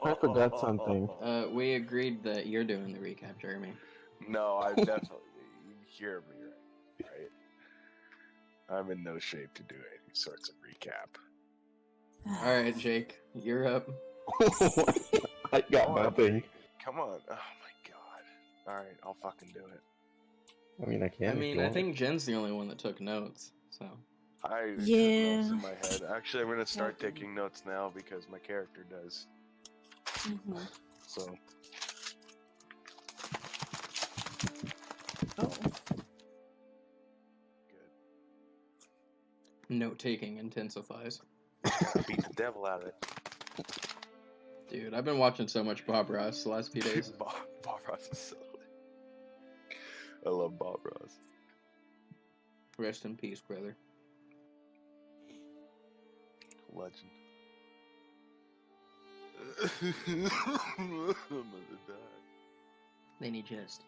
I forgot something. We agreed that you're doing the recap, Jeremy. No, I definitely. You hear me right? I'm in no shape to do any sorts of recap. All right, Jake, you're up. I got nothing. Come on. Oh my god. Alright, I'll fucking do it. I mean, I can. I think Jen's the only one that took notes, so. I took Yeah. notes in my head. Actually, I'm going to start taking notes now because my character does. Mm-hmm. So. Oh. Good. Note-taking intensifies. Beat the devil out of it. Dude, I've been watching so much Bob Ross the last few days. Bob Ross is so lit. I love Bob Ross. Rest in peace, brother. Legend. I'm gonna die. Then he just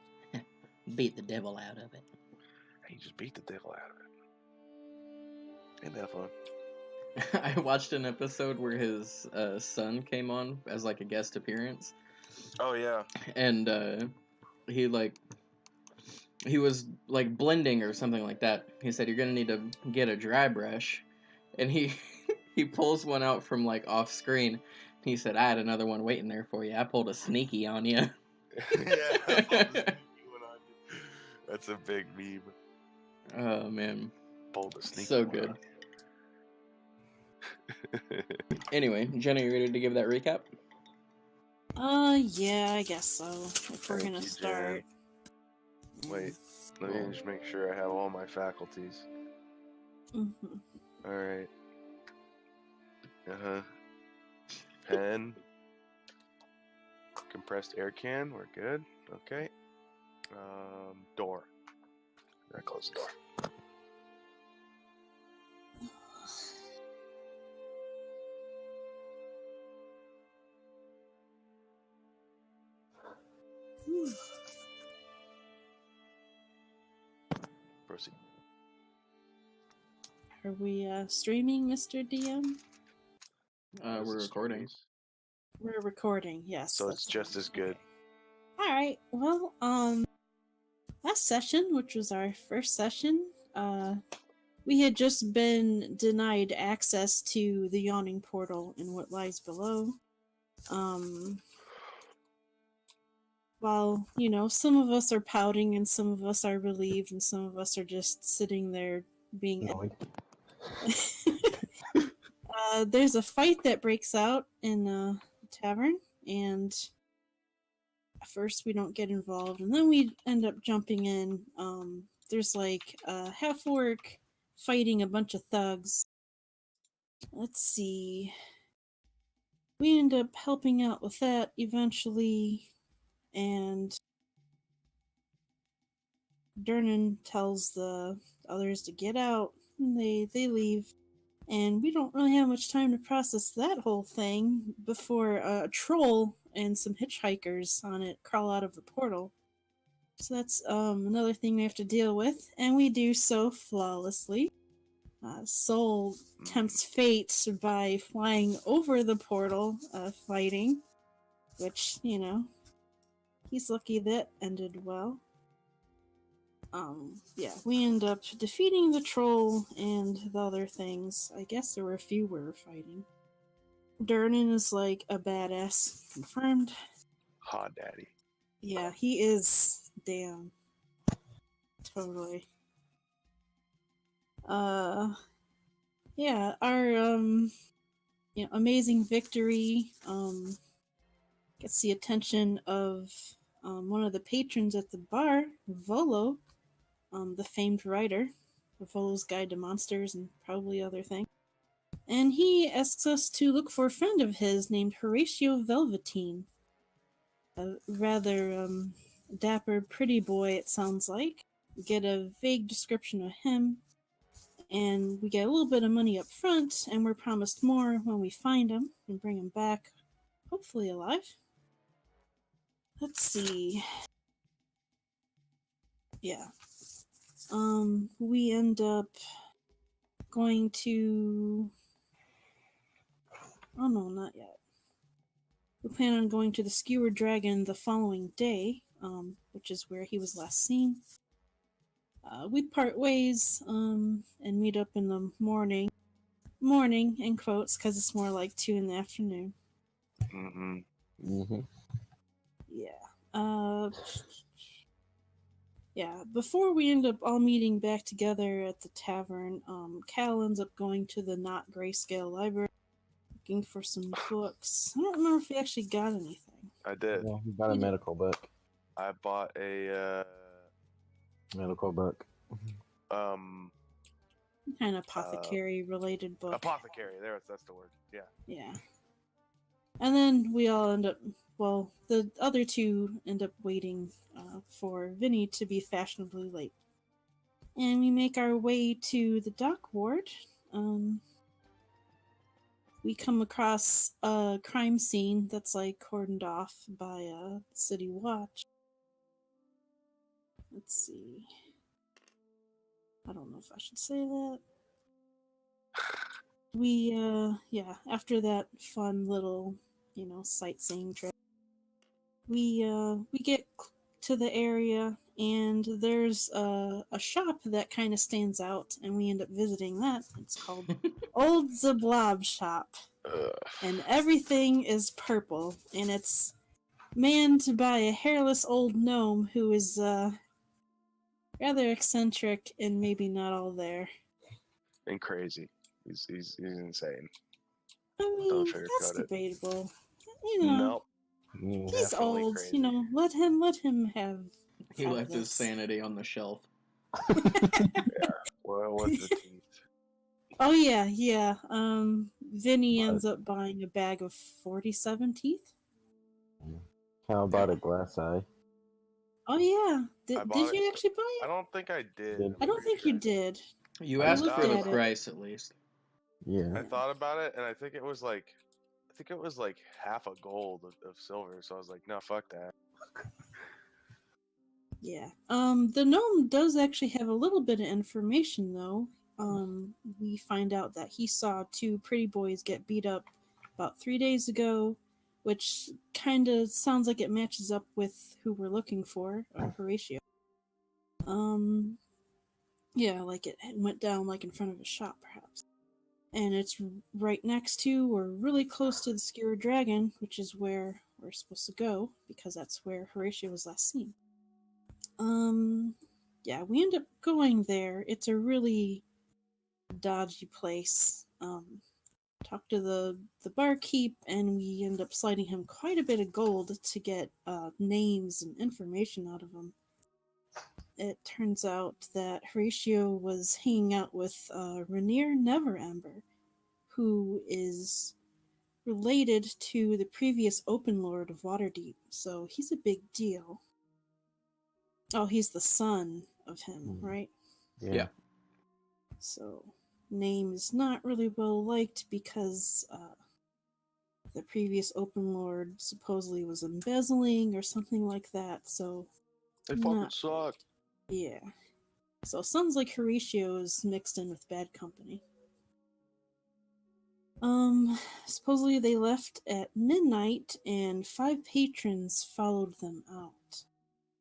beat the devil out of it. He just beat the devil out of it. Ain't that fun? I watched an episode where his son came on as like a guest appearance. Oh yeah. And he was like blending or something like that. He said you're gonna need to get a dry brush, and he he pulls one out from like off screen. He said, "I had another one waiting there for you. I pulled a sneaky on you." Yeah, I pulled a sneaky one on you. That's a big meme. Oh man, Pulled a sneaky so one good. on you. Anyway, Jenna, you ready to give that recap? Yeah, I guess so. If we're Thank gonna you, start. Wait, let me just make sure I have all my faculties. Mm-hmm. Alright. Pen. Compressed air can, we're good. Okay. Door. Gotta close the door. Proceed. Are we streaming, Mr. DM? We're recording. We're recording, yes. So it's just as good. Okay. Alright, well, last session, which was our first session, we had just been denied access to the yawning portal and what lies below. While, you know, some of us are pouting and some of us are relieved and some of us are just sitting there being... there's a fight that breaks out in the tavern, and at first we don't get involved, and then we end up jumping in. There's like a half-orc fighting a bunch of thugs. Let's see. We end up helping out with that eventually, and Durnan tells the others to get out, and they leave. And we don't really have much time to process that whole thing before a troll and some hitchhikers on it crawl out of the portal. So that's another thing we have to deal with, and we do so flawlessly. Soul tempts fate by flying over the portal, fighting, which, you know, he's lucky that ended well. Yeah, we end up defeating the troll and the other things. I guess there were a few we were fighting. Durnan is like a badass, confirmed. Hot daddy. Yeah, he is. Damn. Totally. Yeah, our, amazing victory, gets the attention of, one of the patrons at the bar, Volo, the famed writer of Volo's Guide to Monsters and probably other things. And he asks us to look for a friend of his named Horatio Velveteen. A rather dapper, pretty boy, it sounds like. We get a vague description of him, and we get a little bit of money up front, and we're promised more when we find him and bring him back, hopefully alive. Let's see. Yeah. We end up going to... Oh no, not yet. We plan on going to the Skewer Dragon the following day, which is where he was last seen. We part ways and meet up in the morning. Morning, in quotes, because it's more like 2 in the afternoon. Mm-hmm. Mm-hmm. Yeah. Yeah, before we end up all meeting back together at the tavern, Cal ends up going to the Not Grayscale library, looking for some books. I don't remember if he actually got anything. I did. Yeah, he got a You did. medical book. I bought a Medical book. Kind of apothecary-related book. apothecary. That's the word. Yeah. Yeah. And then we all end up, well, the other two end up waiting for Vinny to be fashionably late. And we make our way to the dock ward. We come across a crime scene that's like cordoned off by a city watch. Let's see. I don't know if I should say that. We, after that fun little, sightseeing trip, we get to the area and there's a shop that kind of stands out and we end up visiting that. It's called Old Zablob Shop. And everything is purple and it's manned by a hairless old gnome who is rather eccentric and maybe not all there. And crazy. He's insane. I mean, Don't that's sugarcoat it. debatable. Nope. He's Definitely old, crazy. let him have He left his this. sanity on the shelf. Well, with the teeth. Oh yeah. Vinny ends up buying a bag of 47 teeth. How about a glass eye? Oh yeah. I Did bought you it. actually buy I it? don't think I did. Did. I don't think you did. You I asked looked for the at it. price at least. Yeah. I thought about it, and I think it was like half a gold of silver. So I was like, no, fuck that. Yeah. The gnome does actually have a little bit of information though. We find out that he saw 2 pretty boys get beat up about 3 days ago, which kind of sounds like it matches up with who we're looking for, Horatio. Yeah, like it went down like in front of a shop, perhaps. And it's right next to or really close to the Skewer Dragon, which is where we're supposed to go, because that's where Horatio was last seen. Yeah, we end up going there. It's a really dodgy place. Talk to the barkeep, and we end up sliding him quite a bit of gold to get names and information out of him. It turns out that Horatio was hanging out with Rainier Neverember, who is related to the previous Open Lord of Waterdeep, so he's a big deal. Oh, he's the son of him, right? Yeah. So, name is not really well liked because the previous Open Lord supposedly was embezzling or something like that, so... They fucking suck. Yeah. So, sounds like Horatio is mixed in with bad company. Supposedly they left at midnight and 5 patrons followed them out.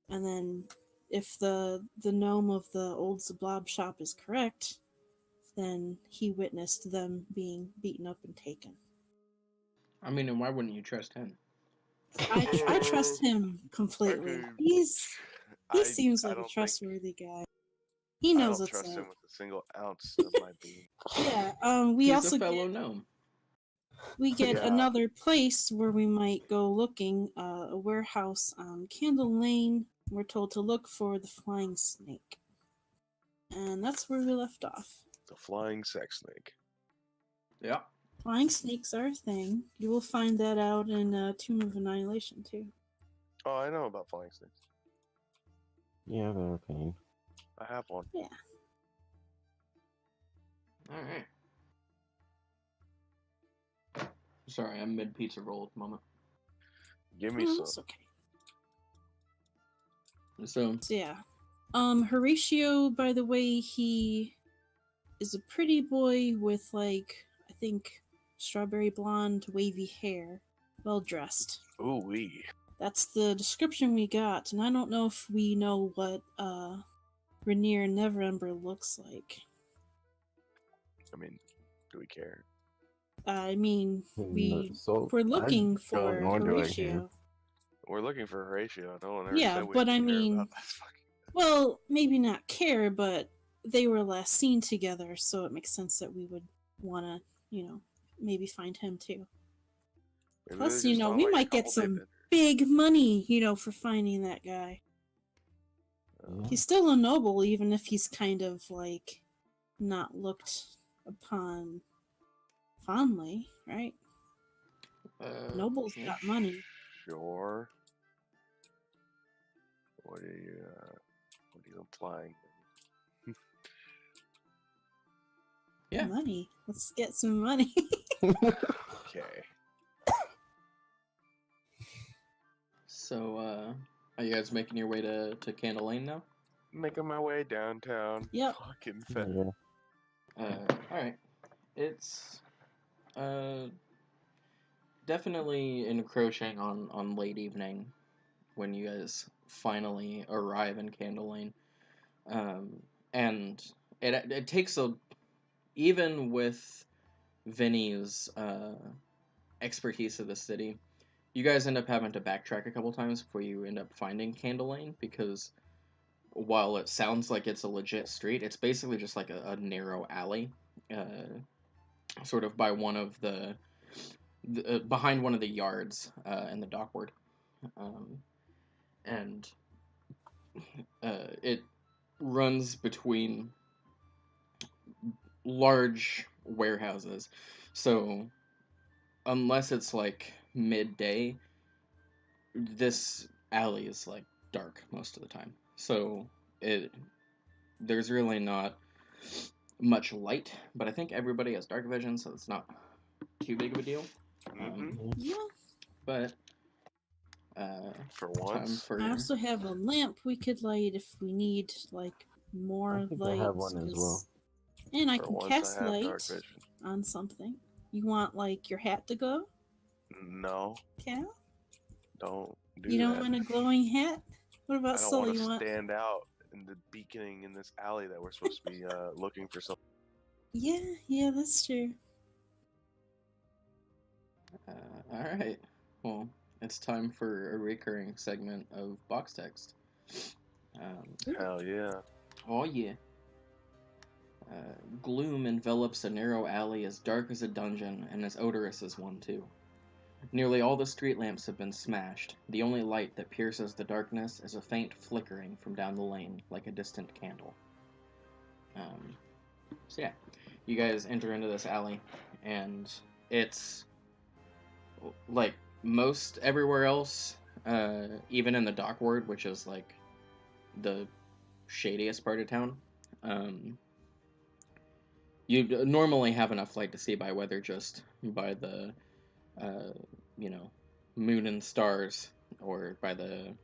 And then, if the gnome of the Old Zablob Shop is correct, then he witnessed them being beaten up and taken. I mean, and why wouldn't you trust him? I trust him completely. Okay. He seems I like a don't think- trustworthy guy. He I knows don't what's trust up. him with a single ounce of my being. Yeah. We He's also a fellow gnome. we get Yeah. another place where we might go looking. A warehouse on Candle Lane. We're told to look for the flying snake, and that's where we left off. The flying sex snake. Yeah. Flying snakes are a thing. You will find that out in Tomb of Annihilation too. Oh, I know about flying snakes. Yeah, they're a pain. I have one. Yeah. All right. Sorry, I'm mid pizza roll at the moment. Give me Oh, some. that's okay. So, So yeah. Horatio, by the way, he is a pretty boy with, like, I think, strawberry blonde, wavy hair. well dressed. Ooh wee. That's the description we got, and I don't know if we know what Rainier Neverember looks like. I mean, do we care? I mean, So we're looking I for chose wondering Horatio. him. We're looking for Horatio. No one ever Yeah, said we but I care mean, about this fucking. well, maybe not care, but they were last seen together, so it makes sense that we would want to, maybe find him too. Maybe Plus, they're just on, we like, a might get couple some days. big money, for finding that guy. Yeah. He's still a noble, even if he's kind of like not looked upon fondly, right? Nobles got money. Sure. What are you implying? Yeah. Money. Let's get some money. Okay. So, are you guys making your way to Candle Lane now? Making my way downtown. Yep. Fucking Yeah. Alright. It's, definitely encroaching on late evening when you guys finally arrive in Candle Lane. And it takes even with Vinny's, expertise of the city, you guys end up having to backtrack a couple times before you end up finding Candle Lane, because while it sounds like it's a legit street, it's basically just like a narrow alley, sort of by one of the behind one of the yards in the dockward, and it runs between large warehouses. So unless it's like midday, this alley is like dark most of the time. So there's really not much light, but I think everybody has dark vision, so it's not too big of a deal. Yeah. But For time once. for I also have a lamp we could light if we need like more I think light. I have one as well. And I For can once, cast I have light dark vision. on something. You want like your hat to glow? No, Cal? don't do You don't that. want a glowing hat? What about I don't Sully? want You to want? stand out in the beaconing in this alley that we're supposed to be looking for something. Yeah, that's true. alright. Well, it's time for a recurring segment of box text. Hell yeah. Oh yeah. Gloom envelops a narrow alley as dark as a dungeon and as odorous as one too. Nearly all the street lamps have been smashed. The only light that pierces the darkness is a faint flickering from down the lane, like a distant candle. So yeah, you guys enter into this alley, and it's like most everywhere else, even in the Dockward, which is like the shadiest part of town. You normally have enough light to see by weather just by the, moon and stars, or by the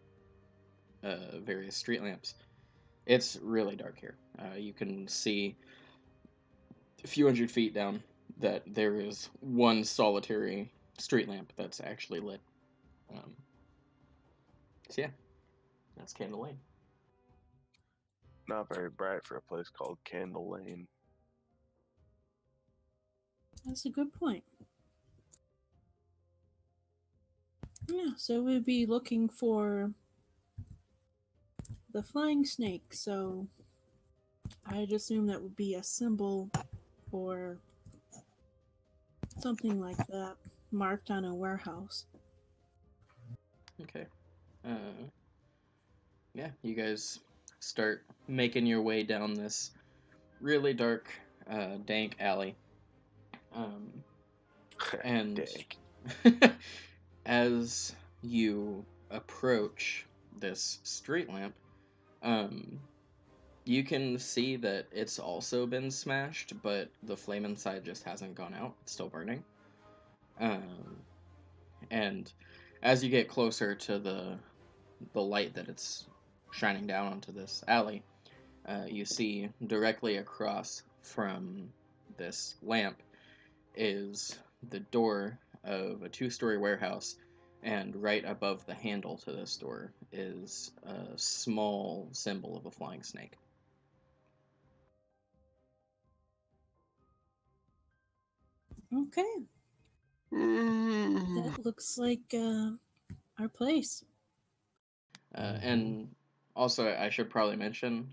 various street lamps. It's really dark here. You can see a few hundred feet down that there is one solitary street lamp that's actually lit. So yeah, that's Candle Lane. Not very bright for a place called Candle Lane. That's a good point. Yeah, so we'd be looking for the flying snake, so I'd assume that would be a symbol or something like that marked on a warehouse. Okay. Yeah, you guys start making your way down this really dark, dank alley. And Dank. as you approach this street lamp, you can see that it's also been smashed, but the flame inside just hasn't gone out. It's still burning. And as you get closer to the light that it's shining down onto this alley, you see directly across from this lamp is the door of a 2-story warehouse, and right above the handle to this door is a small symbol of a flying snake. Okay, that looks like our place. And also, I should probably mention,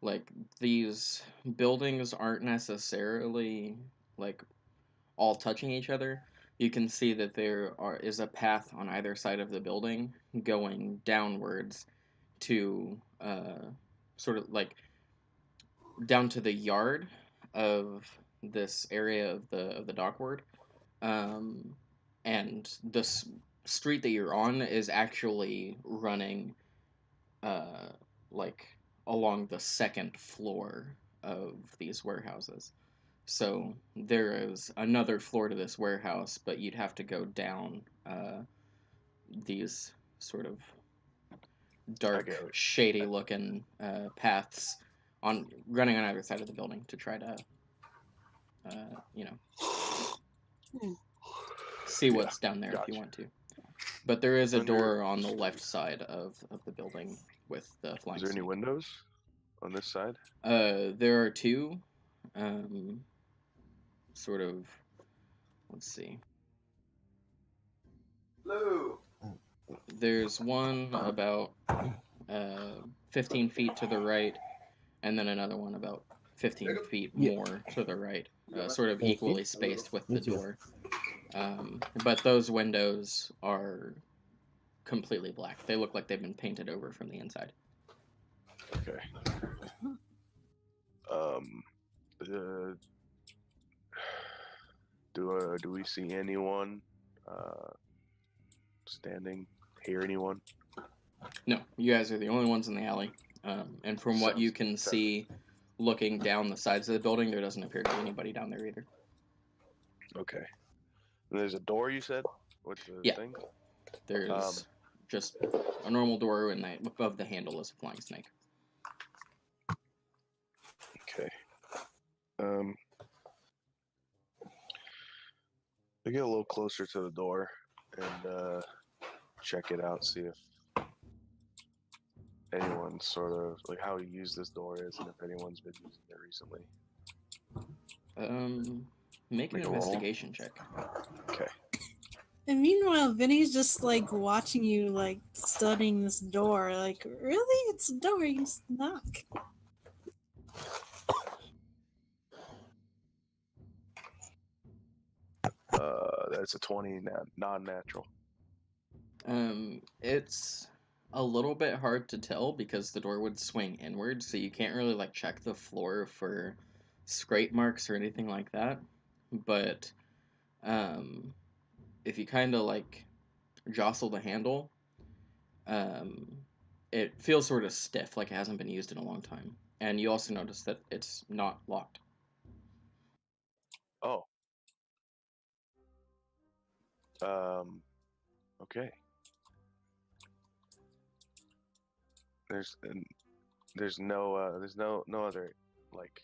like, these buildings aren't necessarily like all touching each other. You can see that is a path on either side of the building going downwards to sort of like down to the yard of this area of the dockward. Um, and street that you're on is actually running uh, like along the second floor of these warehouses. So there is another floor to this warehouse, but you'd have to go down these sort of dark, get it. shady looking paths on running on either side of the building to try to, see what's down there if you gotcha. want to. But there is a Under- door on the left side of the building with the flying Is there any snake. windows on this side? There are two, sort of. Let's see. Hello. There's one about 15 feet to the right, and then another one about 15 feet more to the right, sort of equally spaced with the door. But those windows are completely black. They look like they've been painted over from the inside. Okay. Do we see anyone standing? Hear anyone? No, you guys are the only ones in the alley. And from what you can see, looking down the sides of the building, there doesn't appear to be anybody down there either. Okay. And there's a door, you said? With the thing? There's just a normal door, and above the handle is a flying snake. Okay. I get a little closer to the door and check it out, see if anyone's sort of like how you use this door is, and if anyone's been using it recently. Make an Make a roll. investigation check. Okay. And meanwhile, Vinny's just like watching you, like studying this door. Like, really? It's a door. You just knock. That's a 20 non-natural. It's a little bit hard to tell because the door would swing inward, so you can't really like check the floor for scrape marks or anything like that. But if you kind of like jostle the handle, it feels sort of stiff, like it hasn't been used in a long time. And you also notice that it's not locked. Oh. Okay. There's no other like.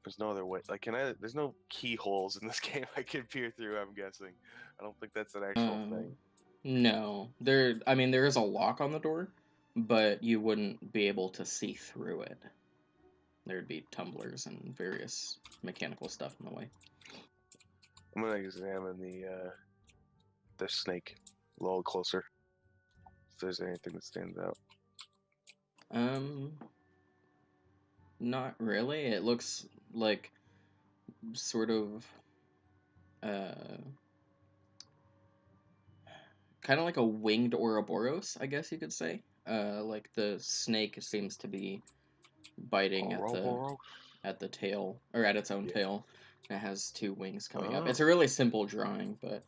There's no other way. Like, there's no keyholes in this game I can peer through. I'm guessing. I don't think that's an actual thing. No, there is a lock on the door, but you wouldn't be able to see through it. There'd be tumblers and various mechanical stuff in the way. I'm gonna examine the snake a little closer. If there's anything that stands out. Not really. It looks like sort of kind of like a winged Ouroboros, I guess you could say. Like the snake seems to be biting at the tail, or at its own tail. It has two wings coming up. It's a really simple drawing, but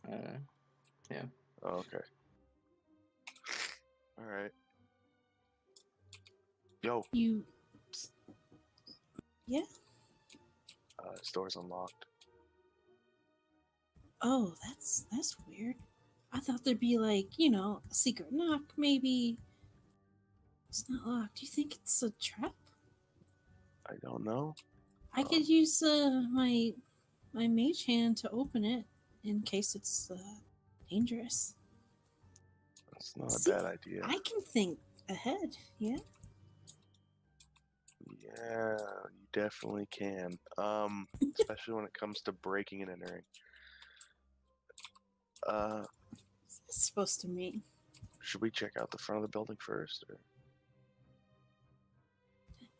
yeah. Oh, okay. All right. Yo. You. Yeah. This door's unlocked. Oh, that's weird. I thought there'd be like, a secret knock, maybe. It's not locked. Do you think it's a trap? I don't know. I could use my my mage hand to open it in case it's dangerous. That's not See, a bad idea. I can think ahead. Yeah. Yeah, you definitely can. Especially when it comes to breaking and entering. What's that supposed to mean? Should we check out the front of the building first,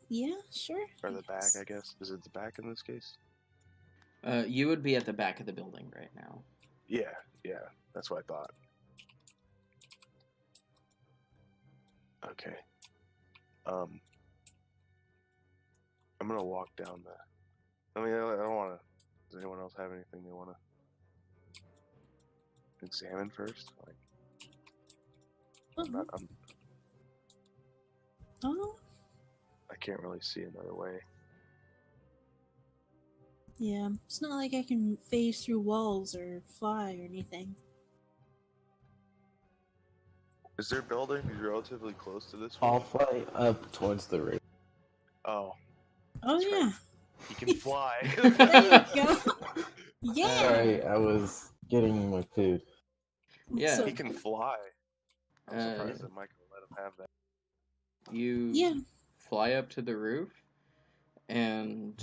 Yeah, sure. or the back? Yes. I guess is it the back in this case? You would be at the back of the building right now. Yeah, that's what I thought. Okay. I'm gonna walk down the. I mean, I don't want to. Does anyone else have anything they want to examine first? Like, Uh-huh. Oh, I can't really see another way. yeah. It's not like I can phase through walls or fly or anything. Is there buildings relatively close to this I'll one? fly up towards the roof. Oh, Oh, That's right. yeah. he can fly. There you go. Yeah. Sorry, I was getting my food. Yeah. So, He can fly. I'm Uh, surprised that Michael let him have that. You yeah. fly up to the roof, and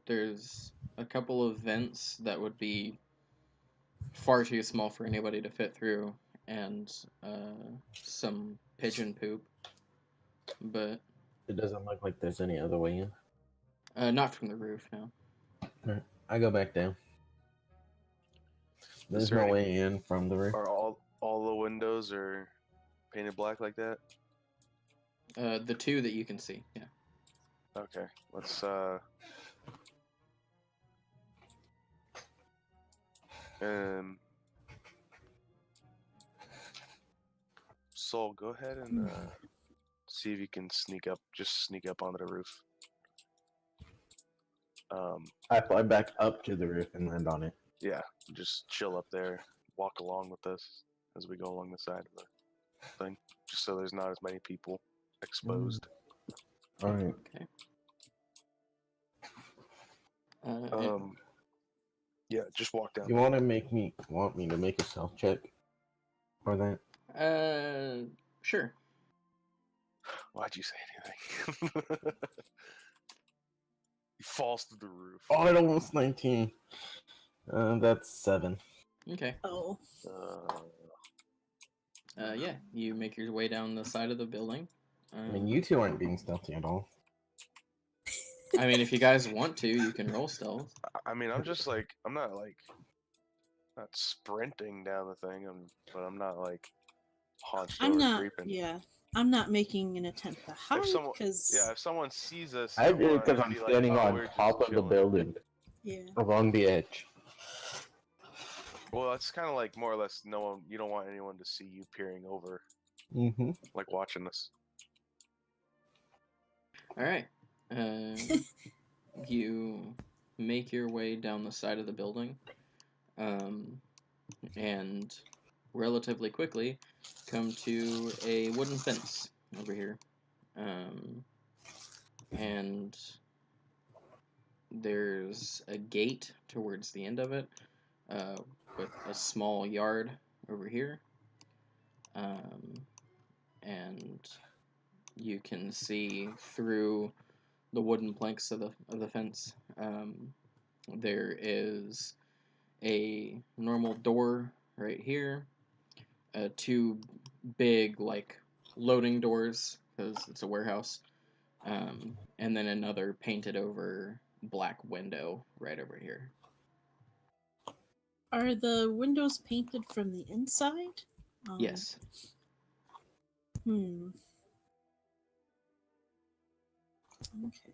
there's a couple of vents that would be far too small for anybody to fit through, and some pigeon poop. But It doesn't look like there's any other way in. not from the roof, no. Alright, I go back down. There's there no any- way in from the roof. Are all the windows are painted black like that? The two that you can see, yeah. Okay, let's Soul, go ahead and see if you can sneak up onto the roof. I fly back up to the roof and land on it. Yeah, just chill up there, walk along with us as we go along the side of the thing, just so there's not as many people exposed. Alright. Okay. Yeah, just walk down. You want me to make a stealth check for that? Sure. Why'd you say anything? He falls through the roof. Oh, it almost 19. That's 7. Okay. Oh. Yeah, you make your way down the side of the building. I mean, you two aren't being stealthy at all. I mean, if you guys want to, you can roll stealth. I mean, I'm not sprinting down the thing, but I'm not like hunched I'm over not. creeping. Yeah. I'm not making an attempt to hide because. If someone sees us, I do want because to I'm be like, standing "Oh, on we're just top of the chilling." building, Yeah. along the edge. Well, it's kind of like more or less you don't want anyone to see you peering over, Mm-hmm. like watching us. All right. You make your way down the side of the building, and relatively quickly come to a wooden fence over here. And there's a gate towards the end of it, with a small yard over here. And you can see through the wooden planks of the fence. There is a normal door right here, two big like loading doors because it's a warehouse, and then another painted over black window right over here. Are the windows painted from the inside? Yes. Hmm. Okay.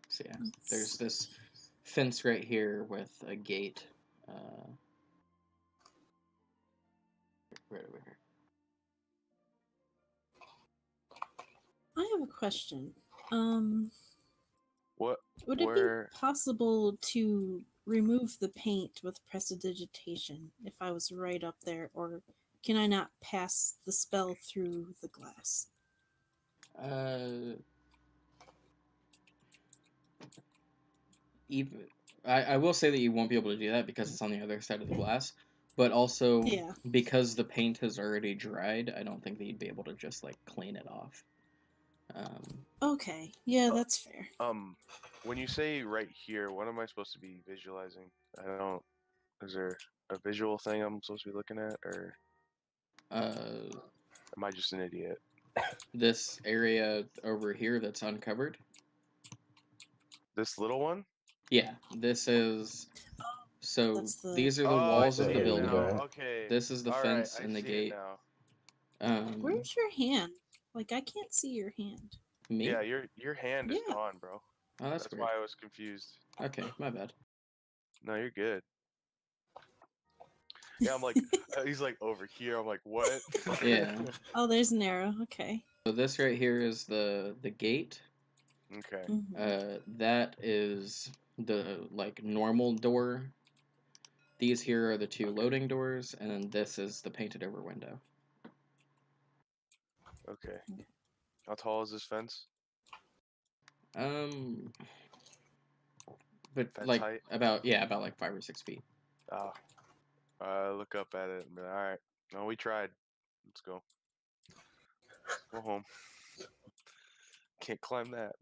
So yeah, there's this fence right here with a gate, right over here. I have a question. What? Would it Where? be possible to remove the paint with prestidigitation if I was right up there, or can I not pass the spell through the glass? Even I will say that you won't be able to do that because it's on the other side of the glass, but also Yeah. because the paint has already dried, I don't think that you'd be able to just like clean it off. Okay. Yeah, that's fair. When you say right here, what am I supposed to be visualizing? I don't. Is there a visual thing I'm supposed to be looking at, or Uh, am I just an idiot? this area over here that's uncovered. This little one? Yeah, this is. So That's the. these are the Oh, I walls of see the it building. now. Okay. This is the All right, fence I and the see it gate. now. Where's your hand? Like, I can't see your hand. Me? Yeah, your hand is Yeah. gone, bro. Oh, that's That's weird. why I was confused. Okay, my bad. No, you're good. Yeah, I'm like, he's like over here. I'm like, what? Yeah. Oh, there's an arrow. Okay. So this right here is the gate. Okay. Mhm. That is the like normal door. These here are the two loading doors, and then this is the painted over window. Okay. How tall is this fence? But Fence like height? about like 5 or 6 feet. Ah. Look up at it and be like, all right. No, we tried. Let's go. Go home. Can't climb that.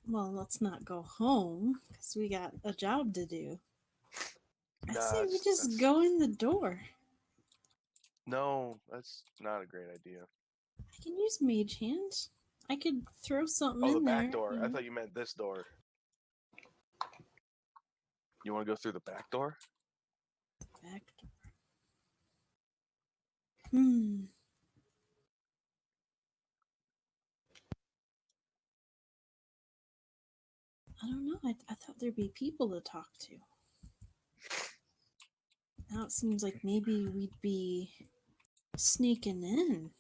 Well, let's not go home because we got a job to do. I Nah, say we that's just go in the door. no, that's not a great idea. I can use mage hands. I could throw something Oh, the in there. back door. you I know? thought you meant this door. You want to go through the back door? Back door. Hmm. I don't know. I thought there'd be people to talk to. Now it seems like maybe we'd be sneaking in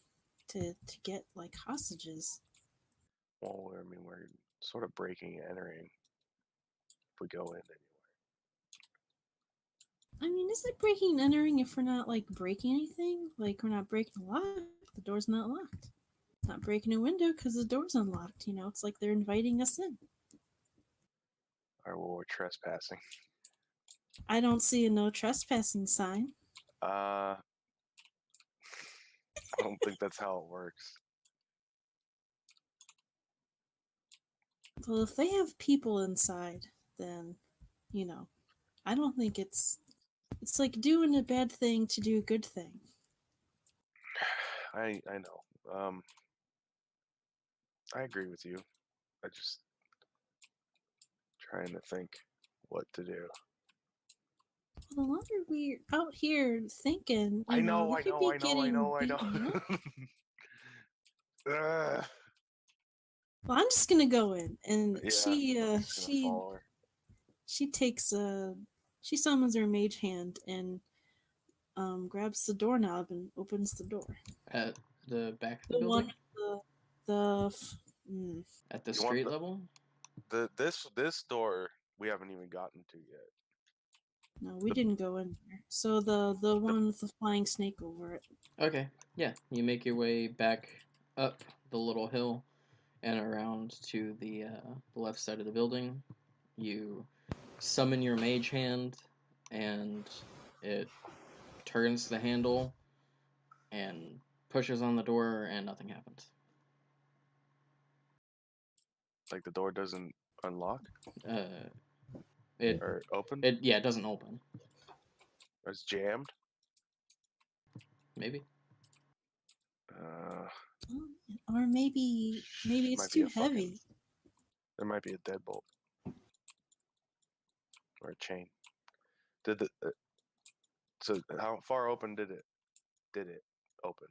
to get like hostages. Well, I mean, we're sort of breaking and entering if we go in anyway. I mean, is it breaking and entering if we're not like breaking anything? Like we're not breaking a lock, the door's not locked. Not breaking a window because the door's unlocked. You know, it's like they're inviting us in. Or well, we're trespassing. I don't see a no trespassing sign. I don't think that's how it works. Well, if they have people inside, then you know, I don't think it's like doing a bad thing to do a good thing. I know. I agree with you. I just trying to think what to do. Well, the longer we're out here thinking, I know, we I could know, be I know, I getting know, I beaten know. up. Ugh. Well, I'm just gonna go in, and Yeah, she I'm just gonna follow her. she takes she summons her mage hand and grabs the doorknob and opens the door. At the back of the The one building? with the mm, At the You want street level? this door we haven't even gotten to yet. no, we didn't go in there. So the one with the flying snake over it. Okay, yeah. You make your way back up the little hill and around to the left side of the building. You summon your mage hand, and it turns the handle and pushes on the door, and nothing happens. Like the door doesn't unlock Uh, it or open. it doesn't open. Or it's jammed. Maybe. Uh, Or maybe it's might be too a fucking. heavy. There might be a deadbolt or a chain. Did the so how far open did it open?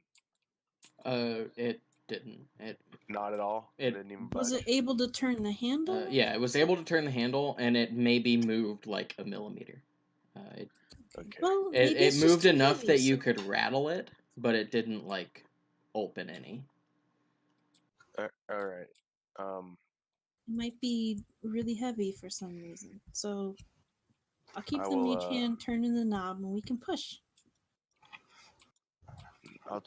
It didn't. Not at all. It Didn't even Was budge. it able to turn the handle? yeah, it was able to turn the handle, and it maybe moved like a millimeter. It Okay. Well, it, maybe it it's just moved too enough heavy, that you so could rattle it, but it didn't like open any. All right. it might be really heavy for some reason. So I'll keep I the will. mage hand turning the knob and we can push. I'll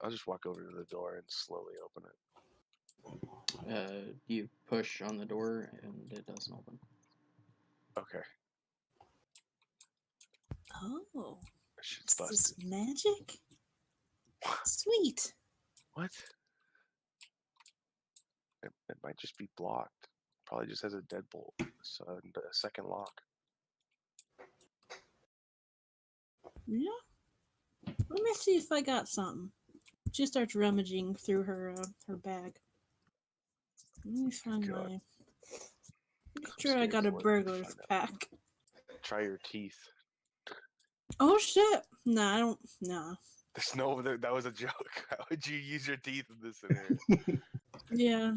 just walk over to the door and slowly open it. You push on the door and it doesn't open. Okay. Oh, Shit's is this busted. magic? Sweet. What? It might just be blocked. Probably just has a deadbolt. So a second lock. Yeah. Let me see if I got something. She starts rummaging through her bag. Let me find God. my. I'm Sure, I scared got to a let you burglar's find out. pack. Try your teeth. Oh shit! Nah, I don't. Nah. There's no. That was a joke. How would you use your teeth in this scenario? Yeah.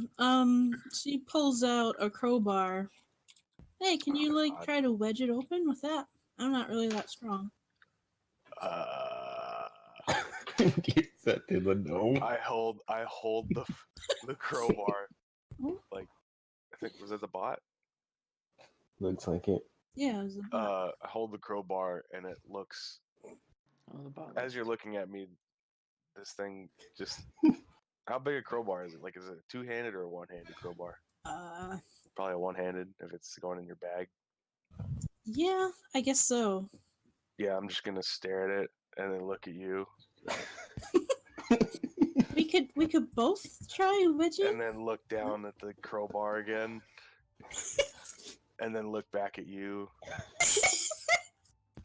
She pulls out a crowbar. Hey, can you like God. try to wedge it open with that? I'm not really that strong. Get that to the dome. I hold the crowbar. Oh. Like, I think was it the bot? Looks like it. Yeah, it was a bot. I hold the crowbar and it looks. Oh, the bottom. As you're looking at me, this thing just. How big a crowbar is it? Like, is it a two-handed or a one-handed crowbar? Probably a one-handed if it's going in your bag. Yeah, I guess so. Yeah, I'm just gonna stare at it and then look at you, We could both try wedging. and then look down at the crowbar again, and then look back at you,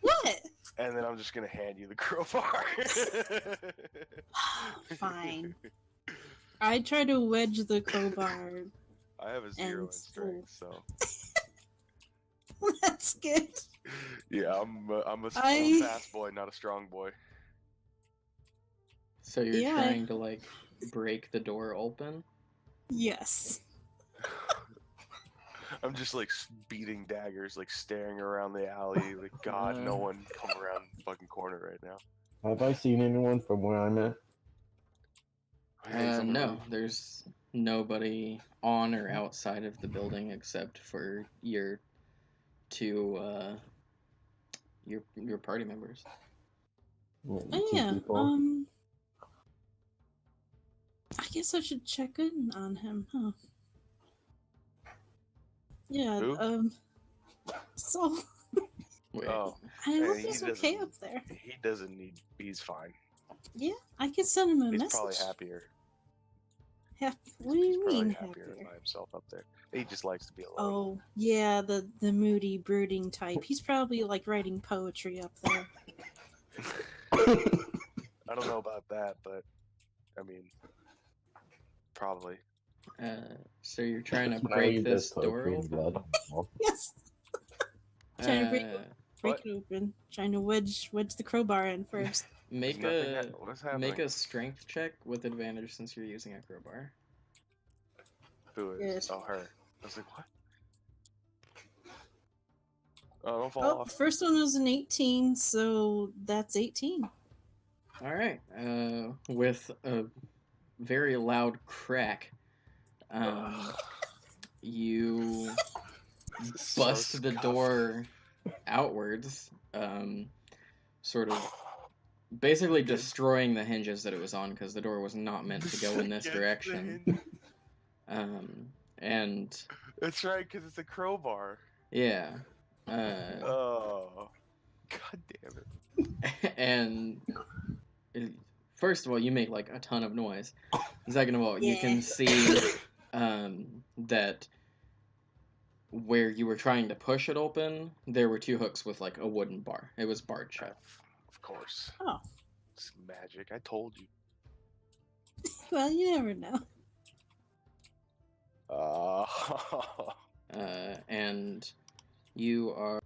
What? and then I'm just gonna hand you the crowbar. Fine. I try to wedge the crowbar. I have a 0 in And strength, so That's good. yeah, I'm a fast boy, not a strong boy. So you're Yeah. trying to like break the door open? Yes. I'm just like beating daggers, like staring around the alley, like God, no one come around the fucking corner right now. Have I seen anyone from where I'm at? Hey, he's on the No, roof. there's nobody on or outside of the building except for your two your party members. Yeah, the Oh two yeah. people. I guess I should check in on him, huh? Yeah. Who? So Wait, Oh, I hope Hey, he's he okay doesn't- up there. he doesn't need. He's fine. Yeah, I could send him a He's message. probably happier. What do He's you probably mean happier happier? by himself up there. He just likes to be alone. Oh yeah, the moody, brooding type. He's probably like writing poetry up there. I don't know about that, but I mean, probably. so you're trying to Smiley break does this door poetry in open? blood. Yes. Trying to break What? it open. Trying to wedge the crowbar in first. Make Nothing a what's happening? make a strength check with advantage since you're using a crowbar. Who is? Good. Oh, her. I was like, what? Oh, don't fall Oh, off. first one was an 18, so that's 18. All right. With a very loud crack, you This is so bust the scuffed. door outwards, sort of basically destroying the hinges that it was on because the door was not meant to go in this Against the direction. hinge. And That's right, because it's a crowbar. yeah, Oh, god damn it! and first of all, you make like a ton of noise. Second of all, you Yeah. can see that where you were trying to push it open, there were two hooks with like a wooden bar. It was barred shut. Of course. Oh, It's magic. I told you. well, you never know. And you are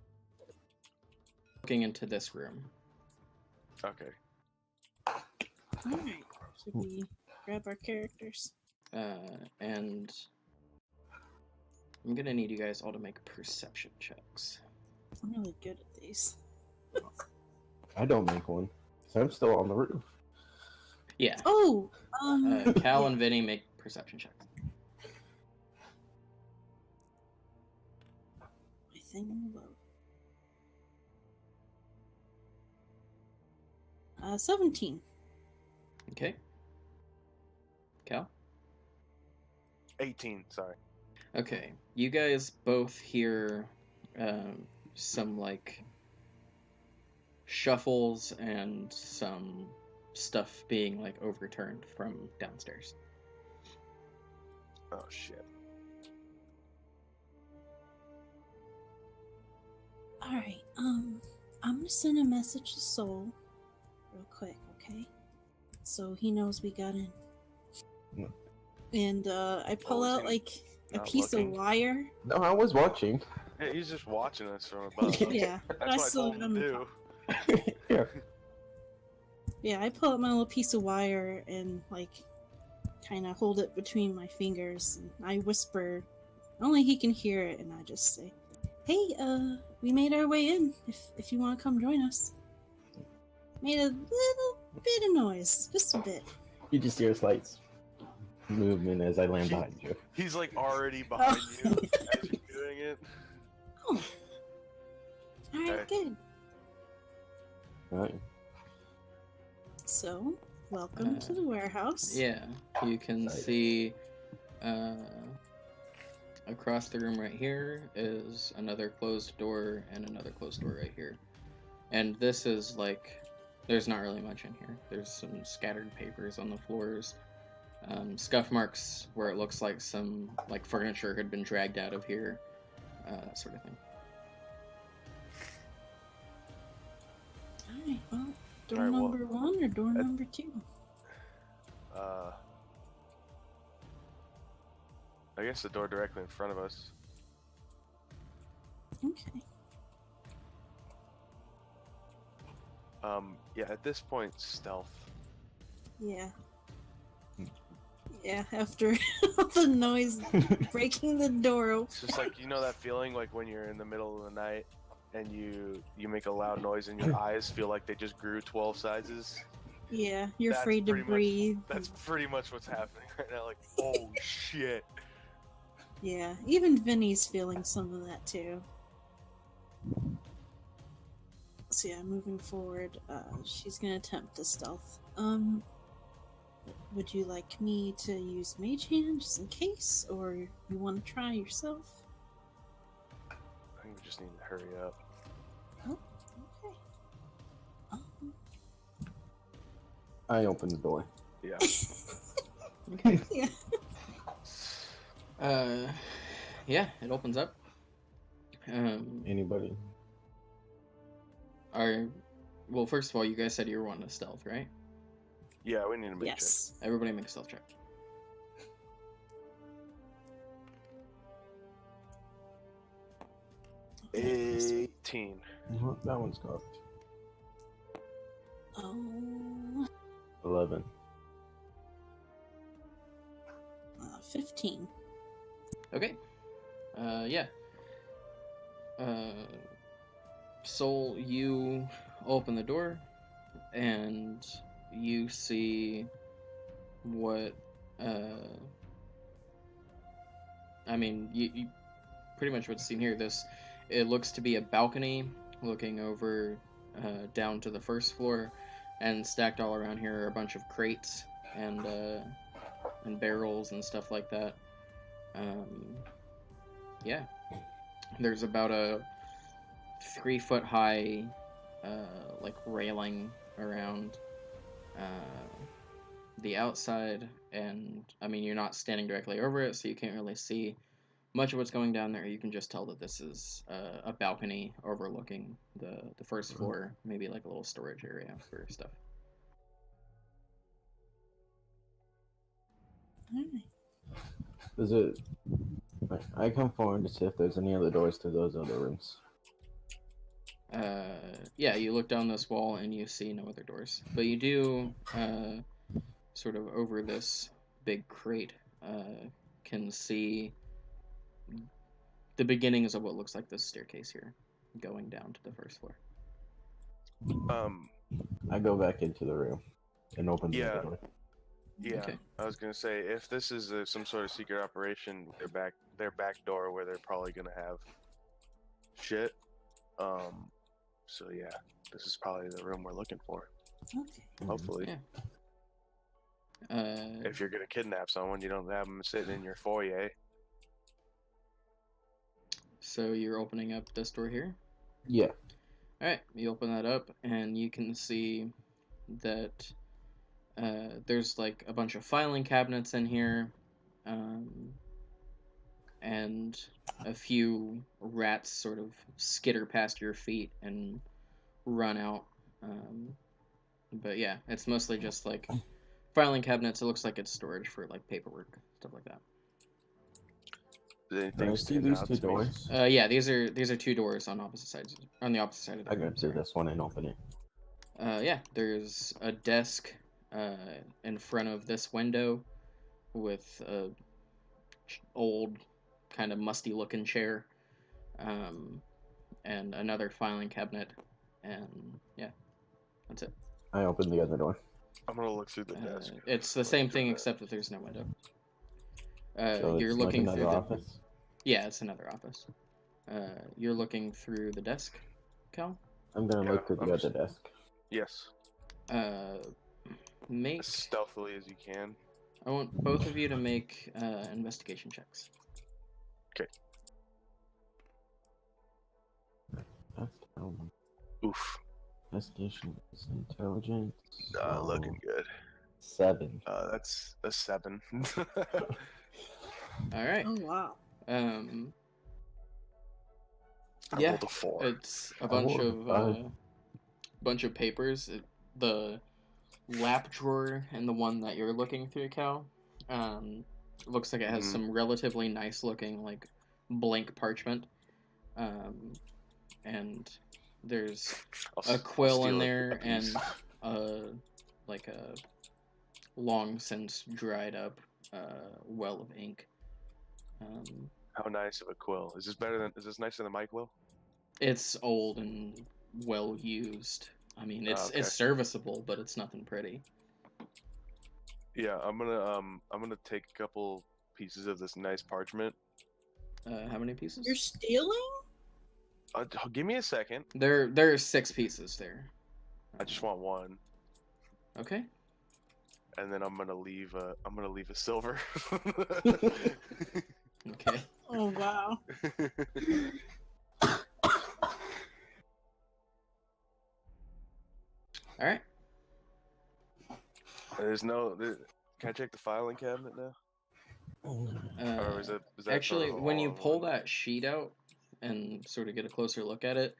looking into this room. Okay. Alright. Should we grab our characters? And I'm gonna need you guys all to make perception checks. I'm really good at these. I don't make one. So I'm still on the roof. Yeah. Oh! Cal and Vinny make perception checks. My thing low. 17. Okay. Cal? 18, sorry. Okay. You guys both hear some, like, shuffles and some stuff being, like, overturned from downstairs. Oh, shit. Alright, I'm gonna send a message to Soul real quick, okay? So he knows we got in. Mm. And I pull is out he like a not piece looking? of wire. No, I was watching. Yeah, he's just watching us from above. Yeah, but That's what I still told him to do. Yeah. Yeah, I pull out my little piece of wire and like kind of hold it between my fingers. And I whisper, only he can hear it, and I just say, "Hey, we made our way in. If you want to come join us." Made a little bit of noise, just a bit. You just hear a slight movement as I land He- behind you. He's like already behind you as you're doing it. Oh, all right, Okay. good. Right. So, welcome to the warehouse. Yeah, you can Excited. see across the room right here is another closed door and another closed door right here. And this is like, there's not really much in here. There's some scattered papers on the floors, scuff marks where it looks like some like furniture had been dragged out of here, that sort of thing. All right, well, door All right, well, number 1 or door number 2? I guess the door directly in front of us. Okay. Yeah, at this point, stealth. Yeah. Yeah, after all the noise breaking the door open. It's just like, you know that feeling like when you're in the middle of the night and you make a loud noise and your eyes feel like they just grew 12 sizes? Yeah, you're That's afraid to pretty much- breathe. That's pretty much what's happening right now. Like, oh shit. Yeah, even Vinny's feeling some of that too. So yeah, moving forward, she's gonna attempt to stealth. Would you like me to use Mage Hand just in case, or you want to try yourself? I think we just need to hurry up. Oh, okay. I open the door. Yeah. Yeah. Yeah, it opens up. Anybody? Well, first of all, you guys said you were wanting to stealth, right? Yeah, we need to make Yes. Everybody make a stealth check. check. 18. Well, that one's cocked. Oh, 11. 15. Okay. Yeah. Soul, you open the door, and you see what, I mean, you pretty much what's seen here. It looks to be a balcony looking over, down to the first floor, and stacked all around here are a bunch of crates and barrels and stuff like that. Yeah. There's about a 3-foot high, like railing around the outside, and I mean, you're not standing directly over it, so you can't really see much of what's going down there. You can just tell that this is a balcony overlooking the first floor, maybe like a little storage area for stuff. Alright. Is it? I come forward to see if there's any other doors to those other rooms. Yeah, you look down this wall and you see no other doors, but you do, sort of over this big crate, can see the beginnings of what looks like this staircase here, going down to the first floor. I go back into the room and open the Yeah. other door. Yeah, Okay. I was gonna say if this is some sort of secret operation, their back door where they're probably gonna have shit. So yeah, this is probably the room we're looking for. Okay. Hopefully. Yeah. If you're gonna kidnap someone, you don't have them sitting in your foyer. So you're opening up this door here. Yeah. All right, you open that up, and you can see that there's like a bunch of filing cabinets in here, and a few rats sort of skitter past your feet and run out. But yeah, it's mostly just like filing cabinets. It looks like it's storage for like paperwork, stuff like that. Does Do anything I see stand these out two to me? doors? Yeah, these are two doors on opposite sides, on the opposite side of the I go room. to Sorry. this one and open it. Yeah, there's a desk in front of this window with a old, kind of musty looking chair, and another filing cabinet, and yeah, that's it. I open the other door. I'm gonna look through the desk. It's the Look same through thing that. except that there's no window. So You're it's like looking another through the office. yeah, it's another office. You're looking through the desk, Cal. I'm gonna Yeah, look through the I'm other just- desk. Yes, Make as stealthily as you can. I want both of you to make investigation checks. That's Oof, investigation is intelligence. looking good. 7. That's a 7. All right. Oh wow. I Yeah, rolled a 4. it's a I bunch rolled a of 5. bunch of papers. The lap drawer and the one that you're looking through, Cal, looks like it has Mhm. some relatively nice looking like blank parchment, and there's a quill in there and like a long since dried up well of ink. How nice of a quill. Is this better than? Is this nicer than my quill? It's old and well used. I mean, it's Okay. it's serviceable, but it's nothing pretty. Yeah, I'm gonna take a couple pieces of this nice parchment. How many pieces? You're stealing? Give me a second. There are 6 pieces there. I just want one, Okay. and then I'm gonna leave a silver. Okay. Oh wow. All right. There's no. Can I check the filing cabinet now? Or is that Actually, sort of when you all in pull one? that sheet out and sort of get a closer look at it,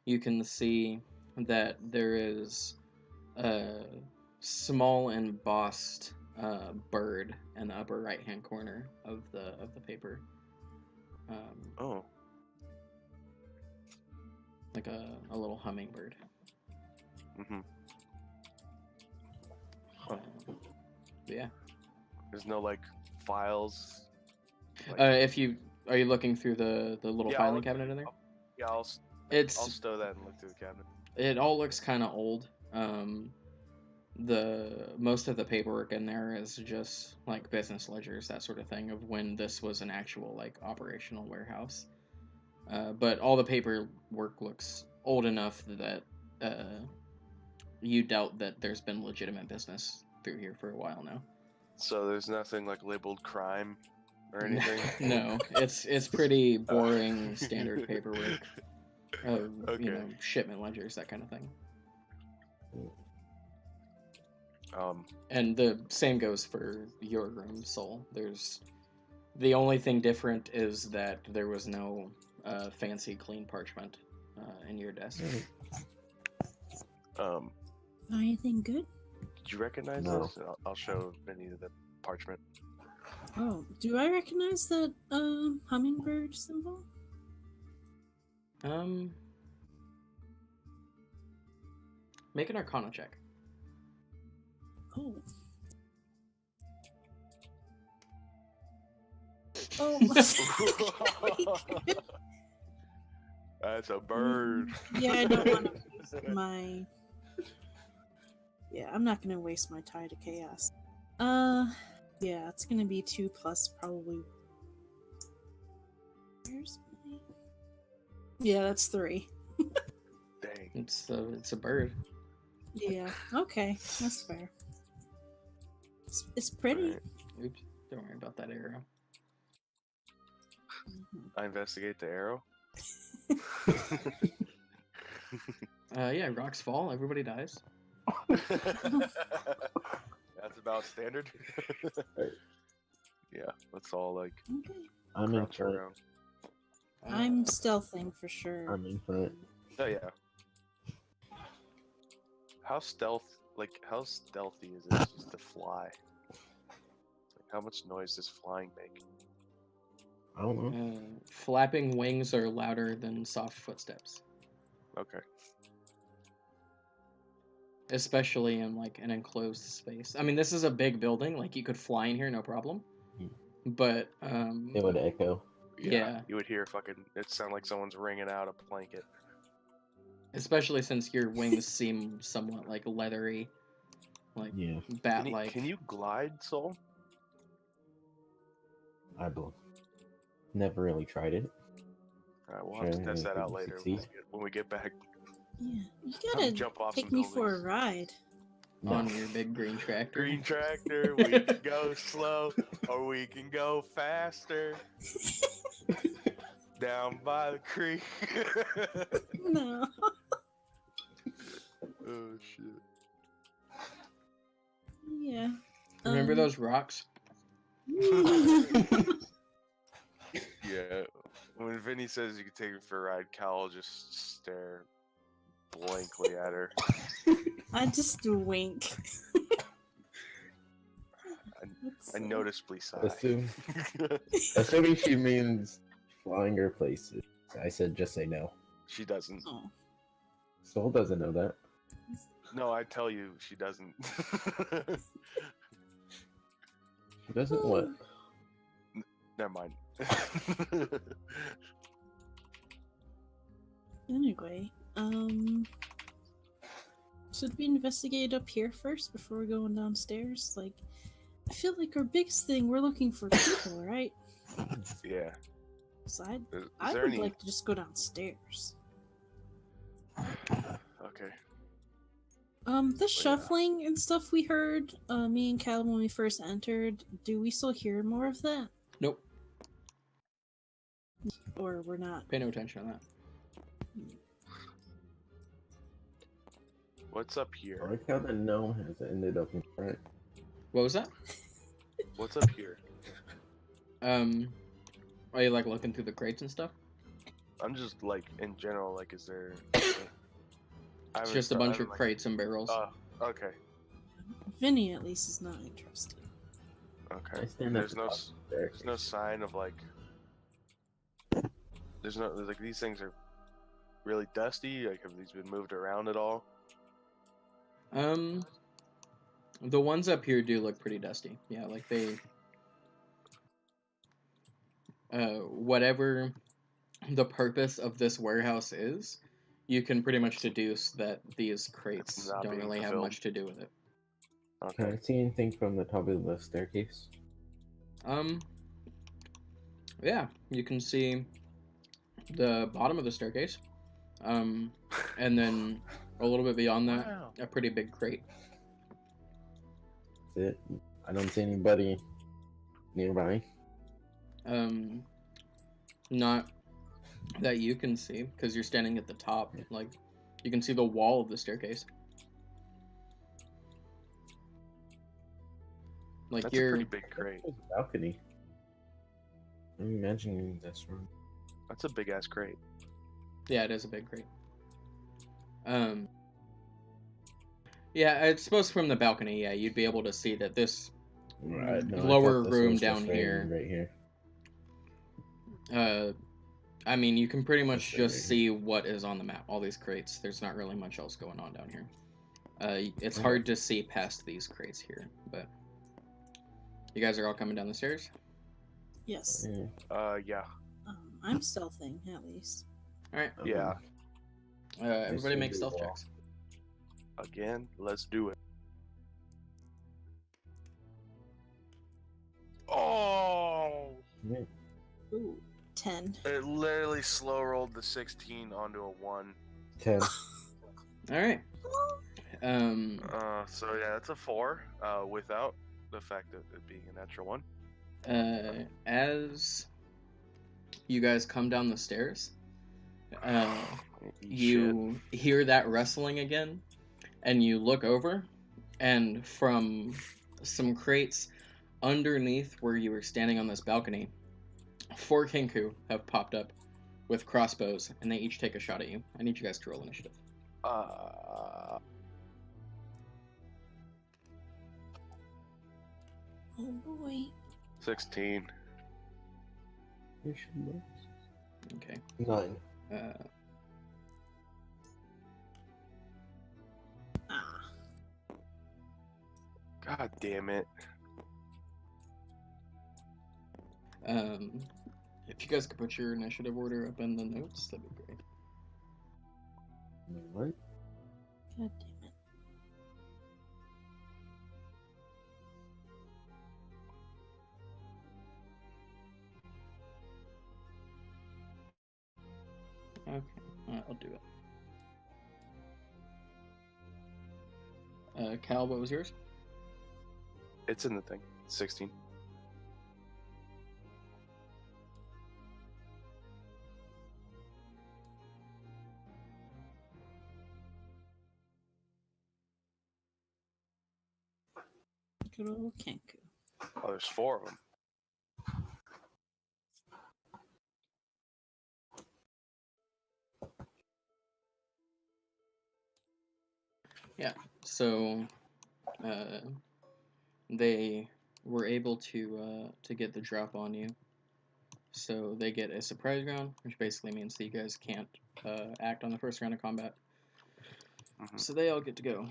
you can see that there is a small embossed bird in the upper right hand corner of the paper. Oh, Like a little hummingbird. mm-hmm. But yeah. There's no like files. If you are you looking through the little Yeah, filing cabinet in there? Yeah, I'll It's stow that and look through the cabinet. it all looks kind of old. The most of the paperwork in there is just like business ledgers, that sort of thing, of when this was an actual like operational warehouse. But all the paperwork looks old enough that you doubt that there's been legitimate business through here for a while now. So there's nothing like labeled crime or anything. No, it's pretty boring standard paperwork of Okay. shipment ledgers, that kind of thing. And the same goes for your room, Soul. There's the only thing different is that there was no fancy clean parchment in your desk. Anything good? Did you recognize No. this? I'll show Vinny the parchment. Oh, do I recognize that hummingbird symbol? Make an Arcana check. Oh. Oh my. That's a bird. Yeah, I don't want to waste my. Yeah, I'm not gonna waste my tie to chaos. Yeah, it's gonna be 2 plus probably. Where's my? Yeah, that's 3. Dang. It's a bird. Yeah. Okay, that's fair. It's pretty. Right. Oops. Don't worry about that arrow. Mhm. I investigate the arrow. Yeah, rocks fall. Everybody dies. That's about standard. Right. Yeah, let's all like Okay. I'm in crouch front. around. I'm stealthing for sure. I'm in front. Oh yeah. How stealthy is it just to fly? Like, how much noise does flying make? I don't know. Flapping wings are louder than soft footsteps, Okay. especially in like an enclosed space. I mean, this is a big building. Like you could fly in here, no problem. Hmm. But It would echo. Yeah. You would hear it sound like someone's wringing out a blanket. especially since your wings seem somewhat like leathery, like Yeah, bat-like. Can you glide, Soul? I believe. Never really tried it. Alright, we'll have to test that out later Succeed. when we get back. Yeah, you Have gotta him jump off take some me for a buildings. ride. No. On your big green tractor? Green tractor, we can go slow or we can go faster. Down by the creek. No. Oh shit. Yeah. Remember those rocks? Yeah. When Vinny says you can take me for a ride, Cal will just stare blankly at her. I just wink. I noticeably sigh. Assuming she means flying or places. I said just say no. She doesn't. Oh. Soul doesn't know that. No, I tell you, she doesn't. She doesn't what? Never mind. Anyway, should we investigate up here first before we're going downstairs? Like, I feel like our biggest thing, we're looking for people, right? Yeah. So Is I there would any? like to just go downstairs. Okay. The shuffling and stuff we heard, me and Cal when we first entered, do we still hear more of that? Nope. Or we're not? Pay no attention to that. What's up I here? like how the gnome has ended up in front. What was that? What's up here? Are you like looking through the crates and stuff? I'm just like in general. Like, is there? It's just a bunch of crates and barrels. Okay. Vinny at least is not interested. Okay. I stand There's at no. the top of the There's no sign of like. There's like these things are really dusty. Like, have these been moved around at all? The ones up here do look pretty dusty. Yeah, like they whatever the purpose of this warehouse is, you can pretty much deduce that these crates not don't being really have fulfilled. much to do with it. Can Okay. I see anything from the top of the staircase? Yeah, you can see the bottom of the staircase. And then a little bit beyond that, Wow. a pretty big crate. That's it. I don't see anybody nearby. Not that you can see, because you're standing at the top. Like, you can see the wall of the staircase. Like That's a you're pretty big crate. There's a balcony. I'm imagining this room. That's a big ass crate. Yeah, it is a big crate. Yeah, I suppose from the balcony, yeah, you'd be able to see that this Right. No, I lower thought this room was down just here. Right here. I mean, you can pretty much This just right see what is on the map. All these crates. There's not really much else going on down here. It's Okay. hard to see past these crates here, but you guys are all coming down the stairs. Yes. Yeah. I'm stealthing, at least. All right. Yeah. Everybody see make the stealth wall. checks. Again, let's do it. Oh! Yeah. Ooh, 10. It literally slow rolled the 16 onto a 1. 10. All right. So yeah, that's a 4. Without the fact of it being a natural 1. As you guys come down the stairs, Eat you hear that rustling again, and you look over, and from some crates underneath where you were standing on this balcony, 4 Kinku have popped up with crossbows, and they each take a shot at you. I need you guys to roll initiative. shit. Oh boy. 16. You should look. Okay. 9. Ah. God damn it. If you guys could put your initiative order up in the notes, that'd be great. What? God damn it. Okay, I'll do it. Cal, what was yours? It's in the thing. 16. Good old Kenku. Oh, there's 4 of them. So, they were able to get the drop on you. So they get a surprise round, which basically means that you guys can't act on the first round of combat. Mhm. So they all get to go.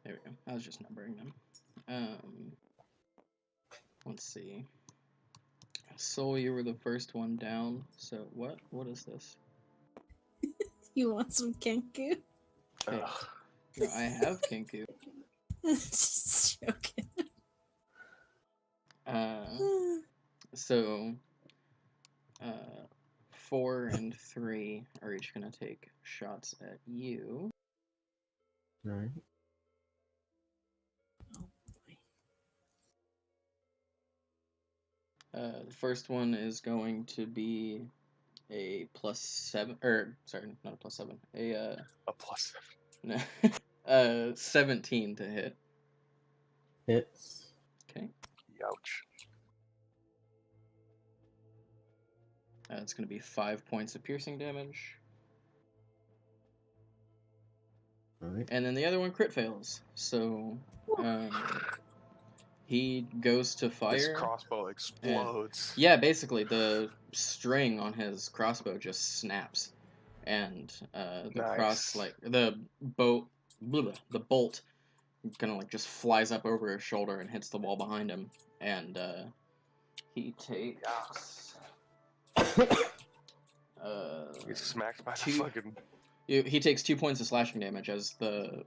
There we go. I was just numbering them. Let's see. Soul, you were the first one down. So what? What is this? You want some Kenku? Okay. Ugh. No, I have Kinku. Just joking. So, 4 and 3 are each gonna take shots at you. Alright. Oh boy. The first one is going to be a +7, or sorry, not a +7, a A plus 17 to hit. Hits. Okay, 7. Youch. it's going to be 5 points of piercing damage, Alright. and then the other one crit fails. So, he goes to This fire. crossbow explodes. Yeah, basically the string on his crossbow just snaps, and the Nice. the bolt kind of like just flies up over his shoulder and hits the wall behind him, and he takes Gets smacked by the 2 fucking. he takes 2 points of slashing damage as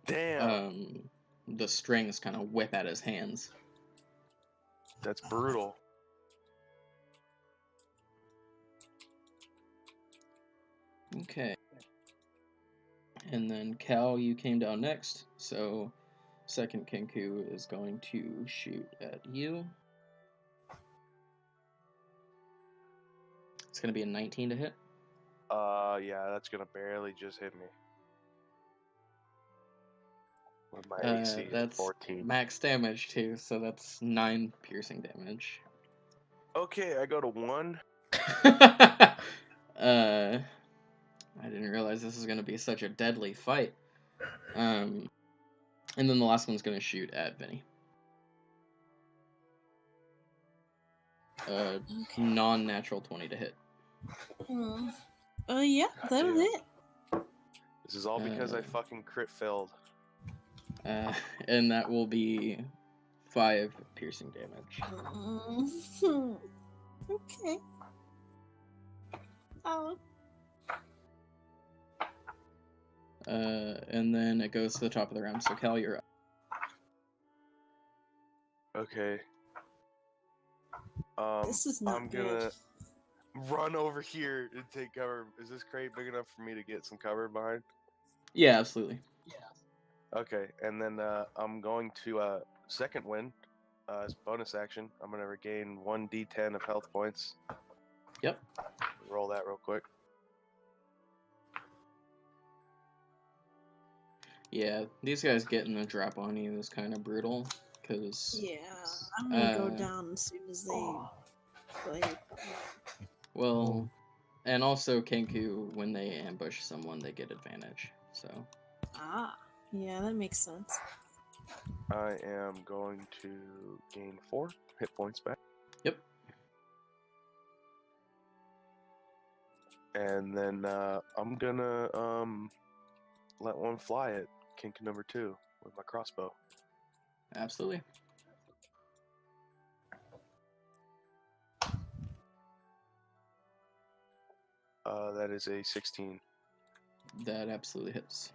Damn. the strings kind of whip at his hands. That's brutal. Okay. And then Cal, you came down next, so second Kinku is going to shoot at you. It's going to be a 19 to hit. Yeah, that's gonna barely just hit me. With my AC at That's 14. max damage too, so that's 9 piercing damage. Okay, I go to 1. I didn't realize this was going to be such a deadly fight. And then the last one's going to shoot at Vinny. Okay. Non-natural 20 to hit. Yeah, that'll Damn. hit. This is all because I Uh, fucking crit failed. And that will be 5 piercing damage. Okay. Oh. And then it goes to the top of the round. So Cal, you're up. Okay. This is not I'm good. gonna run over here and take cover. Is this crate big enough for me to get some cover behind? Yeah, absolutely. Okay, and then I'm going to second wind as bonus action. I'm gonna regain 1d10 of health points. Yep. Roll that real quick. Yeah, these guys getting the drop on you is kind of brutal, because... Yeah, I'm gonna go Uh, down as soon as they play. Well, and also Kenku, when they ambush someone, they get advantage, so... Ah, yeah, that makes sense. I am going to gain 4 hit points back. Yep. And then I'm gonna let one fly at kink number 2 with my crossbow. Absolutely. That is a 16. That absolutely hits.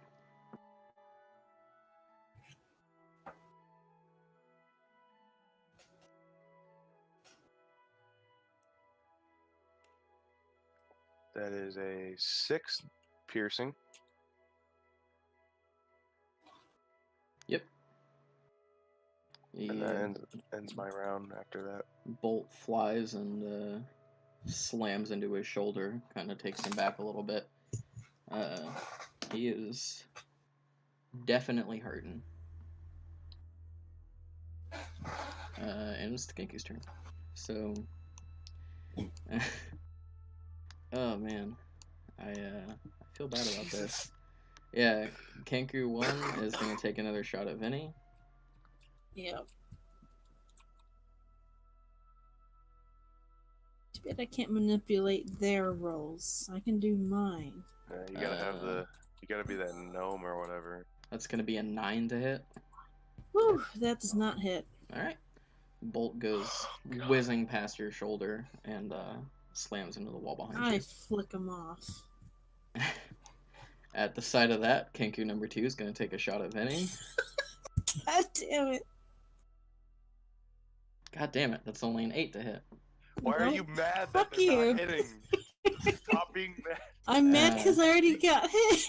That is a 6 piercing. Yep. And that Yeah. ends my round after that. Bolt flies and slams into his shoulder, kind of takes him back a little bit. He is definitely hurting. And it's the Genku's turn. So, oh man, I feel bad about this. Yeah, Kenku 1 is gonna take another shot at Vinny. Yep. Too bad I can't manipulate their rolls. I can do mine. You gotta have you gotta be that gnome or whatever. That's gonna be a 9 to hit. Whew, that does not hit. All right. Bolt goes whizzing past your shoulder and slams into the wall behind I you. flick them off. At the sight of that, Kenku number 2 is going to take a shot at Vinny. God damn it. God damn it, that's only an 8 to hit. Why are Nope. you mad that Fuck they're you. not hitting? Stop being mad. I'm mad because I already got hit.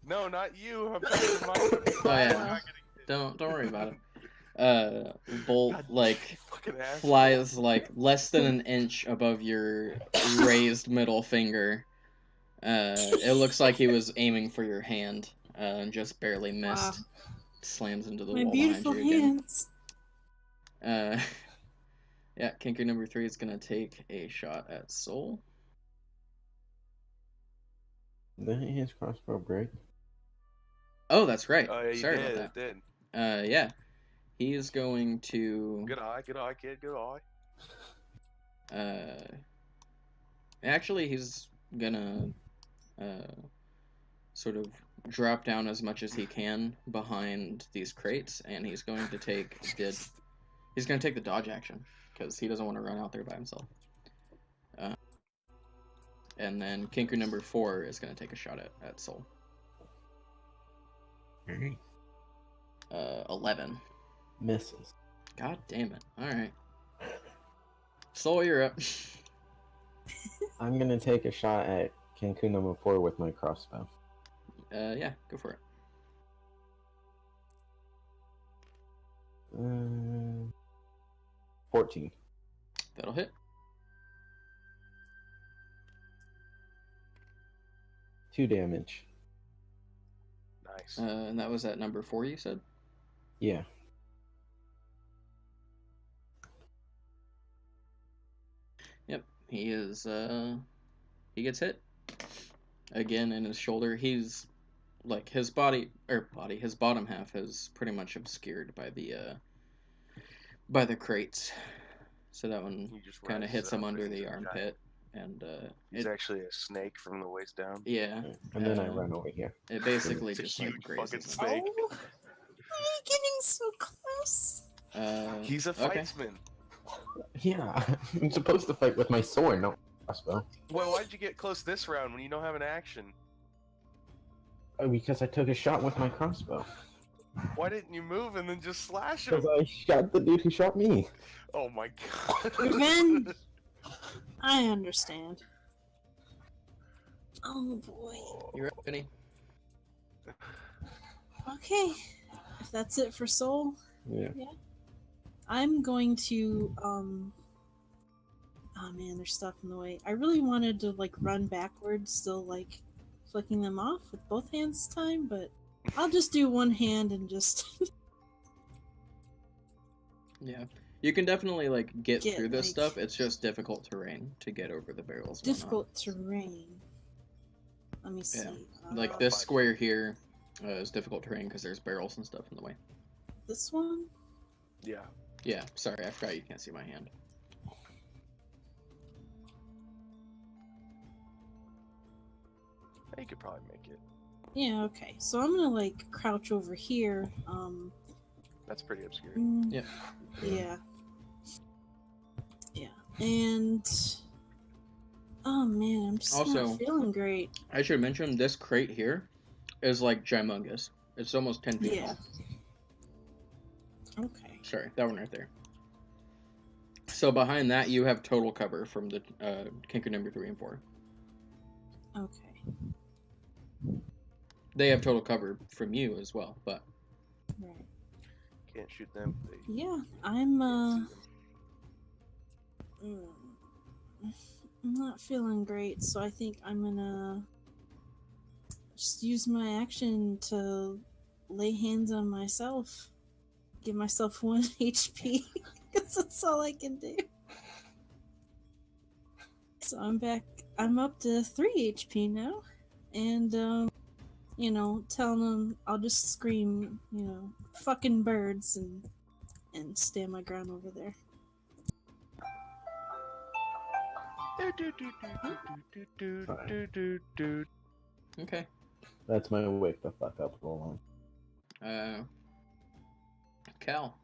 No, not you. I'm talking to mine. Oh yeah, don't worry about it. Bolt God, like fucking asshole. flies like less than an inch above your raised middle finger. It looks like he was aiming for your hand and just barely missed. Wow. Slams into the My wall beautiful behind you hands. again. Yeah, Kenku number 3 is gonna take a shot at Soul. Didn't his crossbow break? Oh, that's right. Oh, yeah, you Sorry did. about It that. did. Yeah, he is going to. Good eye, kid, good eye. Actually, he's gonna sort of drop down as much as he can behind these crates, and he's going to take the dodge action because he doesn't want to run out there by himself. And then Kenku number 4 is going to take a shot at Soul. 11. Misses. God damn it. Alright. Soul, you're up. I'm gonna take a shot at Cancun number 4 with my crossbow. Yeah, go for it. 14. That'll hit. 2 damage. Nice. And that was at number 4, you said? Yeah. Yep. He is, he gets hit. Again in his shoulder. He's, like, his bottom half is pretty much obscured by the crates. So that one He just kind of rises hits him up under and he's the a giant- armpit. And, He's actually a snake from the waist down. yeah. And then I run over here. It basically It's a just, like, huge grazes fucking him. snake. Oh, why are you getting so close? He's a okay. fightsman. Yeah, I'm supposed to fight with my sword, no crossbow. Well, why'd you get close this round when you don't have an action? Oh, because I took a shot with my crossbow. Why didn't you move and then just slash Because him? I shot the dude who shot me. Oh my god. Revenge! I understand. Oh boy. You're up, Vinny. Okay. If that's it for Soul, Yeah. I'm going to oh man, there's stuff in the way. I really wanted to like run backwards, still like flicking them off with both hands this time, but I'll just do one hand and just Yeah. You can definitely like get Get, through this like- stuff. It's just difficult terrain to get over the barrels. and whatnot. difficult terrain. Let me see. Yeah. Like this square here is difficult terrain because there's barrels and stuff in the way. This one? Yeah. Yeah, sorry, I forgot you can't see my hand. You could probably make it. Yeah, okay. So I'm gonna like crouch over here. That's pretty obscure. Yeah. Yeah. Yeah. And oh man, I'm just Also- not feeling great. I should mention this crate here is like gymongous. It's almost 10 feet Yeah. tall. Okay. Sorry, that one right there. So behind that, you have total cover from the Kinker number 3 and 4. Okay. They have total cover from you as well, but Right. Can't shoot them. They Yeah, I'm can't see them. I'm not feeling great, so I think I'm gonna just use my action to lay hands on myself. Give myself 1 HP. Because that's all I can do. So I'm back. I'm up to 3 HP now. And, you know, telling them I'll just scream, you know, fucking birds and stand my ground over there. okay. That's my wake the fuck up roll on. Cal.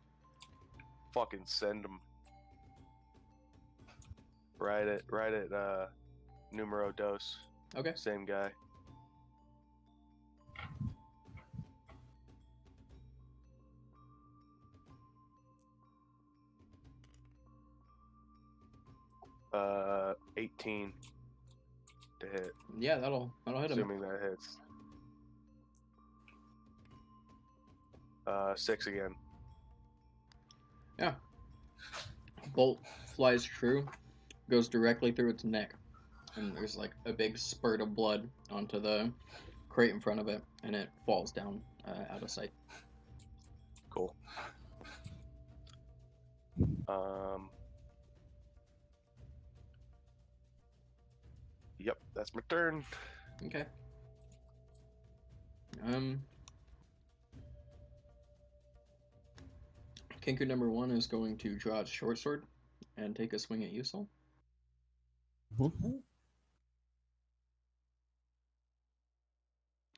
Fucking send them. Right at numero dos. Okay. Same guy. Uh, 18 to hit. Yeah, that'll hit him. Assuming that hits. 6 again. Yeah. Bolt flies true, goes directly through its neck, and there's like a big spurt of blood onto the crate in front of it, and it falls down out of sight. Cool. Yep, that's my turn. Okay. Kinker number 1 is going to draw its short sword and take a swing at you, Sol. Mhm.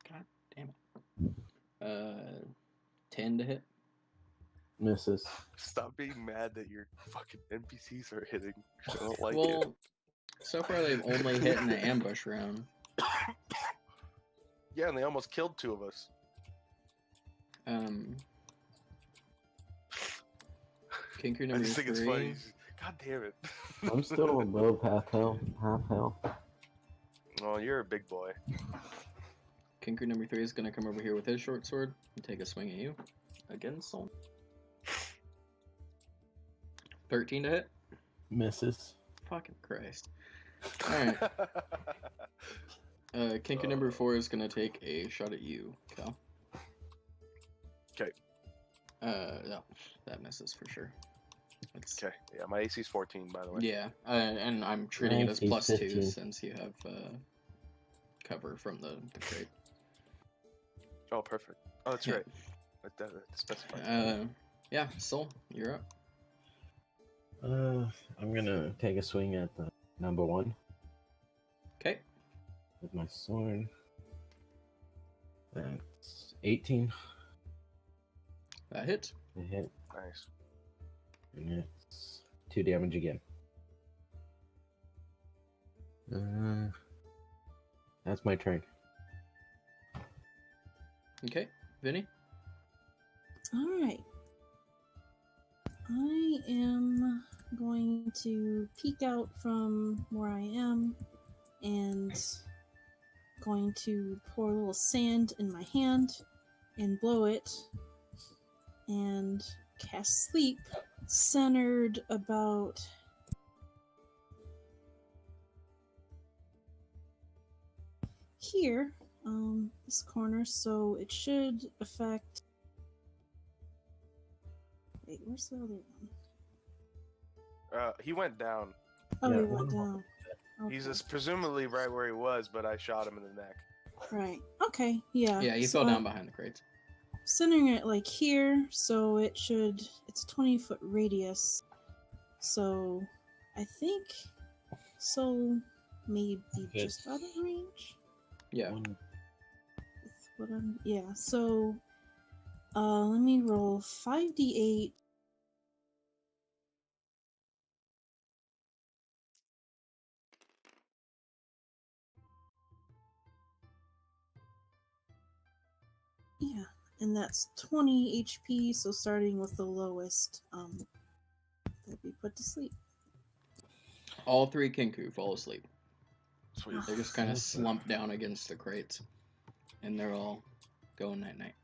God damn it. 10 to hit. Misses. Stop being mad that your fucking NPCs are hitting. I don't like well, it. so far they've only hit in the ambush round. Yeah, and they almost killed 2 of us. Kinker I number just think it's 3. funny. God damn it. I'm still above half health. Oh, you're a big boy. Kinker number 3 is going to come over here with his short sword and take a swing at you. Again, Sol. 13 to hit. Misses. Fucking Christ. Alright. Kinker number 4 is going to take a shot at you, Cal. 'Kay. No, that misses for sure. That's, Okay, yeah, my AC's 14, by the way. Yeah, and I'm treating it as Nice, plus 2 15. since you have cover from the crate. Oh, perfect. Oh, that's Yeah. right. That specifies. Yeah, Sol, you're up. I'm gonna take a swing at the number 1 Okay. with my sword. That's 18 That hits. to hit, Nice. and it's 2 damage again. That's my turn. Okay. Vinny? All right. I am going to peek out from where I am and going to pour a little sand in my hand and blow it and cast sleep centered about here, this corner, so it should affect. Wait, where's the other one? He went down. Oh, Yeah, he one went of 'em. down. Okay. He's just presumably right where he was, but I shot him in the neck. Right. Okay. Yeah. Yeah, you so fell down behind the crates. Centering it like here, so it should. It's a 20-foot radius. So, I think. So, maybe just out of range. Yeah. One- With what I'm. Yeah. So, let me roll 5d8. Yeah, and that's 20 HP. So starting with the lowest, they'll be put to sleep. All three Kinku fall asleep. Sweet. They're just kind of Awesome. slumped down against the crates, and they're all going night night.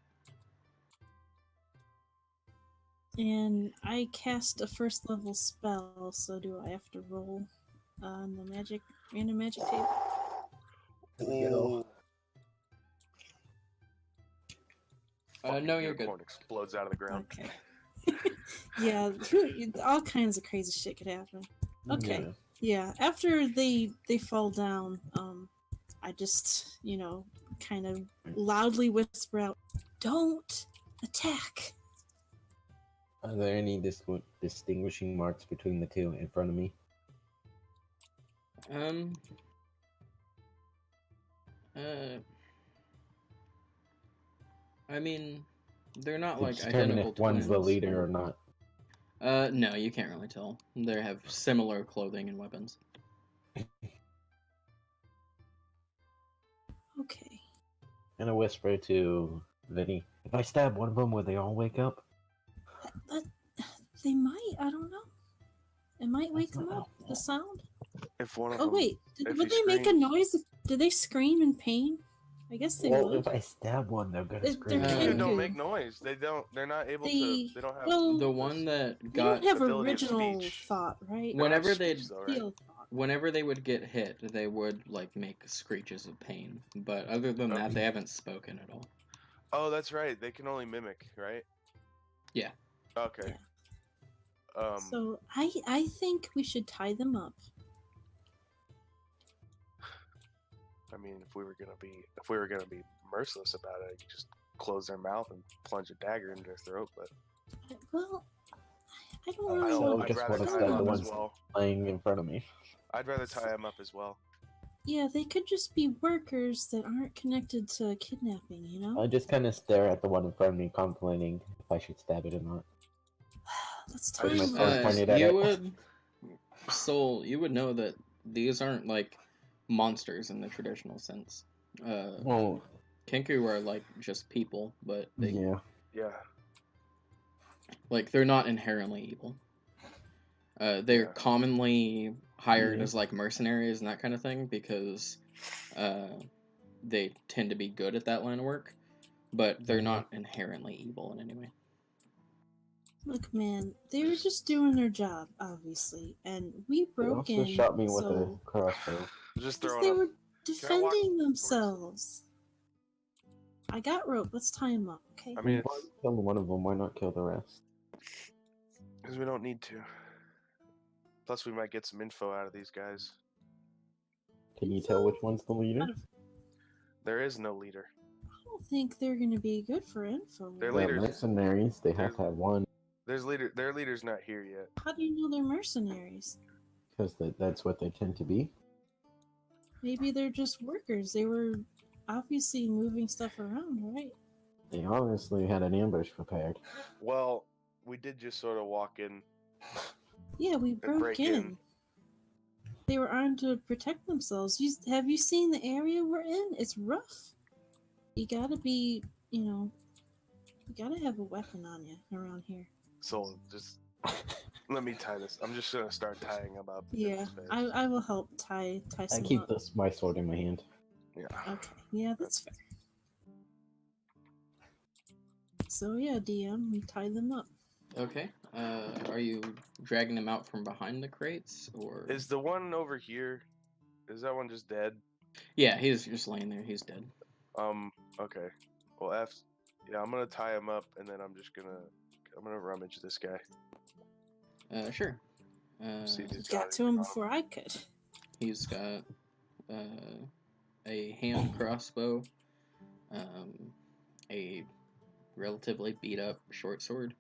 And I cast a first level spell. So do I have to roll on the random magic table? Oh, No, you're good. unicorn explodes out of the ground. Okay. Yeah, all kinds of crazy shit could happen. Okay. Yeah. Yeah, after they fall down, I just, kind of loudly whisper out, "Don't attack." Are there any distinguishing marks between the two in front of me? I mean, they're not To like determine identical if one's the twins. leader or not. No, you can't really tell. They have similar clothing and weapons. Okay. And a whisper to Vinny, if I stab one of them, will they all wake up? But they might, I don't know. It might wake them up. The sound. If one of Oh them, wait, if would he they make a screams- noise? Did they scream in pain? I guess they Well, would. if I stab one, they're gonna They're scream. Kingu. Kingu don't Kingu. make noise. They don't. They're not able to. They- They don't have. well, The one that You got don't have ability of original speech. thought, right? They don't have whenever they'd speech, though, right? Feel thought. whenever they would get hit, they would like make screeches of pain. But other than that, Okay. they haven't spoken at all. Oh, that's right. They can only mimic, right? Yeah. Okay. So I think we should tie them up. I mean, if we were gonna be merciless about it, you could just close their mouth and plunge a dagger into their throat. But Well, I don't I really So want. I'd just rather wanna tie stab them the up ones- as well. Playing in front of me. I'd rather tie them up as well. Yeah, they could just be workers that aren't connected to kidnapping. I just kind of stare at the one in front of me, contemplating if I should stab it or not. Let's With tie my them sword up. pointed at You it. would, Soul. You would know that these aren't like monsters in the traditional sense. Well, Kinku are like just people, but they yeah. Yeah. like they're not inherently evil. They're Yeah. commonly hired Yeah. as like mercenaries and that kind of thing because they tend to be good at that line of work, but they're Mhm. not inherently evil in any way. Look, man, they were just doing their job, obviously, and we They broke also in. shot me with so a crossbow. Just because throwing they up. were I walk defending themselves. I got rope. Let's tie them up, okay? I mean, Why it's kill one of them? Why not kill the rest? because we don't need to. Plus, we might get some info out of these guys. Can you tell which one's the leader? There is no leader. I don't think they're gonna be good for info. They're They're leaders. mercenaries. They have to have one Their leader's not here yet. How do you know they're mercenaries? because that's what they tend to be. Maybe they're just workers. They were obviously moving stuff around, right? They obviously had an ambush prepared. Well, we did just sort of walk in. Yeah, we broke break in. in. They were armed to protect themselves. Have you seen the area we're in? It's rough. You gotta be, You gotta have a weapon on you around here. So just let me tie this. I'm just gonna start tying him up. in Yeah, his face. I will help tie I some keep up. my sword in my hand. Yeah. Okay, yeah, that's fair. So yeah, DM, we tie them up. Okay. Are you dragging them out from behind the crates, or? Is the one over here? Is that one just dead? Yeah, he's just laying there. He's dead. Okay. Well, F. Yeah, I'm gonna tie him up, and then I'm gonna rummage this guy. Sure. See if he's Got to anything him on before I could. He's got a hand crossbow, a relatively beat up short sword.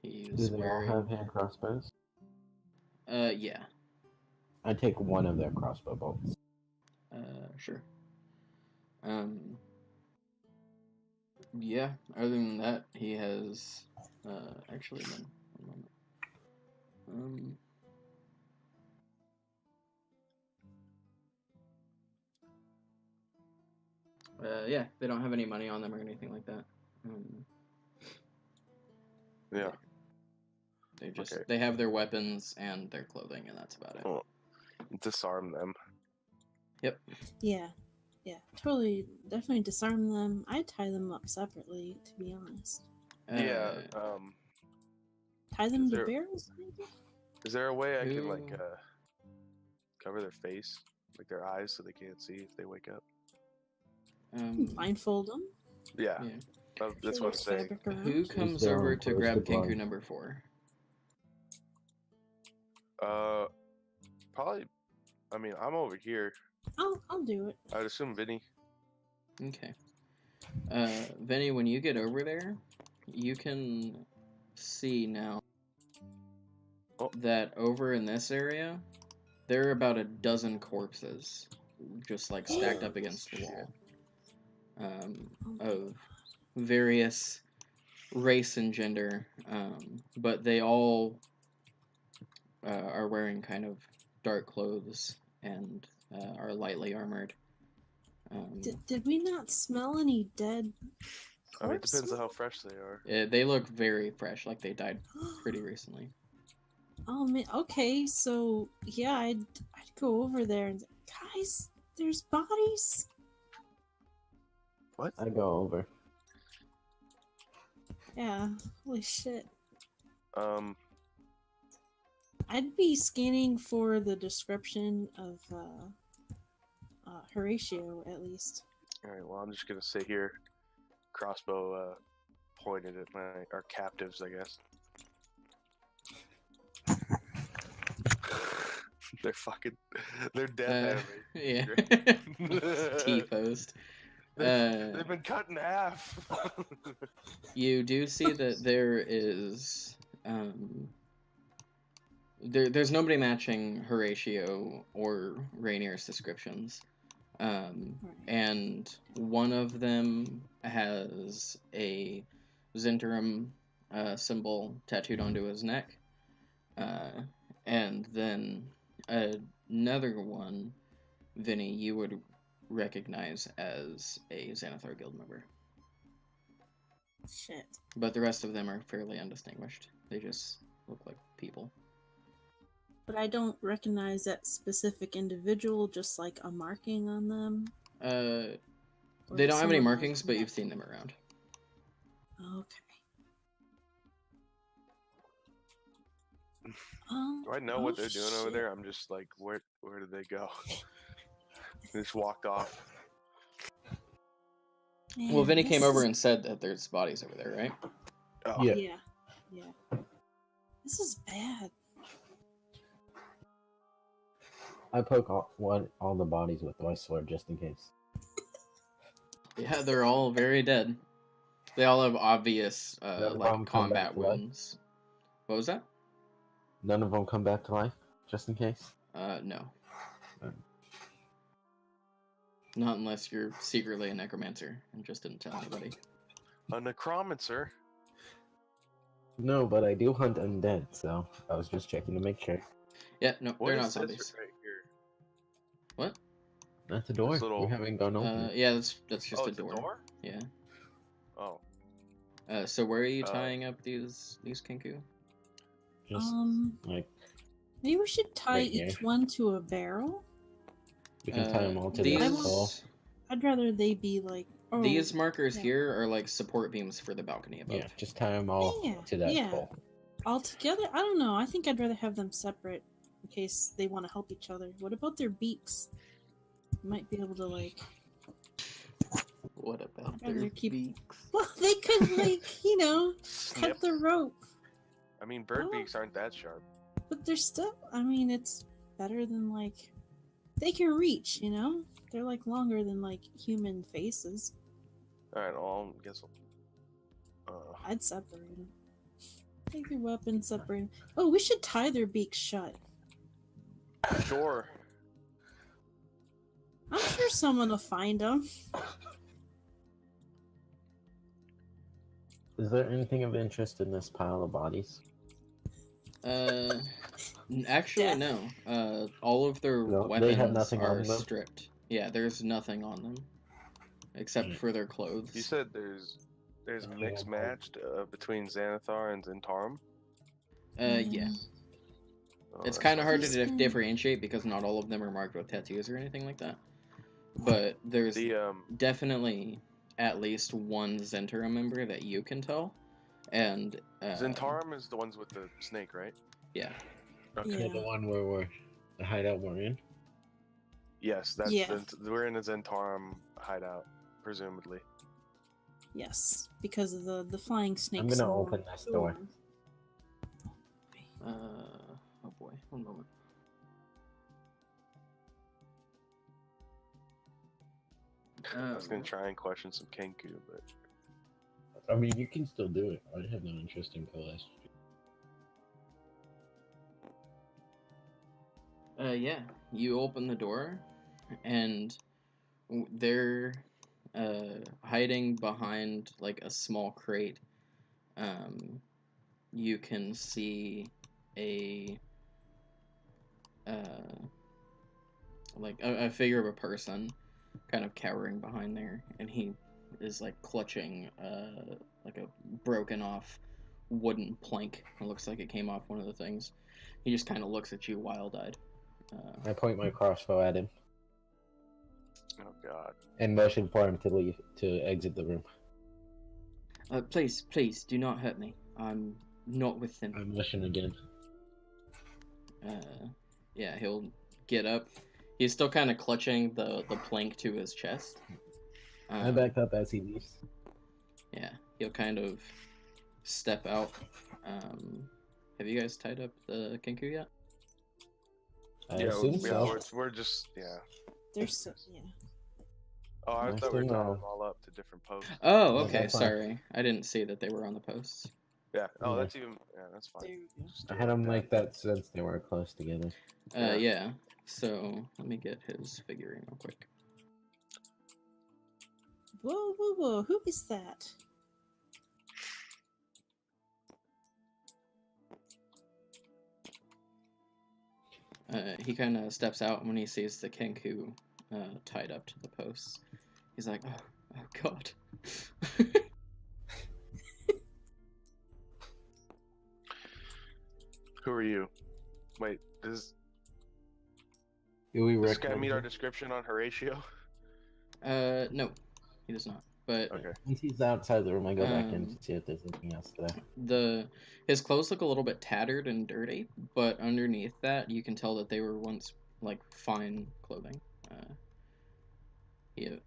He's Do they all wearing. have hand crossbows? Yeah. I take one of their crossbow bolts. Sure. Yeah. Other than that, he has. Actually, one moment. Yeah, they don't have any money on them or anything like that. Yeah. They just Okay. they have their weapons and their clothing, and that's about it. Oh, disarm them. Yep. Yeah, totally, definitely disarm them. I tie them up separately, to be honest. Yeah. Tie them is to there- barrels, maybe? Is there a way I can like Who- cover their face, like their eyes, so they can't see if they wake up? Blindfold them. Yeah. Yeah. That's Sure, what I'm saying. fabric around. Who comes their over own to clothes grab to Kenku blind. number 4? Probably. I mean, I'm over here. I'll do it. I'd assume Vinny. Okay. Vinny, when you get over there, you can see now that over in this area, there are about a dozen corpses just like stacked up against the wall. Of various race and gender, but they all are wearing kind of dark clothes and are lightly armored. Did we not smell any dead I mean, it corpse depends on how smoke? fresh they are. They look very fresh, like they died pretty recently. Oh man, okay, so yeah, I'd go over there and guys, there's bodies. What? I go over. Yeah, holy shit. Alright, I'd be scanning for the description of Horatio at least. well, I'm just gonna sit here, crossbow pointed at our captives, I guess. They're dead Yeah. heavy. T-posed. They've been cut in half. You do see that there is there's nobody matching Horatio or Rainier's descriptions. And one of them has a Zentrum symbol tattooed onto his neck. And then another one, Vinny, you would recognize as a Xanathar Guild member. Shit. But the rest of them are fairly undistinguished. They just look like people. But I don't recognize that specific individual, just like a marking on them. Or They don't have any someone markings, like but that? you've seen them around. Okay. Do I know what they're doing over there? I'm just like, where did they go? They just walked off. Man, Well, Vinny came this over is- and said that there's bodies over there, right? Oh. Yeah. Yeah. This is bad. I poke all the bodies with my sword just in case. Yeah, they're all very dead. They all have obvious None of them like come combat back to life? wounds. What was that? None of them come back to life, just in case. No. Alright. Not unless you're secretly a necromancer and just didn't tell anybody. A necromancer? No, but I do hunt undead, so I was just checking to make sure. Yeah, no, What they're is not this zombies. right here? What? That's a door. This little- We haven't gone open. Yeah, that's just Oh, a it's door. a door? Yeah. Oh. So where are you tying up these Kenku? Just like maybe we should tie Right here. each one to a barrel. we can tie them all to these, this pole. I'd rather they be like. Oh, these markers yeah. here are like support beams for the balcony above. Yeah, just tie them all Yeah, to that yeah. pole. All together? I don't know. I think I'd rather have them separate in case they want to help each other. What about their beaks? Might be able to like. What about I'd rather their keep- beaks? Well, they could like cut Snip. the rope, I mean, bird Oh. beaks aren't that sharp. but they're still. I mean, it's better than like they can reach. They're like longer than like human faces. All right, well, I guess. I'd separate them. Take your weapon, separate 'em. Oh, we should tie their beaks shut. Sure. I'm sure someone will find them. Is there anything of interest in this pile of bodies? Actually, Death. no. All of their No, weapons they have nothing are on them? stripped. Yeah, there's nothing on them except Mm. for their clothes. You said there's mixed matched between Xanathar and Zentarum. Yeah. Oh, It's that's kind of not hard good. to differentiate because not all of them are marked with tattoos or anything like that. But there's The definitely at least one Zentarum member that you can tell, and Zentarum is the ones with the snake, right? yeah. Okay. Yeah. So the one where the hideout we're in? Yes, that's Yeah. we're in a Zentarum hideout, presumably. Yes, because of the flying snakes. I'm gonna and the open this door. Oh boy, one moment. I was gonna try and question some Kenku, but I mean, you can still do it. I have no interest in Celeste. Yeah, you open the door, and they're hiding behind like a small crate. You can see a like a figure of a person, kind of cowering behind there, and he is like clutching like a broken off wooden plank. It looks like it came off one of the things. He just kind of looks at you wild-eyed. I point my crossbow at him oh god. and motion for him to exit the room. Please, do not hurt me. I'm not with them. I motion again. Yeah, he'll get up. He's still kind of clutching the plank to his chest. I back up as he leaves. Yeah, he'll kind of step out. Have you guys tied up the Kenku yet? I assume so. we're just They're so yeah. Oh, I I thought we were still tying know. them all up to different posts. Oh, Yeah, okay. that's fine. Sorry, I didn't see that they were on the posts. Yeah. Oh, Yeah. that's even. Yeah, that's fine. There you go. Just I do had it him like that since they were close together. Yeah. Yeah. So let me get his figurine real quick. Whoa, whoa, whoa! Who is that? He kind of steps out when he sees the Kenku tied up to the posts. He's like, oh god. Who are you? Wait, does Do we this guy recognize meet our him? description on Horatio? No, he does not. But Okay. Once he's outside the room, I go back in Um, to see if there's anything else there. his clothes look a little bit tattered and dirty, but underneath that, you can tell that they were once like fine clothing.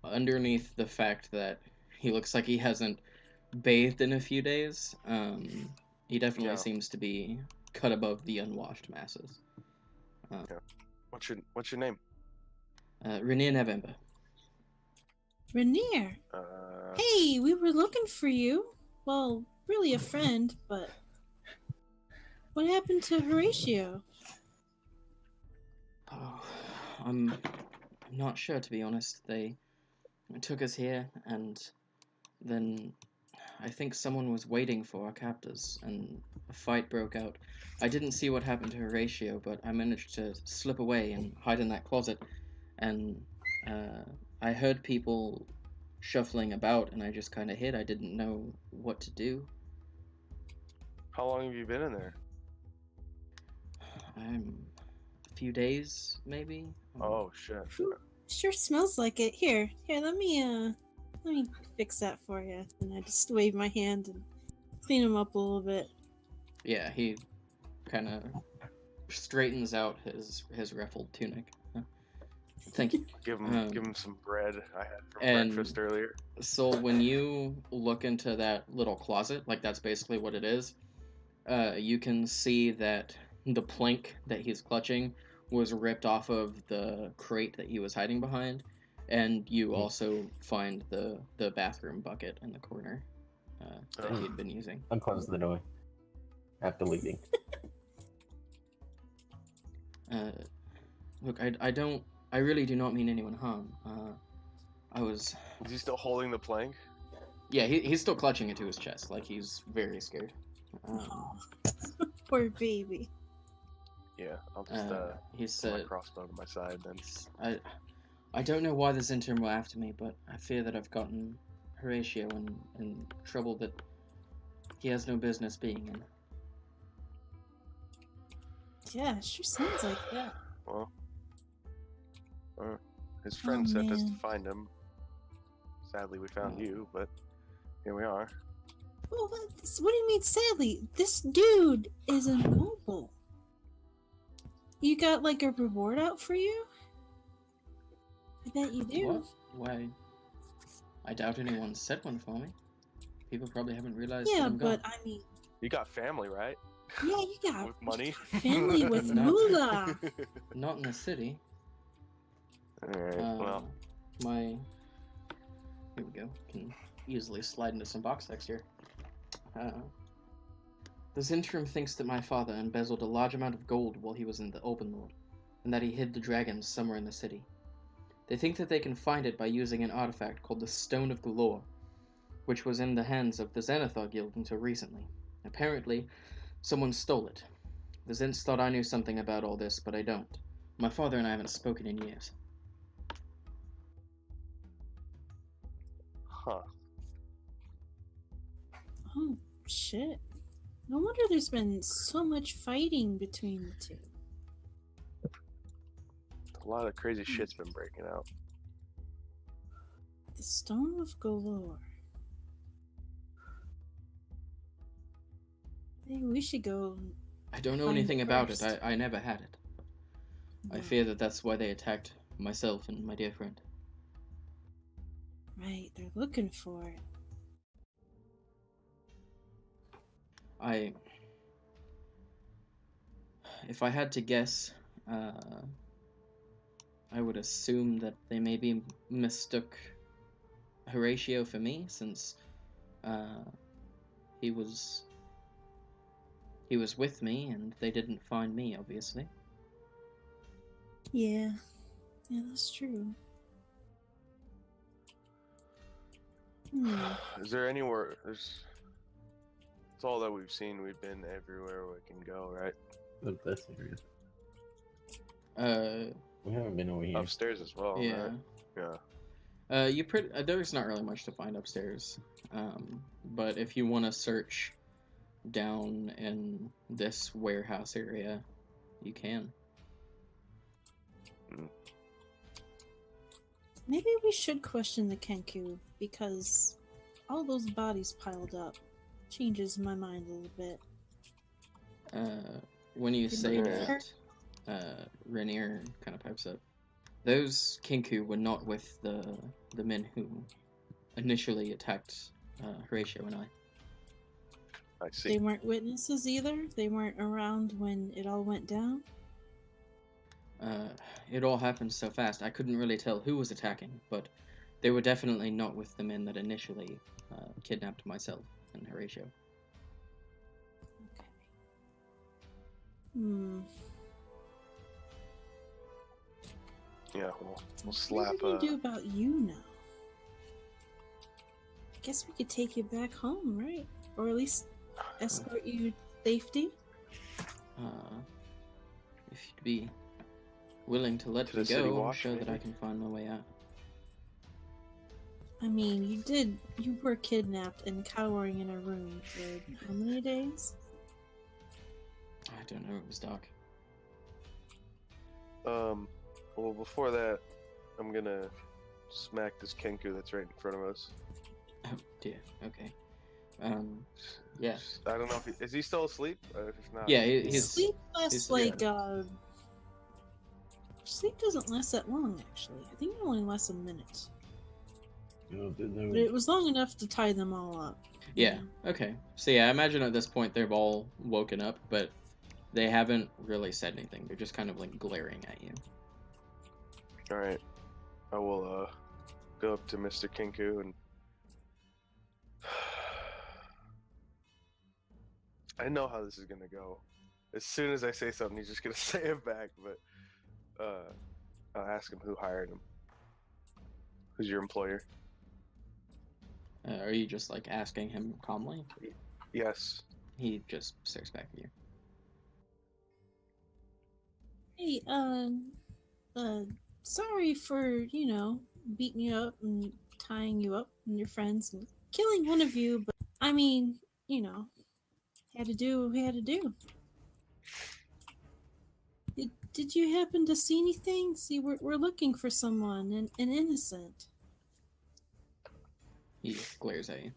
Underneath the fact that he looks like he hasn't bathed in a few days, he definitely Yeah. seems to be cut above the unwashed masses. What's your name? Renee November. Rainier. Hey, we were looking for you. Well, really a friend, but what happened to Horatio? Oh, I'm not sure, to be honest. They took us here, and then I think someone was waiting for our captors, and a fight broke out. I didn't see what happened to Horatio, but I managed to slip away and hide in that closet, and I heard people shuffling about, and I just kind of hid. I didn't know what to do. How long have you been in there? I'm a few days, maybe. Oh shit. Sure smells like it. Here, let me fix that for you. And I just wave my hand and clean him up a little bit. Yeah, he kind of straightens out his ruffled tunic. Thank you. Give him some bread I had for and- breakfast earlier. So when you look into that little closet, like that's basically what it is, you can see that the plank that he's clutching was ripped off of the crate that he was hiding behind, and you also find the bathroom bucket in the corner that he'd been using. Unclose the door after leaving. Look, I really do not mean anyone harm. Is he still holding the plank? Yeah, he's still clutching it to his chest, like he's very scared. Poor baby. Yeah, I'll just He put my said, crossbow to my side then. I don't know why this intern were after me, but I fear that I've gotten Horatio in trouble that he has no business being in. Yeah, sure sounds like that. Well, his friend sent us to man. find him. Sadly, we found you, but here we are. Well, what do you mean, sadly? This dude is a noble. You got like a reward out for you? I bet you do. What? Why? I doubt anyone set one for me. People probably haven't realized Yeah, that I'm but gone. I mean, You got family, right? yeah, you got With money? family with No. moolah. Not in the city. Alright, well, Here we go. Can easily slide into some box text here. The Zintrum thinks that my father embezzled a large amount of gold while he was in the Open Lord, and that he hid the dragons somewhere in the city. They think that they can find it by using an artifact called the Stone of Galore, which was in the hands of the Xanathar Guild until recently. Apparently, someone stole it. The Zints thought I knew something about all this, but I don't. My father and I haven't spoken in years. huh. Oh shit! No wonder there's been so much fighting between the two. A lot of crazy shit's been breaking out. The Stone of Galore. Maybe we should go. I don't know Find anything about it. first. I never had it. I No. fear that that's why they attacked myself and my dear friend. Right, they're looking for it. If I had to guess, I would assume that they maybe mistook Horatio for me, since he was with me and they didn't find me, obviously. Yeah, that's true. Is there anywhere? It's all that we've seen. We've been everywhere we can go, right? Look, this area. Uh, We haven't been over here. Upstairs as well, yeah. right? Yeah. There's not really much to find upstairs. But if you want to search down in this warehouse area, you can. Maybe we should question the Kenku, because all those bodies piled up changes my mind a little bit. When you Did say they that, Rainier kind of pipes up. Those Kinku were not with the men who initially attacked Horatio and I. I see. They weren't witnesses either? They weren't around when it all went down? It all happened so fast, I couldn't really tell who was attacking, but they were definitely not with the men that initially kidnapped myself and Horatio. Okay. Hmm. Yeah, we'll slap. What do we do about you now? I guess we could take you back home, right? Or at least escort you to safety? If you'd be willing to let To me the city go, watch, show that I maybe? can find my way out. I mean, you were kidnapped and cowering in a room for how many days? I don't know. It was Doc. Well, before that, I'm gonna smack this Kenku that's right in front of us. Oh dear. Okay. Yeah. I don't know if is he still asleep? If not, Yeah. he's Sleep lasts he's- like sleep doesn't last that long actually. I think it only lasts a minute. But it was long enough to tie them all up. Yeah. Okay. So yeah, I imagine at this point they've all woken up, but they haven't really said anything. They're just kind of like glaring at you. all right. I will go up to Mr. Kenku and I know how this is gonna go. As soon as I say something, he's just gonna say it back. But I'll ask him who hired him. Who's your employer? Are you just like asking him calmly? Yes. He just stares back at you. Hey, sorry for, beating you up and tying you up and your friends and killing one of you, but I mean, had to do what we had to do. Did you happen to see anything? See, we're looking for someone, an innocent. He glares at you.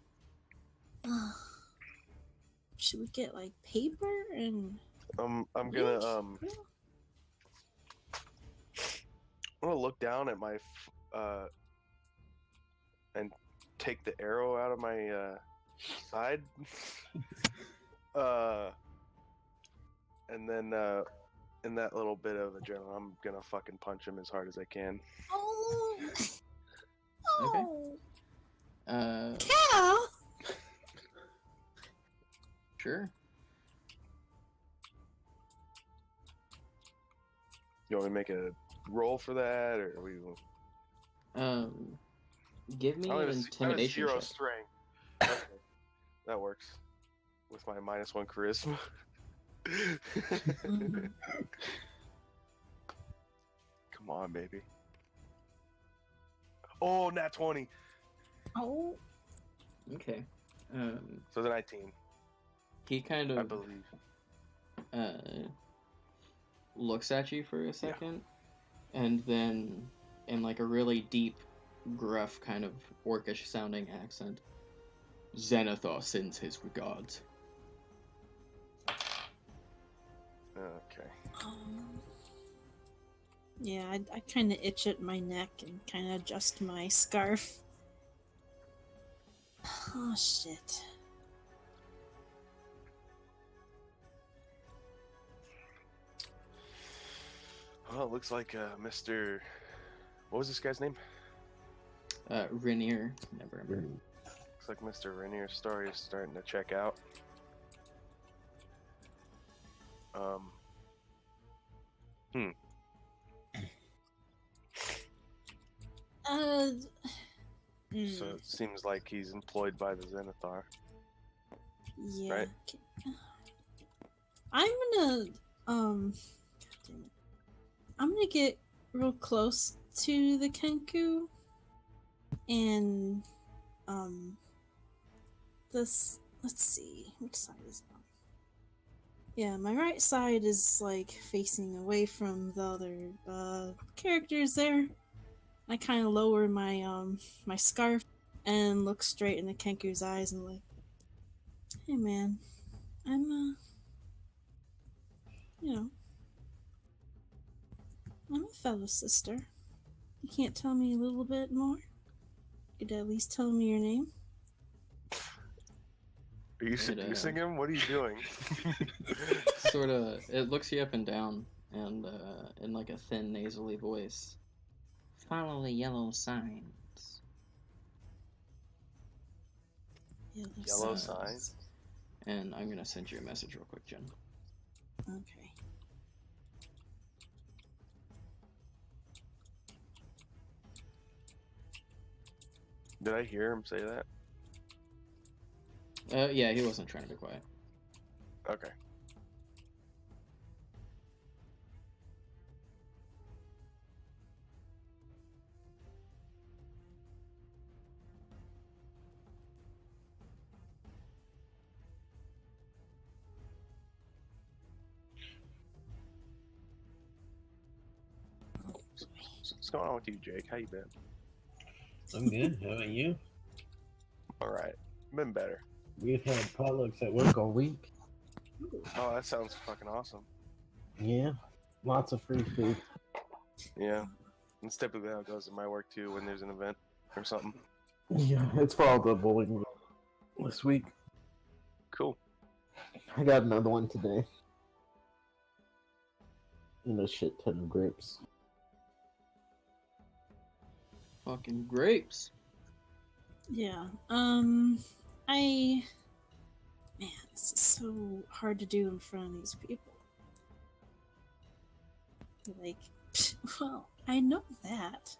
Should we get like paper and? I'm ink? gonna I'm gonna look down at my and take the arrow out of my side. And then in that little bit of adrenaline, I'm gonna fucking punch him as hard as I can. Oh. Okay. Oh. Cal. Sure. You want me to make a roll for that, or we? Give me an intimidation zero check. strength. Okay. That works with my -1 charisma. Come on, baby. Oh, nat 20. Oh. Okay. So the 19, He kind I of believe. looks at you for a second, and then in like a really deep, gruff kind of orcish sounding accent, Xanathar sends his regards. Okay. Yeah, I kind of itch at my neck and kind of adjust my scarf. Oh shit. Well, it looks like Mr. What was this guy's name? Rainier, never remember. Looks like Mr. Rainier's story is starting to check out. So it seems like he's employed by the Xanathar. Yeah. Right. I'm gonna God damn it. I'm gonna get real close to the Kenku and this, let's see, which side is it on? Yeah, my right side is like facing away from the other characters there. I kind of lower my my scarf and look straight in the Kenku's eyes and like, hey man, I'm I'm a fellow sister. You can't tell me a little bit more? You could at least tell me your name. Are you seducing him? What are you doing? Sort of, it looks you up and down, and in like a thin, nasally voice, follow the yellow signs. Yellow signs? And I'm gonna send you a message real quick, Jen. Okay. Did I hear him say that? Yeah, he wasn't trying to be quiet. Okay. What's going on with you, Jake? How you been? I'm good. How about you? All right. Been better. We've had potlucks at work all week. Oh, that sounds fucking awesome. Yeah, lots of free food. Yeah. It's typically how it goes in my work too when there's an event or something. Yeah, it's for all the bowling this week. Cool. I got another one today. And a shit ton of grapes. Fucking grapes. Yeah. Man, this is so hard to do in front of these people. Like, well, I know that.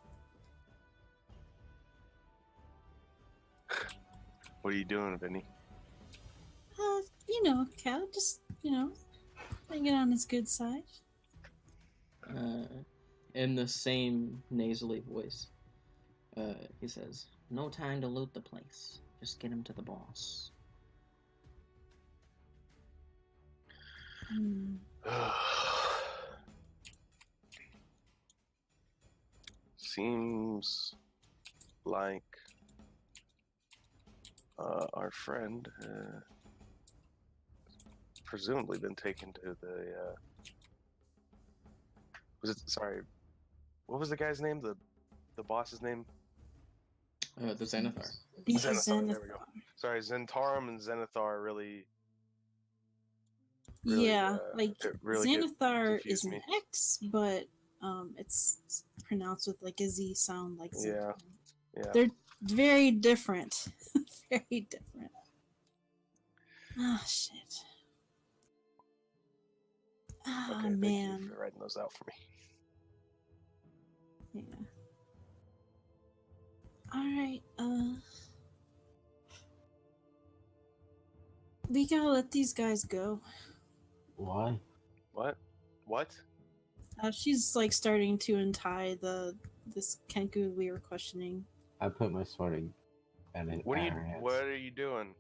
What are you doing, Vinny? Cal, just, hanging on his good side. In the same nasally voice, he says, "No time to loot the place. Just get him to the boss." Hmm. Seems like our friend presumably been taken to the what was the guy's name? The boss's name? The Xanathar. The Xanathar, there we go. Xanathar. Sorry, Zentarum and Xanathar really Yeah, like it really Xanathar confused is an me. X, but it's pronounced with like a Z sound, like Yeah. Xanathar. Yeah. They're very different. Very different. Ah, shit. Ah, Okay, thank you man. for writing those out for me. Yeah. Alright, we gotta let these guys go. Why? What? What? She's like starting to untie this Kenku we were questioning. I put my sword at her hands. What are you doing?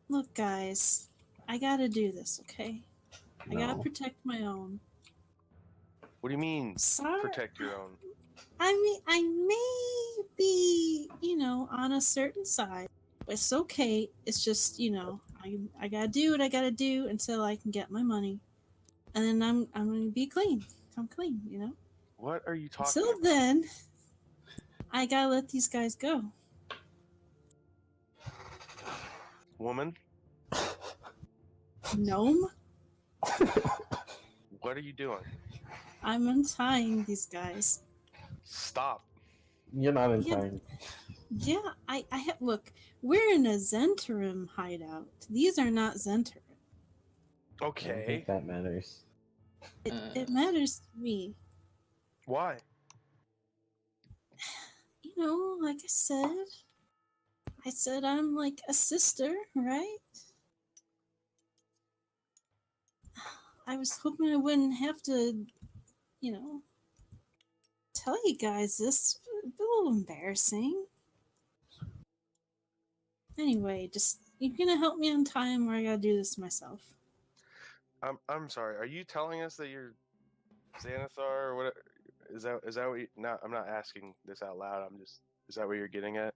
Look, guys, I gotta do this, okay? I gotta No. protect my own. What do you mean Sorry. protect your own? I mean, I may be, on a certain side, but it's okay. It's just, I gotta do what I gotta do until I can get my money, and then I'm gonna be clean. I'm clean, What are you talking Until about? then, I gotta let these guys go. Woman? Gnome, What are you doing? I'm untying these guys. Stop. You're not in Yeah. time. Yeah, I have. Look, we're in a Zentarum hideout. These are not Zentarum. I don't Okay. think that matters. It matters to me. Why? Like I said I'm like a sister, right? I was hoping I wouldn't have to, tell you guys this. It's a little embarrassing. Anyway, just you're gonna help me untie him, or I gotta do this myself. I'm sorry. Are you telling us that you're Xanathar or what? Is that what you, not? I'm not asking this out loud. Is that what you're getting at,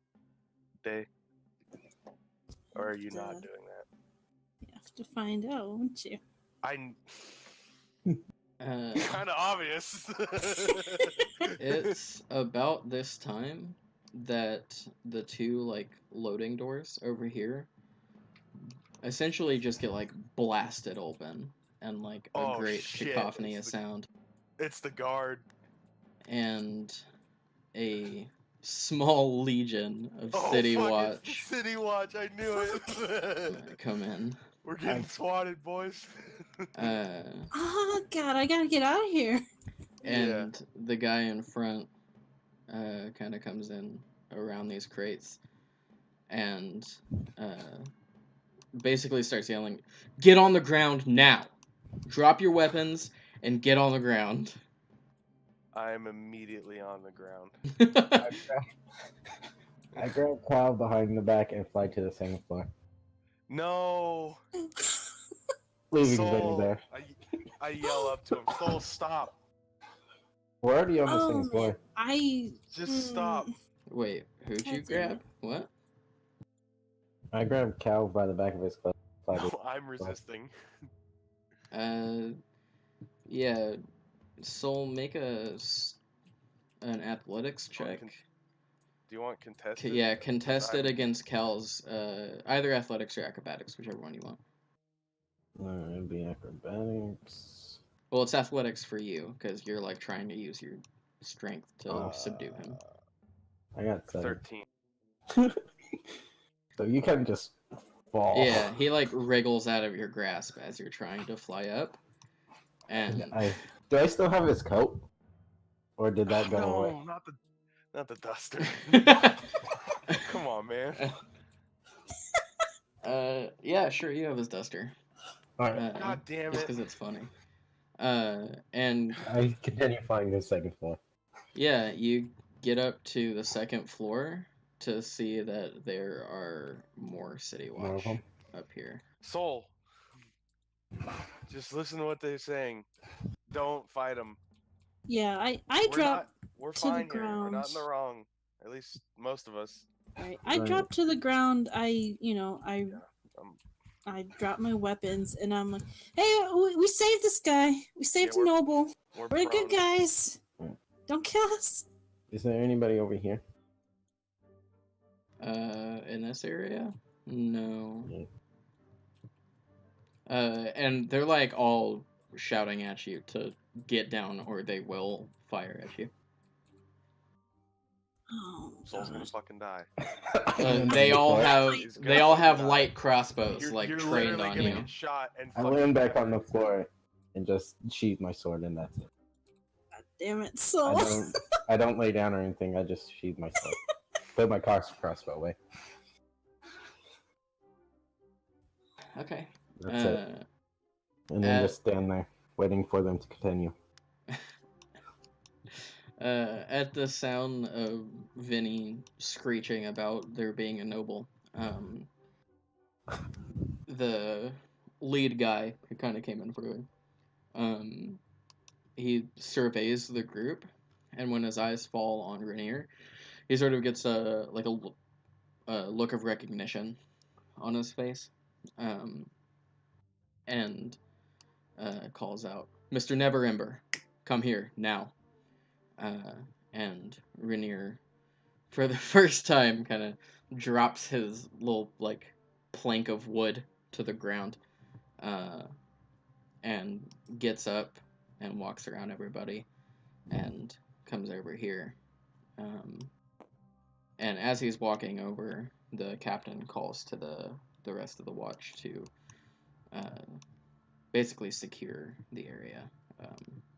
Day? Or are you not doing that? You have to find out, won't you? Kind of obvious. It's about this time that the two loading doors over here essentially just get blasted open, and a Oh, great shit. cacophony of sound, It's the guard. and a small legion of Oh, City fuck, Watch it's the City Watch. I knew it. come in. We're getting swatted, boys. Oh God, I gotta get out of here. And the guy in front kind of comes in around these crates and basically starts yelling, "Get on the ground now! Drop your weapons and get on the ground!" I'm immediately on the ground. I grab Cloud behind the back and fly to the second floor. No. Leaving Vinny Soul. there. I yell up to him. Soul, stop. We're already on the Oh, same man. floor. Just stop. Wait, who'd you God damn grab? What? I grabbed Cal by the back of his clothes. No, I'm resisting. Yeah. Soul, make an athletics check. Do you want contested? Yeah, 'Cause contested I'm- against Cal's, either athletics or acrobatics, whichever one you want. It'd be acrobatics. Well, it's athletics for you, because you're, like, trying to use your strength to subdue him. I got 7. 13. So you can just fall. Yeah, he, like, wriggles out of your grasp as you're trying to fly up. And... Do I still have his coat? Or did that go no, away? not the duster. Come on, man. Yeah, sure, you have his duster. Alright. God damn Just it. because it's funny. And I continue flying to the second floor. yeah, you get up to the second floor to see that there are more City More of Watch them? up here. Soul. Just listen to what they're saying. Don't fight them. Yeah, I We're dropped. We're to the fine here. We're not in ground. the wrong. At least most of us. Right, I Right. dropped to the ground. I Um, I dropped my weapons, and I'm like, "Hey, we saved this guy. We saved Yeah, a noble. we're We're good prone. guys. Mm. Don't kill us." Is there anybody over here? In this area? No. Yeah. And they're like all shouting at you to get down or they will fire at you. Oh, Soul's gonna God. fucking die. They all have He's gonna they all have fucking die. light crossbows You're, like you're trained literally on gonna you. get shot and I fucking land back die. on the floor and just sheath my sword, and that's it. Damn it, so. I don't lay down or anything. I just sheath my sword. Put my crossbow away. Okay. That's it. And then just stand there, waiting for them to continue. At the sound of Vinny screeching about there being a noble, the lead guy who kind of came in for it, he surveys the group, and when his eyes fall on Rainier, he sort of gets a look of recognition on his face, and calls out, "Mr. Neverember, come here now." And Rainier, for the first time, kind of drops his little like plank of wood to the ground, and gets up and walks around everybody, and comes over here. And as he's walking over, the captain calls to the rest of the watch to basically secure the area.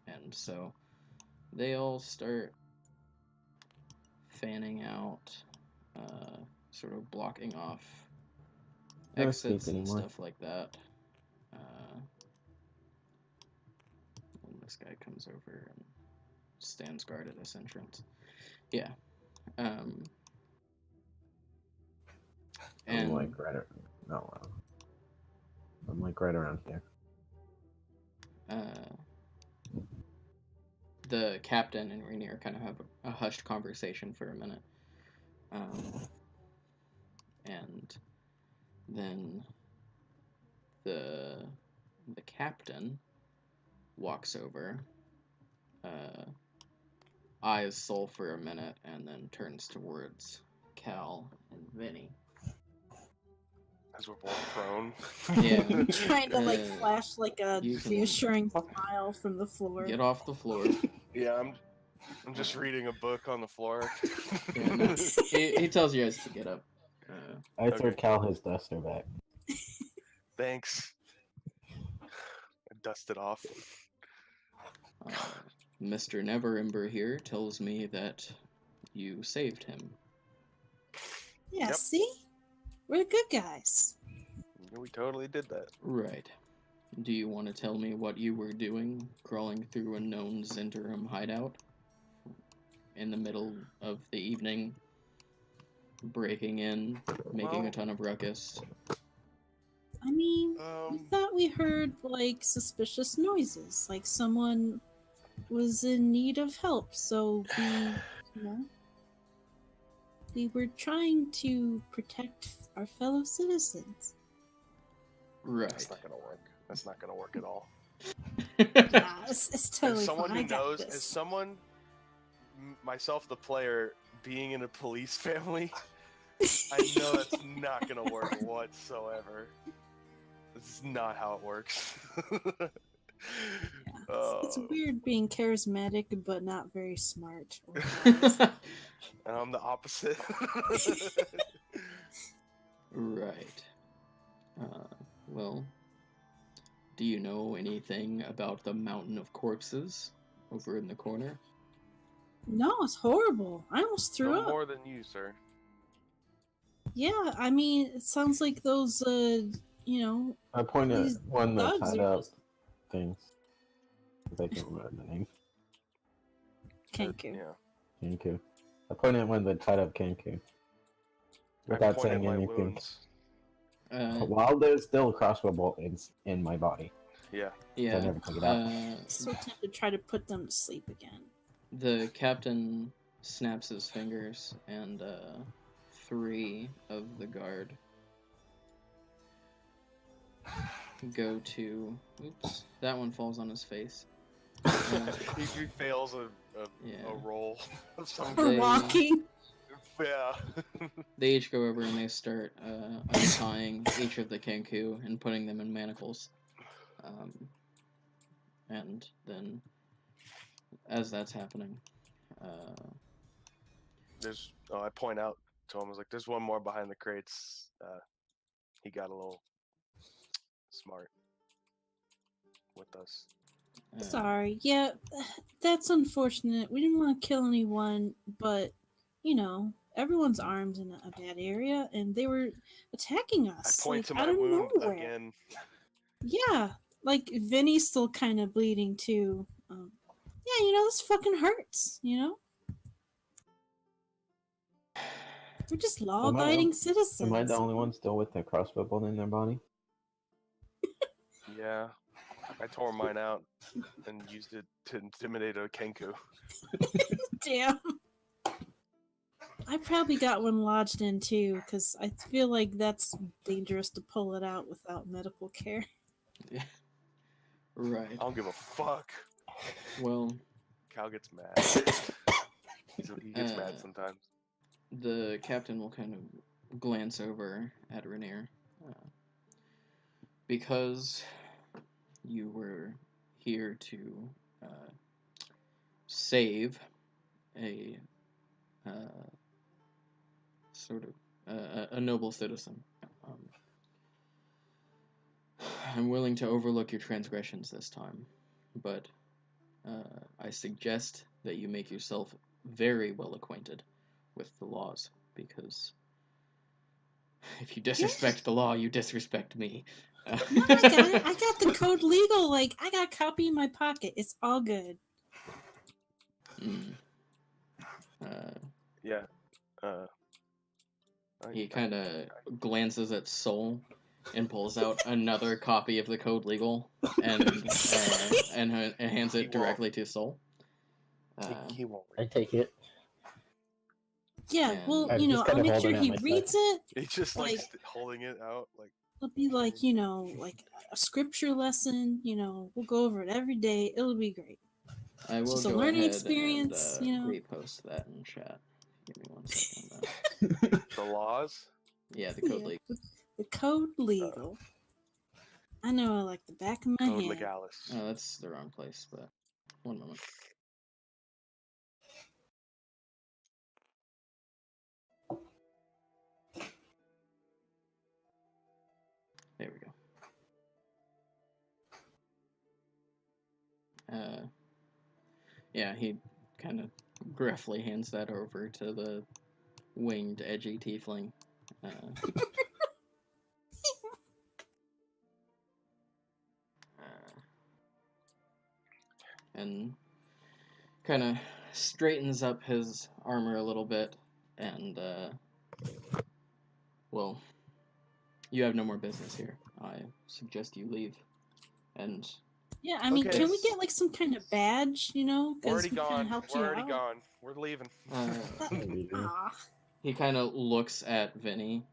And so they all start fanning out, sort of blocking off No exits escape and anymore. stuff like that. And this guy comes over and stands guard at this entrance. Yeah. I'm And like right around. No, I'm like right around here. the captain and Rainier kind of have a hushed conversation for a minute. And then the captain walks over, eyes Soul for a minute, and then turns towards Cal and Vinny. As we're both prone. Yeah. Trying to like flash like a You can- reassuring smile from the floor. Get off the floor. Yeah, I'm just reading a book on the floor. Yeah, no, he tells you guys to get up. I threw Okay. Cal his duster back. Thanks. I dust it off. Mr. Neverember here tells me that you saved him. Yeah, Yep. see? We're the good guys. We totally did that. Right. Do you want to tell me what you were doing, crawling through a known Zenterum hideout in the middle of the evening, breaking in, making Well- a ton of ruckus? I mean, we Um, thought we heard like suspicious noises, like someone was in need of help, so we were trying to protect our fellow citizens. Right. That's not gonna work. That's not gonna work at all. Nah, it's totally As someone fine. I who got knows, this. as someone, myself the player, being in a police family, I know that's not gonna work whatsoever. This is not how it works. It's Oh, weird being charismatic but not very smart. Or wise. and I'm the opposite. Right. Well, do you know anything about the mountain of corpses over in the corner? No, it's horrible. I almost threw No up. more than you, sir. Yeah, I mean, it sounds like those, I pointed these at one that thugs tied are up just things. 'Cause I can't remember the name. Kenku. Yeah. Kenku. I pointed at one that tied up Kenku. I Without point at saying my anything. wounds. While there's still a crossbow bolt in my body. Yeah. Yeah. I never took it out. So tempted to try to put them to sleep again. The captain snaps his fingers, and 3 of the guard go to. Oops, that one falls on his face. He fails a Yeah. roll of some For They- walking. Yeah. They each go over and they start untying each of the Kenku and putting them in manacles. And then, as that's happening, I point out to him, I was like, there's one more behind the crates. He got a little smart with us. Sorry. Yeah, that's unfortunate. We didn't want to kill anyone, but, everyone's armed in a bad area, and they were attacking I us. point to out my of wound nowhere. again. Yeah, like Vinny's still kind of bleeding too. Yeah, this fucking hurts. We're just law-abiding citizens. Am I the only one still with the crossbow bolt in their body? Yeah. I tore mine out and used it to intimidate a Kenku. Damn. I probably got one lodged in too, because I feel like that's dangerous to pull it out without medical care. right. I don't give a fuck. Well, Cal gets mad. He gets mad sometimes. the captain will kind of glance over at Rainier. Because you were here to save a sort of a noble citizen. I'm willing to overlook your transgressions this time, but I suggest that you make yourself very well acquainted with the laws, because if you disrespect the law, you disrespect me. No, I got it. I got the code legal. Like, I got a copy in my pocket. It's all good. Yeah. He kind of glances at Soul and pulls out another copy of the code legal and hands it directly to Soul. He won't. I take it. Yeah, And- well, I'm just I'll kinda make sure holding he out my reads it. He's just like Like- holding it out, like. It'll be like, like a scripture lesson. We'll go over it every day. It'll be great. I will just a go learning ahead experience, and you know? repost that in chat. Give me 1 second. The laws? Yeah, the code Yeah, leak. the code legal. I know, like the back of my Code hand. legalis. Oh, that's the wrong place, but 1 moment. There we go. Yeah, he kind of gruffly hands that over to the winged, edgy tiefling. And kind of straightens up his armor a little bit, and, well, you have no more business here. I suggest you leave. And Yeah, I mean, Okay. can we get like some kind of badge? You know, because Already we kind gone. of helped We're you already out. gone. We're leaving. Ah, He kind of looks at Vinny.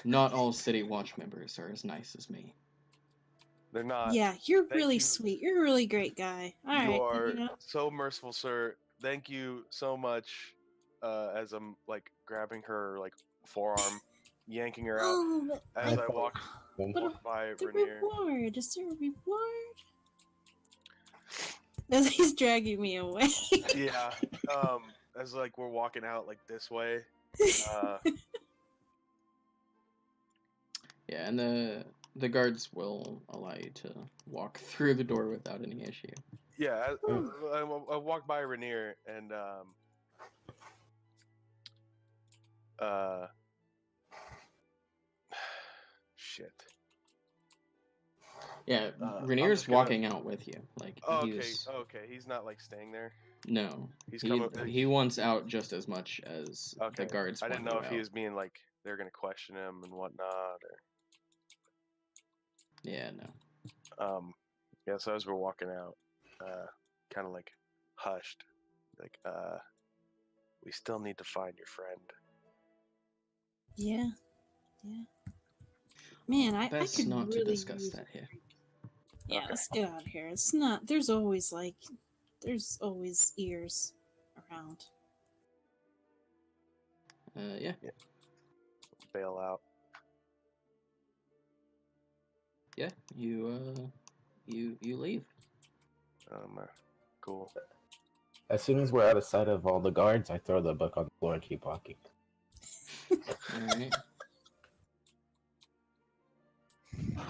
Not all City Watch members are as nice as me. They're not. yeah, you're thank really you. sweet. You're a really great guy. All You right, are you know. so merciful, sir. Thank you so much. As I'm like grabbing her like forearm, yanking her out Oh, but as I I thought- walk by the Rainier. reward. Is there a reward? As he's dragging me away. Yeah. As like we're walking out like this way. Yeah, and the guards will allow you to walk through the door without any issue. Yeah. I walk by Rainier and shit. Yeah, I'm Rainier's just gonna- walking out with you. Like Oh, okay. he's Okay. He's not like staying there. no, He's he coming. he wants out just as much as Okay. the guards. I didn't want know you if he out. was being like they're gonna question him and whatnot, Yeah, no. or yeah. So as we're walking out, kind of like hushed, like we still need to find your friend. Yeah, yeah. Man, I Best could not really to discuss use. that here. Yeah, Okay. let's get out of here. It's not. There's always ears around. Yeah. Bail out. Yeah. You leave. Cool. As soon as we're out of sight of all the guards, I throw the book on the floor and keep walking. All right. God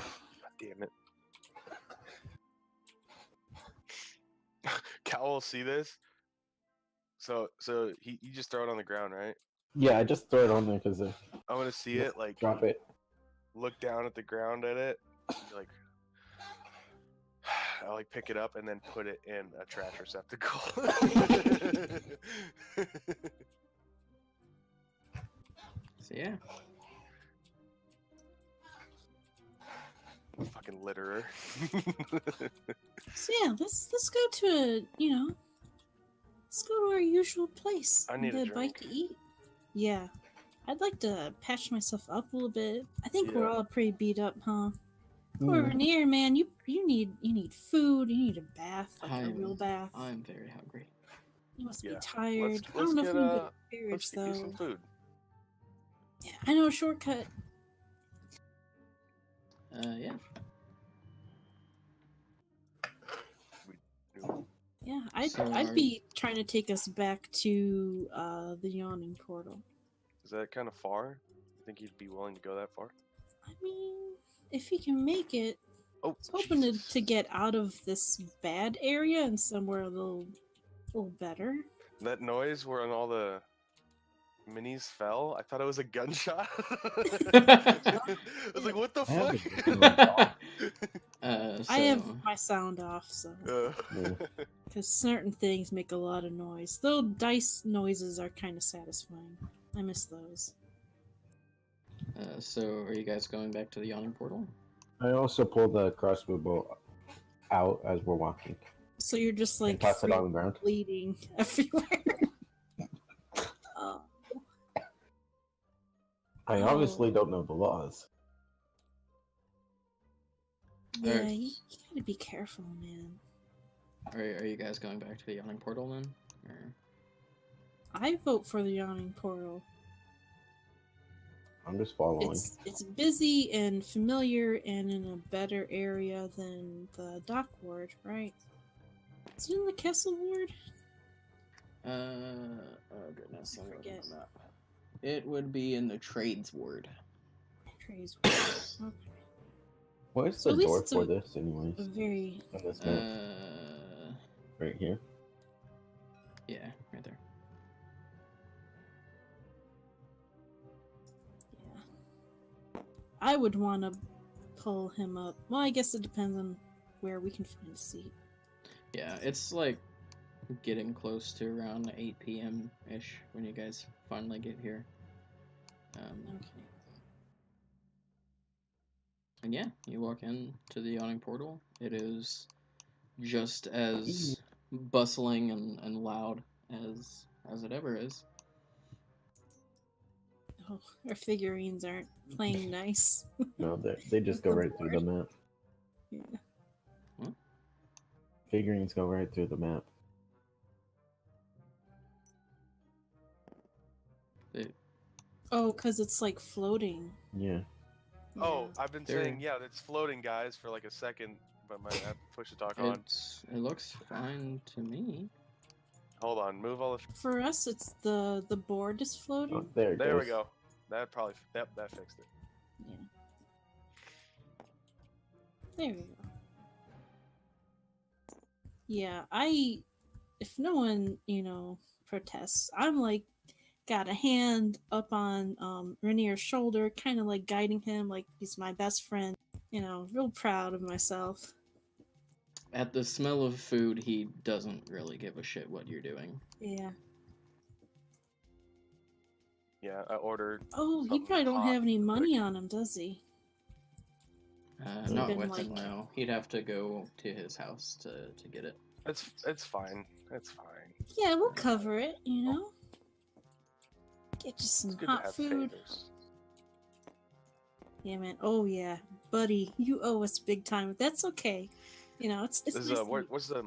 damn it. Cal will see this. So you just throw it on the ground, right? Yeah, I just throw it on there because I'm gonna see it, like drop it. look down at the ground at it, like I'll like pick it up and then put it in a trash receptacle. So yeah. Fucking litterer. So yeah, let's go to let's go to our usual place. I need a the bite drink. to eat. Yeah, I'd like to patch myself up a little bit. I think we're Yeah. all pretty beat up, huh? Poor Rainier, man, you need food. You need a bath, like a real bath. I'm very hungry. You must be Yeah. tired. I Let's don't know if get, we can get a let's carriage get you some though. food. Yeah, I know a shortcut. Yeah. Yeah, I'd So I'd be trying to take us back to the yawning portal. Is that kind of far? You think you'd be willing to go that far? I mean, if he can make it, Oh, I was hoping Jesus. to get out of this bad area and somewhere a little better. That noise where on all the minis fell, I thought it was a gunshot. I was like, what the I have fuck? So, I have my sound off, so Uh, because certain things make a lot of noise. Though dice noises are kind of satisfying. I miss those. so are you guys going back to the yawning portal? I also pull the crossbow bow out as we're walking So you're just and like toss it on the ground. bleeding everywhere. I obviously don't know the laws. Yeah, Alright. you gotta be careful, man. Are you guys going back to the yawning portal then? Or... I vote for the yawning portal. I'm just following. It's busy and familiar and in a better area than the dock ward, right? Is it in the castle ward? Oh goodness, I I'm looking forget. on the map. It would be in the trades ward. Trays ward. Okay. Where's So the at least door it's for a- this, anyways? A very On this map, right here. Yeah, right there. yeah. I would want to pull him up. Well, I guess it depends on where we can find a seat. Yeah, it's like getting close to around 8 p.m. ish when you guys finally get here. Okay. And yeah, you walk in to the yawning portal. It is just as bustling and loud as it ever is. Oh, our figurines aren't playing nice. No, they just go right through the map. Yeah. Figurines go right through the map. Oh, because it's like floating. Yeah. Oh, I've been They're- saying, yeah, it's floating, guys, for like a second, but I have to push the talk on. It looks fine to me. Hold on, move all the. For us, it's the board is floating. Oh, there it There goes. we go. That probably. Yep, that fixed it. Yeah. There we go. Yeah, if no one, protests, I'm like, got a hand up on Rainier's shoulder, kind of like guiding him like he's my best friend. Real proud of myself. At the smell of food, he doesn't really give a shit what you're doing. Yeah. Yeah, I ordered. Oh, he Something probably don't hot have any and money quick. on him, does he? Not been, with him, like- no. He'd have to go to his house to get it. It's fine. It's fine. Yeah, we'll cover it. Get you some It's good to hot have food. favors. Yeah, man. Oh yeah, buddy, you owe us big time. That's okay. It's This is nice to what's the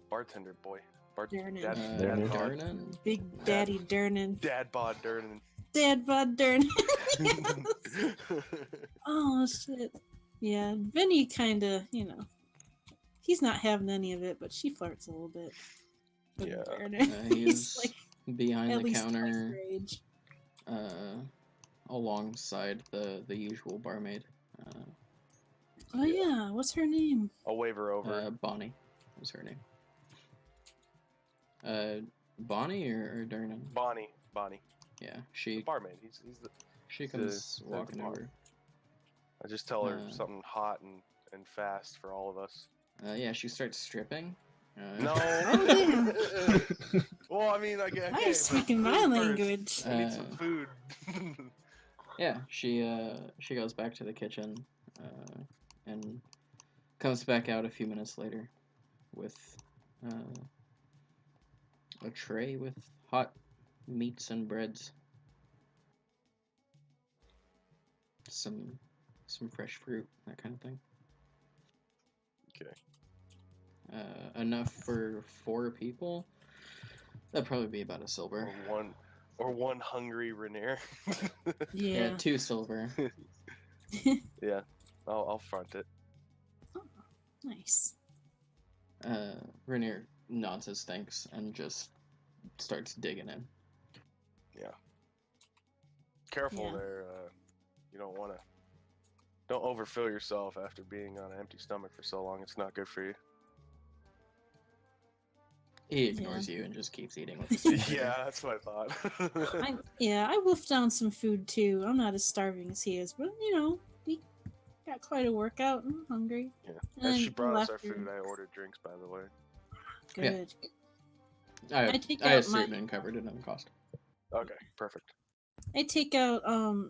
bartender boy? Durnan. Durnan. Darnan? Big Daddy Durnan. Dad bod Durnan. Dad Bod Durnan. Oh shit. Yeah, Vinny kind of, he's not having any of it, but she flirts a little bit. With Yeah. Durnan. He's behind at the least twice counter, her age. alongside the usual barmaid. Oh yeah, what's her name? I'll wave her over. Bonnie is her name. Bonnie or Durnan? Bonnie. Yeah, The she barmaid. He's the. comes the walking bar. over. I just tell her Uh, something hot and fast for all of us. Yeah, she starts stripping. No. Oh, Well, I mean, I get. Why are okay, you but speaking my food first. language? I need some food. Yeah, she goes back to the kitchen, and comes back out a few minutes later, with a tray with hot meats and breads, some fresh fruit, that kind of thing. Okay. Enough for 4 people. That'd probably be about a silver. Or one hungry Rainier. Yeah. 2 silver. Yeah, I'll front it. Nice. Rainier nods his thanks and just starts digging in. Careful Yeah. there. You don't overfill yourself after being on an empty stomach for so long. It's not good for you. He ignores you and just keeps eating with his finger. Yeah, that's what I thought. I wolfed down some food too. I'm not as starving as he is, but we got quite a workout. I'm hungry. Yeah. And As she brought us our left her- food, I ordered drinks, by the way. Good. I I take I out assumed my- and covered it on the cost. Okay, perfect. I take out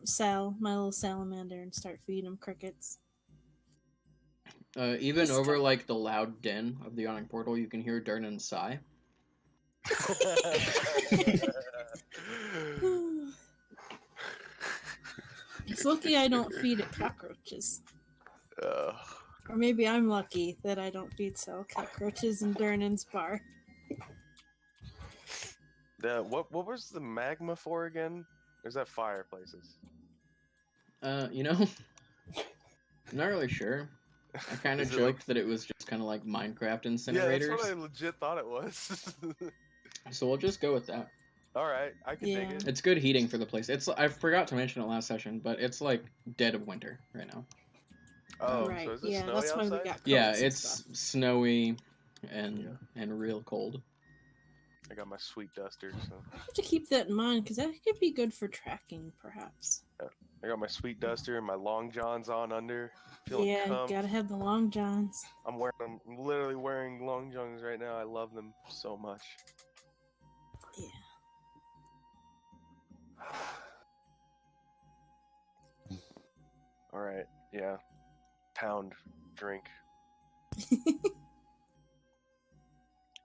Sal, my little salamander, and start feeding him crickets. Even He's over got- like the loud din of the yawning portal, you can hear Durnan sigh. It's lucky I don't feed it cockroaches. Uh, Or maybe I'm lucky that I don't feed Sal cockroaches in Durnan's bar. what was the magma for again? Or is that fireplaces? You know, I'm not really sure. I kind of Is it joked that it was just kind of like Minecraft Yeah, that's incinerators. what I legit thought it was. So we'll just go with that. All right, I can dig Yeah. it. It's good heating for the place. I forgot to mention it last session, but it's like dead of winter right now. Oh, right. so is it Yeah, snowy that's why outside? we got Yeah, coats and it's stuff. snowy and real cold. I got my sweet duster, so I have to keep that in mind because that could be good for tracking, perhaps. I got my sweet duster and my long johns on under. Feeling Yeah, comf. gotta have the long johns. I'm literally wearing long johns right now. I love them so much. Yeah. All right, yeah. Pound, drink.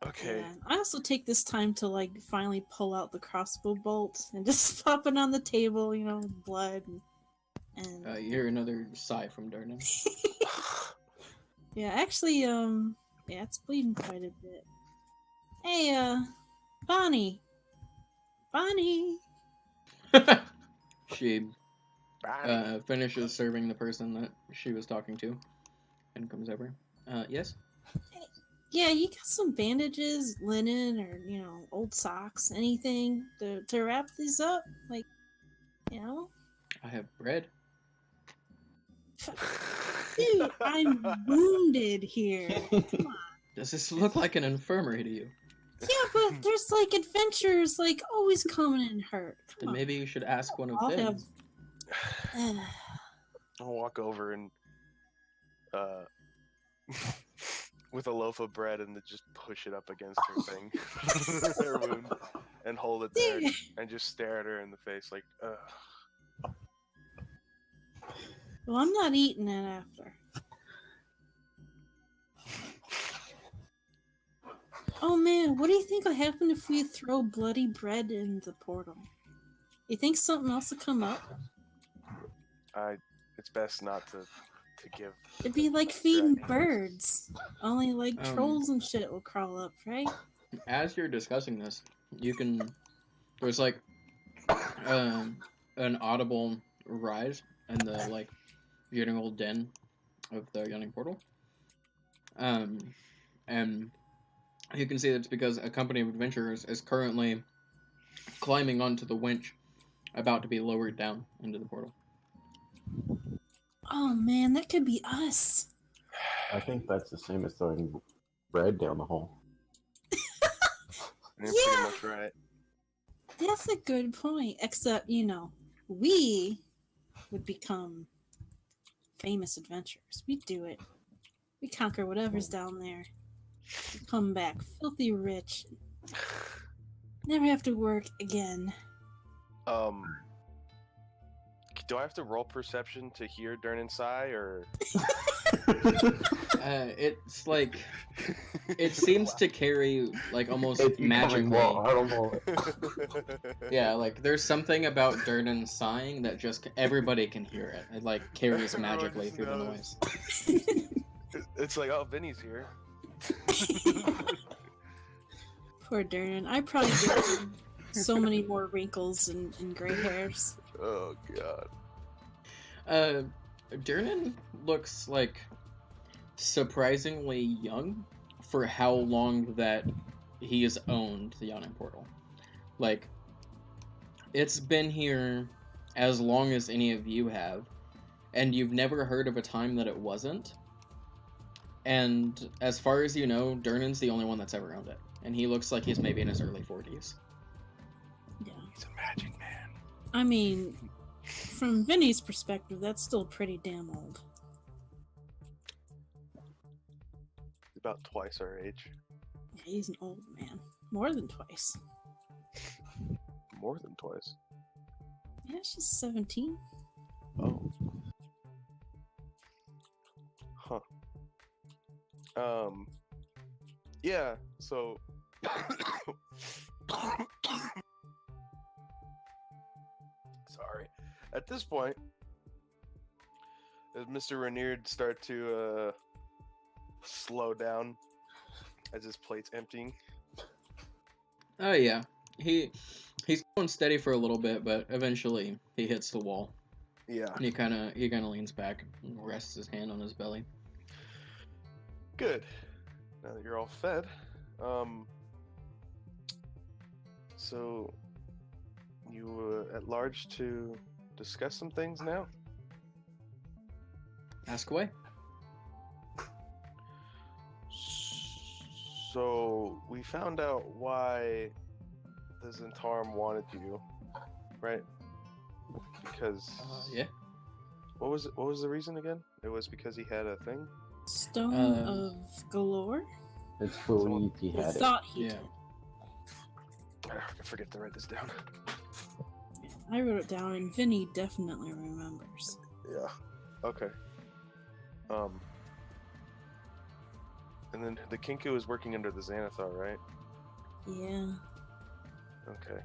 Okay. Yeah. I also take this time to like finally pull out the crossbow bolt and just pop it on the table, you know, with blood and You hear another sigh from Darnan. yeah, actually, yeah, it's bleeding quite a bit. Hey, Bonnie. Bonnie. She Bye. finishes serving the person that she was talking to and comes over. Yes? Yeah, you got some bandages, linen, or, you know, old socks, anything to wrap these up? Like, you know? I have bread. Dude, I'm wounded here. Does this look like an infirmary to you? Yeah, but there's like adventures like always coming in hurt. Then Come on. maybe you should ask one of I'll them. have. I'll walk over and with a loaf of bread and then just push it up against her thing, her wound, and hold it there and just stare at her in the face like, ugh. Well, I'm not eating it after. Oh man, what do you think will happen if we throw bloody bread in the portal? You think something else will come up? It's best not to give. It'd be like feeding dragons. birds. Only like Um, trolls and shit will crawl up, right? As you're discussing this, you can. There's like an audible rise in the like general den of the yawning portal. And you can see that it's because a company of adventurers is currently climbing onto the winch, about to be lowered down into the portal. Oh man, that could be us. I think that's the same as throwing bread down the hole. You're Yeah. pretty much right. That's a good point. Except, you know, we would become famous adventurers. We do it. We conquer whatever's down there. We come back filthy rich. Never have to work again. Do I have to roll perception to hear Durnan sigh, or? It's like it seems to carry like almost It's becoming magically. more audible. Yeah, like there's something about Durnan sighing that just everybody can hear it. It like carries Everyone magically just through the knows. noise. It's like, oh, Vinny's here. Poor Darren. I probably get so many more wrinkles and gray hairs. Oh god. Durnan looks like surprisingly young for how long that he has owned the Yawning Portal. Like, it's been here as long as any of you have, and you've never heard of a time that it wasn't. And as far as you know, Durnan's the only one that's ever owned it, and he looks like he's maybe in his early 40s. Yeah. He's a magic man. I mean, from Vinny's perspective, that's still pretty damn old. He's about twice our age. Yeah, he's an old man. More than twice. More than twice. Yeah, she's 17. Oh. Huh. Yeah, so sorry. At this point, as Mr. Reneard start to slow down as his plate's emptying. Oh yeah, he's going steady for a little bit, but eventually he hits the wall. Yeah. And he kind of leans back and rests his hand on his belly. Good. Now that you're all fed, so you at large to discuss some things now. Ask away. So we found out why the Zentarum wanted you, right? Because Yeah. what was the reason again? It was because he had a thing. Stone of Galore? It's believed he I had it. thought he Yeah. did. I forget to write this down. I wrote it down, and Vinny definitely remembers. Yeah. Okay. And then the Kinku is working under the Xanathar, right? Yeah. Okay.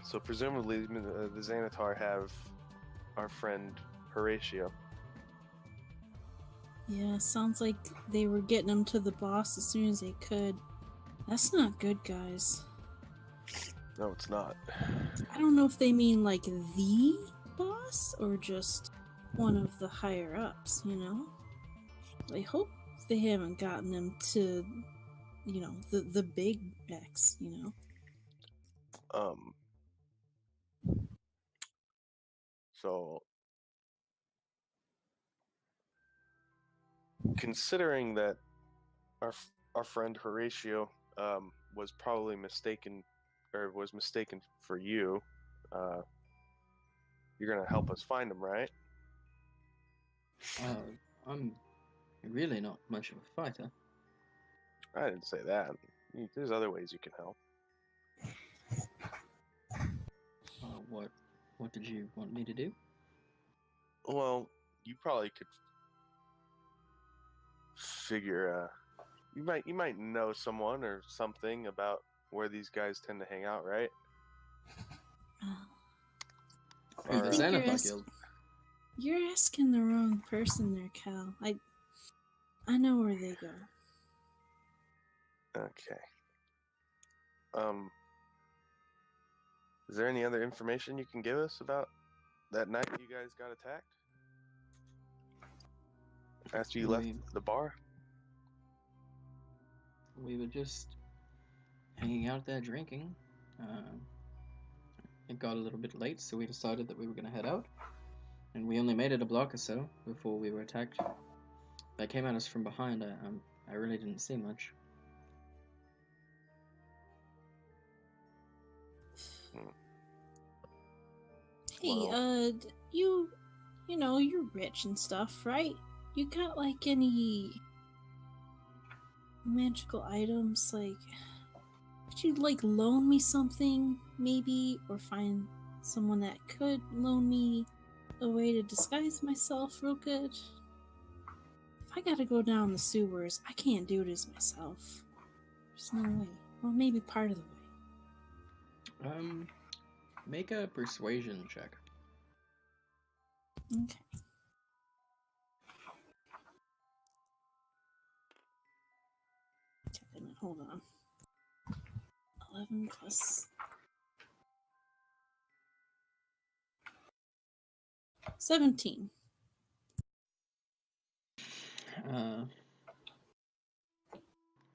So presumably the Xanathar have our friend Horatio. Yeah, sounds like they were getting him to the boss as soon as they could. That's not good, guys. No, it's not. I don't know if they mean like the boss or just one of the higher ups, you know? I hope they haven't gotten him to, you know, the big X, you know? Um. So, considering that our friend Horatio was probably mistaken, or was mistaken for you, uh, you're gonna help us find him, right? I'm really not much of a fighter. I didn't say that. There's other ways you can help. What did you want me to do? Well, you probably could figure. You might know someone or something about where these guys tend to hang out, right? Oh, Or, the think you're Xanathar Guild. You're asking the wrong person there, Cal. I know where they go. okay. Is there any other information you can give us about that night you guys got attacked? After you left the bar? We were just hanging out there drinking. It got a little bit late, so we decided that we were going to head out. And we only made it a block or so before we were attacked. They came at us from behind. I really didn't see much. Hey, Well, you know, you're rich and stuff, right? You got like any magical items? Like, could you like loan me something, maybe, or find someone that could loan me a way to disguise myself real good? If I gotta go down the sewers, I can't do this myself. There's no way. Well, maybe part of the way. Make a persuasion check. Okay. Hold on. 11 plus 17.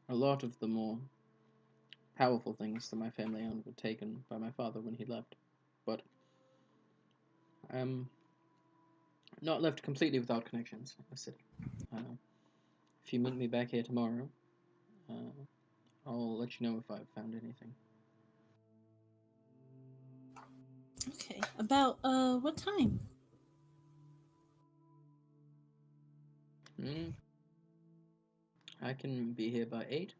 A lot of the more powerful things that my family owned were taken by my father when he left, but I'm not left completely without connections in the city. If you meet me back here tomorrow, I'll let you know if I've found anything. Okay. About what time? I can be here by 8.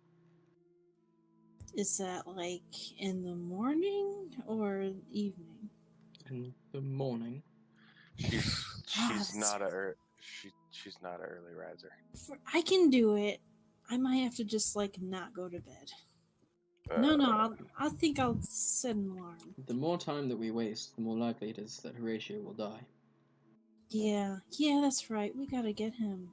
Is that like in the morning or evening? In the morning. she's not she's not an early riser. I can do it. I might have to just like not go to bed. No, I think I'll set an alarm. The more time that we waste, the more likely it is that Horatio will die. Yeah, that's right. We gotta get him.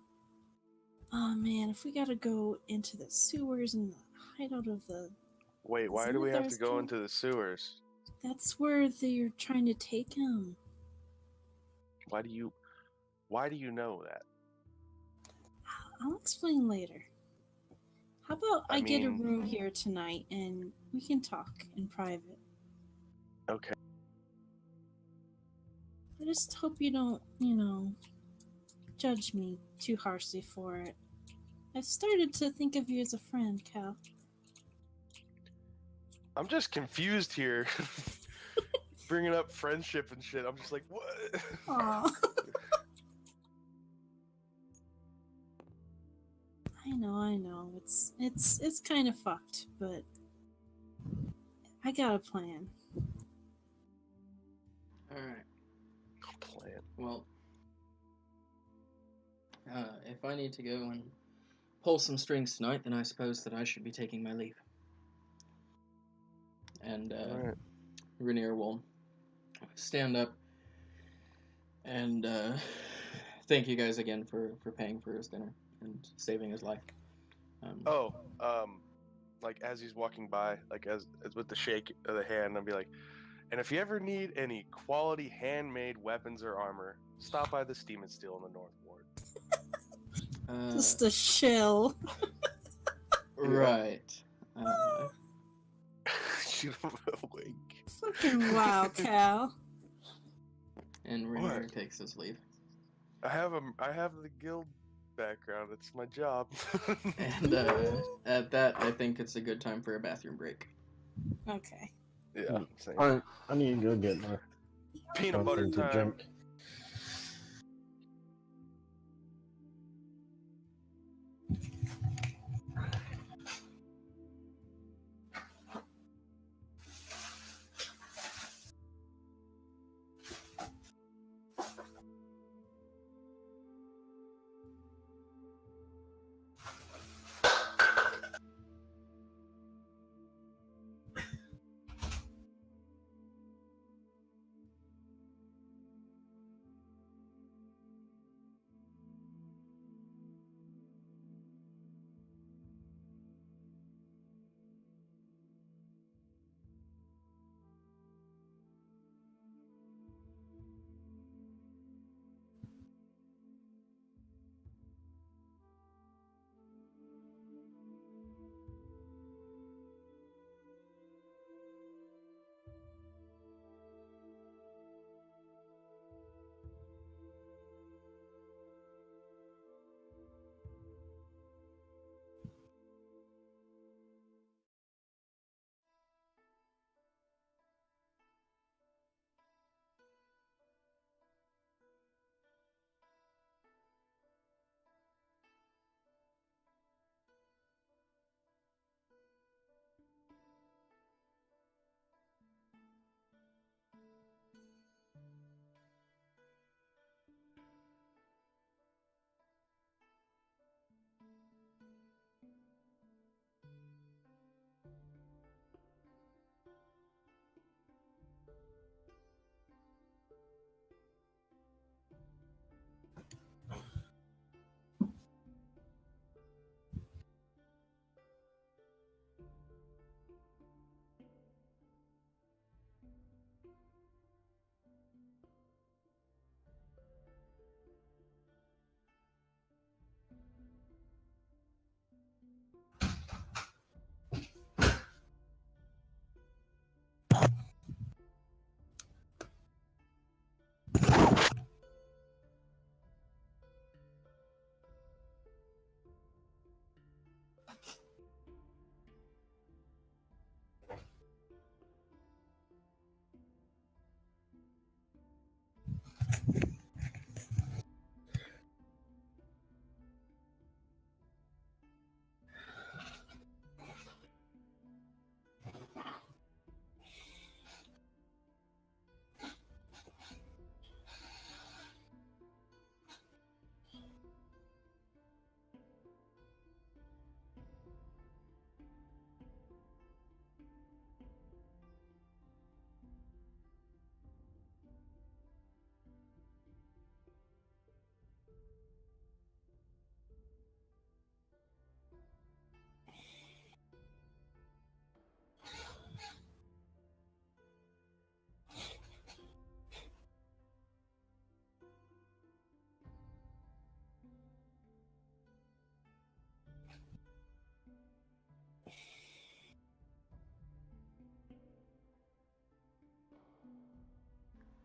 Oh man, if we gotta go into the sewers and the hideout of the Wait, why do we have to Xanathar's go guild? into the sewers? That's where they're trying to take him. Why do you know that? I'll explain later. How about I get a mean- room here tonight and we can talk in private? Okay. I just hope you don't, you know, judge me too harshly for it. I've started to think of you as a friend, Cal. I'm just confused here. Bringing up friendship and shit. I'm just like, what? Aw. I know. It's kind of fucked, but I got a plan. Alright. Plan. Well, if I need to go and pull some strings tonight, then I suppose that I should be taking my leave. And Alright. Rainier will stand up and thank you guys again for paying for his dinner and saving his life. Oh, like as he's walking by, like as with the shake of the hand, I'll be like, and if you ever need any quality handmade weapons or armor, stop by the Steam and Steel in the North Ward. Just a shell. Right. Shoot him a wink. Fucking wow, Cal. And Rainier What? takes his leave. I have the guild background. It's my job. And at that, I think it's a good time for a bathroom break. Okay. Yeah, same. Alright, I need to go get my Peanut butter something to time. drink.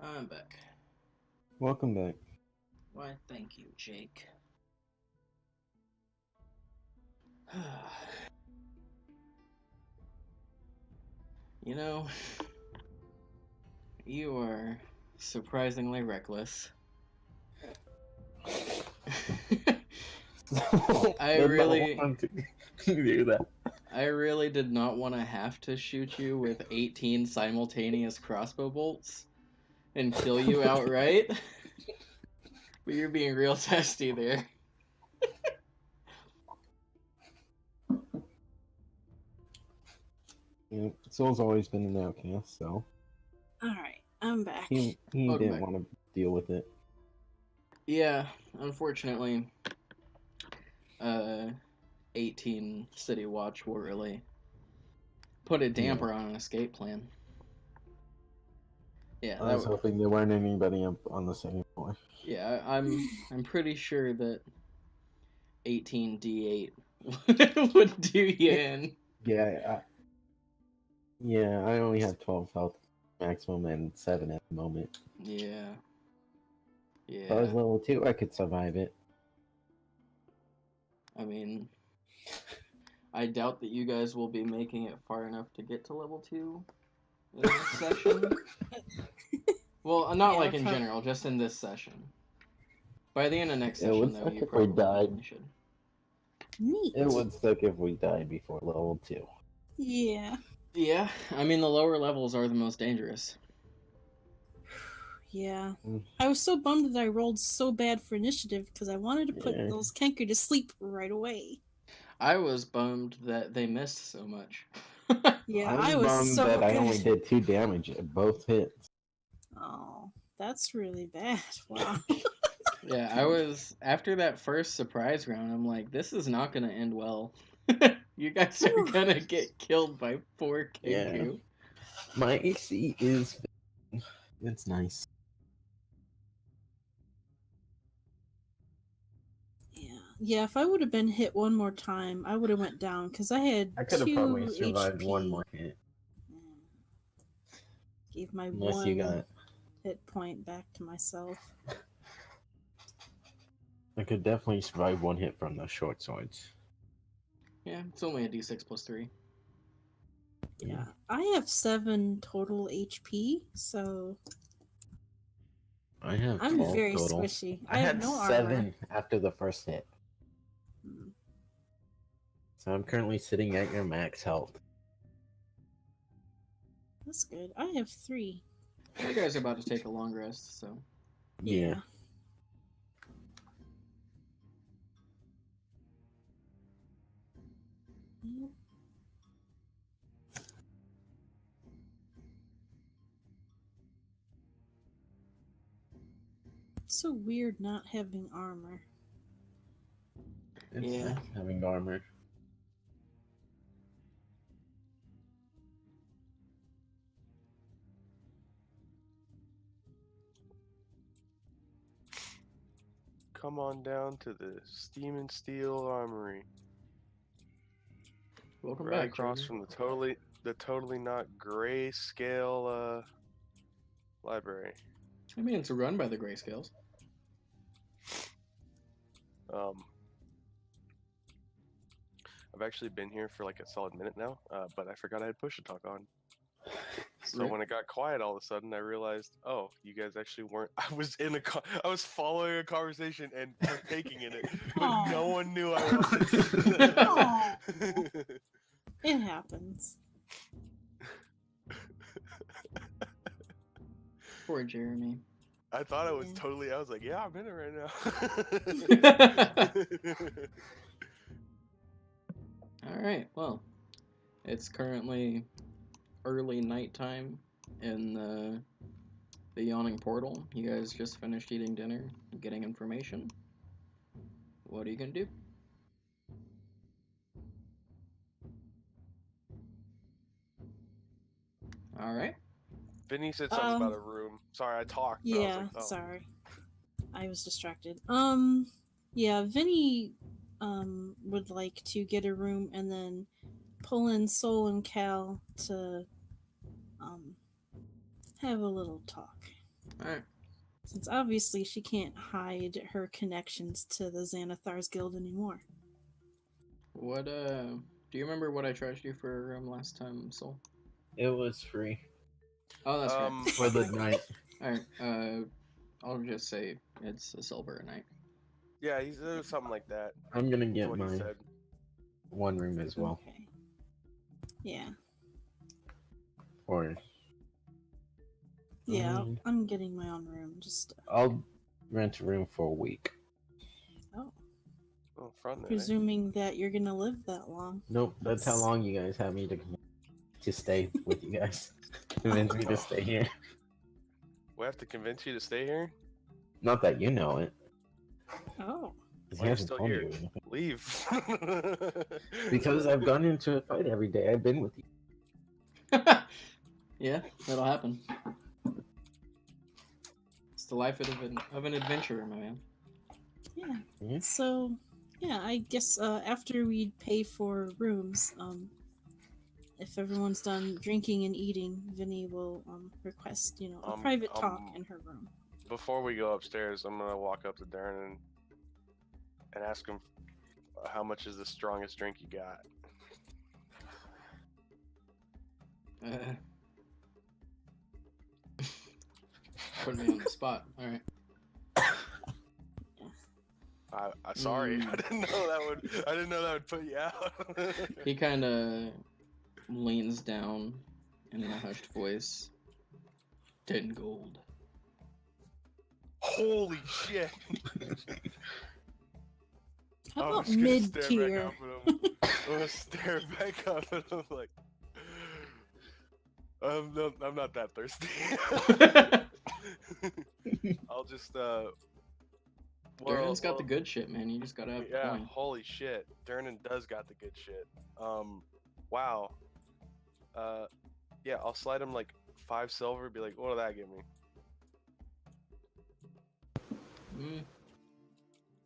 I'm back. Welcome back. Why, thank you, Jake. You know, you are surprisingly reckless. I Did not really- want to do that. I really did not want to have to shoot you with 18 simultaneous crossbow bolts and kill you outright. But you're being real testy there. Yeah, Soul's always been an outcast, so Alright, I'm back. he Welcome didn't back. want to deal with it. Yeah, unfortunately, 18 City Watch will really put a damper on an escape plan. Yeah, I was hoping there weren't anybody up on the second floor. yeah, I'm pretty sure that 18d8 would do you in. Yeah, I only have 12 health maximum and 7 at the moment. Yeah. If I was Yeah. level 2, I could survive it. I mean, I doubt that you guys will be making it far enough to get to level 2 in this session. Well, not Yeah, like in general, just in this session. By the end of next It session, would though, suck you if we probably died. should. Neat. It would suck if we died before level 2. Yeah. Yeah, I mean, the lower levels are the most dangerous. Yeah. Mm. I was so bummed that I rolled so bad for initiative because I wanted to put Yeah. those Kenker to sleep right away. I was bummed that they missed so much. Yeah, I'm I was bummed so that good. I only did 2 damage at both hits. Oh, that's really bad. Wow. Yeah, I was after that first surprise round. I'm like, this is not gonna end well. You guys are Whew. gonna get killed by 4 Yeah. Kenku. My AC is... It's nice. Yeah, if I would have been hit one more time, I would have went down because I had I could have 2 probably survived HP. one more hit. Gave my Unless one you got... hit point back to myself. I could definitely survive one hit from the short swords. Yeah, it's only a d6 plus 3. Yeah, I have 7 total HP, so I have I'm 12 very total. squishy. I have had no 7 armor. after the first hit. Hmm. So I'm currently sitting at your max health. That's good. I have 3. You guys are about to take a long rest, so Yeah. Yep. It's so weird not having armor. It's Yeah. nice having armor. Come on down to the Steam and Steel Armory. welcome Right back. across Trevor. from the totally not grayscale library. I mean, it's run by the Grayscales. I've actually been here for like a solid minute now, but I forgot I had push to talk on. So Right. when it got quiet all of a sudden, I realized, oh, you guys actually weren't. I was I was following a conversation and partaking in it, but Aw. no one knew I wasn't. Aw. It happens. Poor Jeremy. I thought I was Yeah. totally. I was like, yeah, I'm in it right now. All right. Well, it's currently early nighttime in the yawning portal. You guys just finished eating dinner, getting information. What are you gonna do? All right. Vinny said something about a room. Sorry, I talked. But I was Yeah, like, oh. sorry. I was distracted. Yeah, Vinny would like to get a room and then pull in Soul and Cal to have a little talk. All right. Since obviously she can't hide her connections to the Xanathar's Guild anymore. What do you remember what I charged you for a room last time, Soul? It was free Oh, that's right. for the night. All right. I'll just say it's a silver a night. Yeah, it was something like that. I'm gonna That's get what he my said. one room as well. Okay. Yeah. Or Yeah, I'm getting my own room. Just I'll rent a room for a week. Oh, front there. presuming that you're gonna live that long. Nope, that's how long you guys have me to come. to stay with you guys. Convince me to stay here. We have to convince you to stay here? Not that you know it. Oh. 'Cause Why he are you hasn't still told here? you anything. Leave. Because I've gone into a fight every day. I've been with you. Yeah, that'll happen. It's the life of an adventurer, my man. Yeah. Mhm. So, yeah, I guess after we pay for rooms, if everyone's done drinking and eating, Vinny will request, a private talk in her room. Before we go upstairs, I'm gonna walk up to Darren and ask him how much is the strongest drink you got. Put me on the spot. All right. I sorry, I didn't know that would put you out. He kind of leans down and in a hushed voice. 10 gold. Holy shit! How I about was gonna mid stare tier? back up at him. I'm gonna stare back up at him like, I'm not that thirsty. I'll just Darren's got the good shit, man. You just gotta have the Yeah, coin. holy shit. Durnan does got the good shit. Wow. Yeah, I'll slide him like 5 silver, be like, what'll that give me?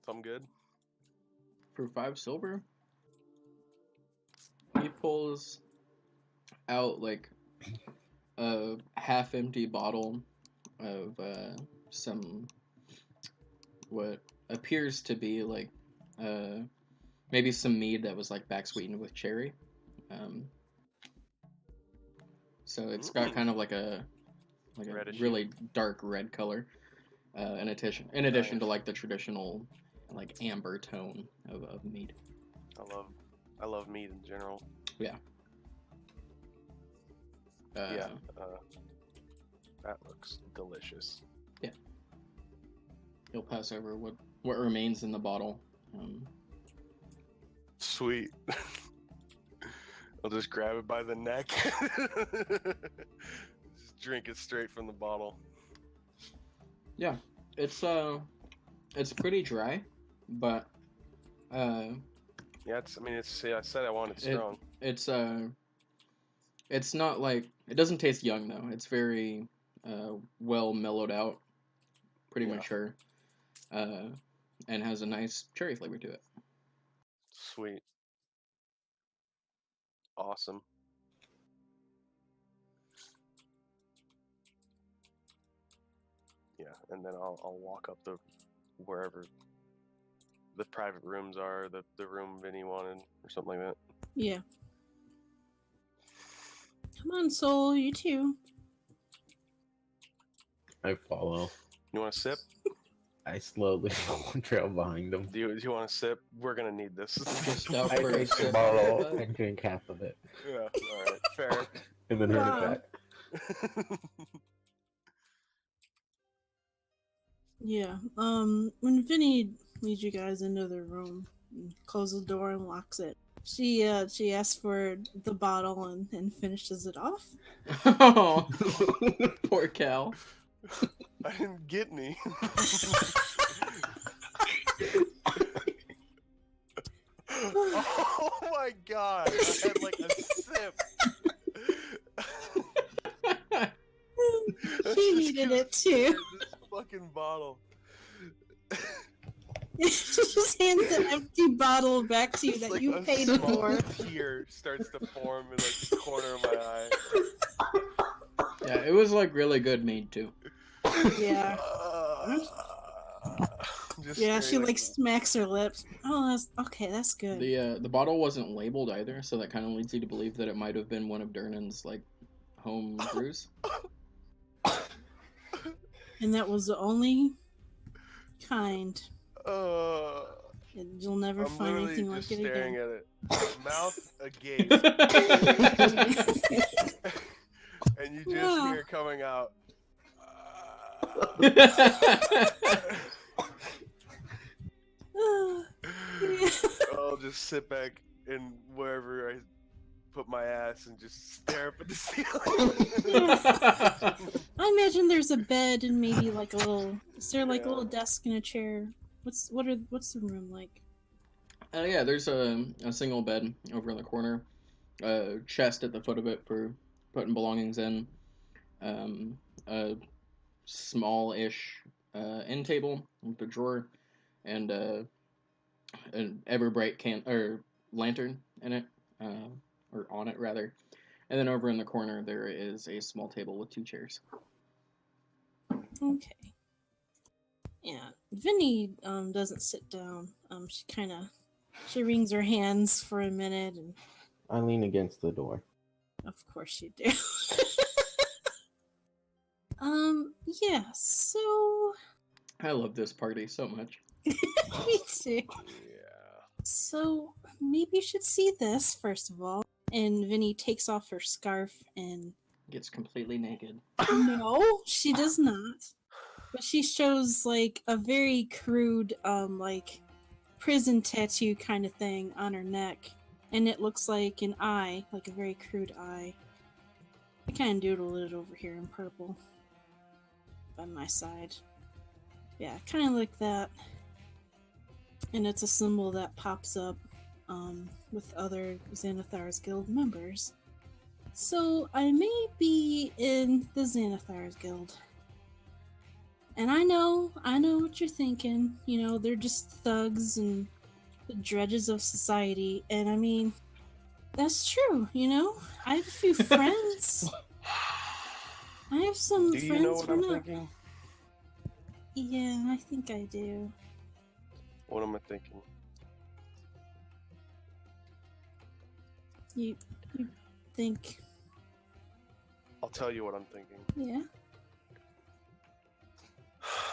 Something good? For 5 silver, he pulls out like a half-empty bottle of some what appears to be like maybe some mead that was like back sweetened with cherry. So it's got kind of like a Reddish. really dark red color. In addition to like the traditional like amber tone of mead. I love meat in general. Yeah. That looks delicious. Yeah. He'll pass over what remains in the bottle. Sweet. I'll just grab it by the neck. Just drink it straight from the bottle. Yeah, it's pretty dry, but yeah, I said I wanted strong. It's not like it doesn't taste young though. It's very well mellowed out, pretty mature, and has a nice cherry flavor to it. Sweet. Awesome. Yeah, and then I'll walk up to wherever the private rooms are, the room Vinny wanted, or something like that. Yeah. Come on, Soul, you too. I follow. You want a sip? I slowly trail behind them. Do you want a sip? We're gonna need this. Just out I for a take the sip. bottle and drink half of it, Yeah, alright, fair. and then hand Wow. it back. Yeah. When Vinny leads you guys into the room and closes the door and locks it, she asks for the bottle and finishes it off. Oh, poor Cal. I didn't get any. Oh my god! I had like a sip. She needed it too. This fucking bottle. She just hands an empty bottle back to you It's that like you a paid small for. tear starts to form in like the corner of my eye. Yeah, it was like really good mead too. Yeah. Just Yeah, she staring like smacks her lips. Oh, that's good. The bottle wasn't labeled either, so that kind of leads you to believe that it might have been one of Durnan's like home brews. And that was the only kind. You'll never I'm find literally anything just like it staring again. at it, mouth agape, and you just Yeah. hear coming out. I'll just sit back in wherever I put my ass and just stare up at the ceiling. I imagine there's a bed and maybe like a little. Is there like a Yeah. little desk and a chair? What's the room like? Yeah, there's a single bed over in the corner, a chest at the foot of it for putting belongings in, a small-ish end table with a drawer, and an ever bright lantern in it, or on it rather. And then over in the corner there is a small table with 2 chairs. Okay. Yeah, Vinny doesn't sit down. She wrings her hands for a minute, and I lean against the door. of course you do. Yeah. So I love this party so much. me too. Yeah. So maybe you should see this first of all. And Vinny takes off her scarf and Gets completely naked. no, she does not. But she shows like a very crude, like prison tattoo kind of thing on her neck, and it looks like an eye, like a very crude eye. I kind of doodled it over here in purple by my side. Yeah, kind of like that. And it's a symbol that pops up with other Xanathar's Guild members. So I may be in the Xanathar's Guild. And I know what you're thinking. You know, they're just thugs and the dredges of society. And I mean, that's true, you know? I have a few friends. I have some Do friends you know what who are I'm not. thinking? Yeah, I think I do. What am I thinking? You think, I'll tell you what I'm thinking. yeah?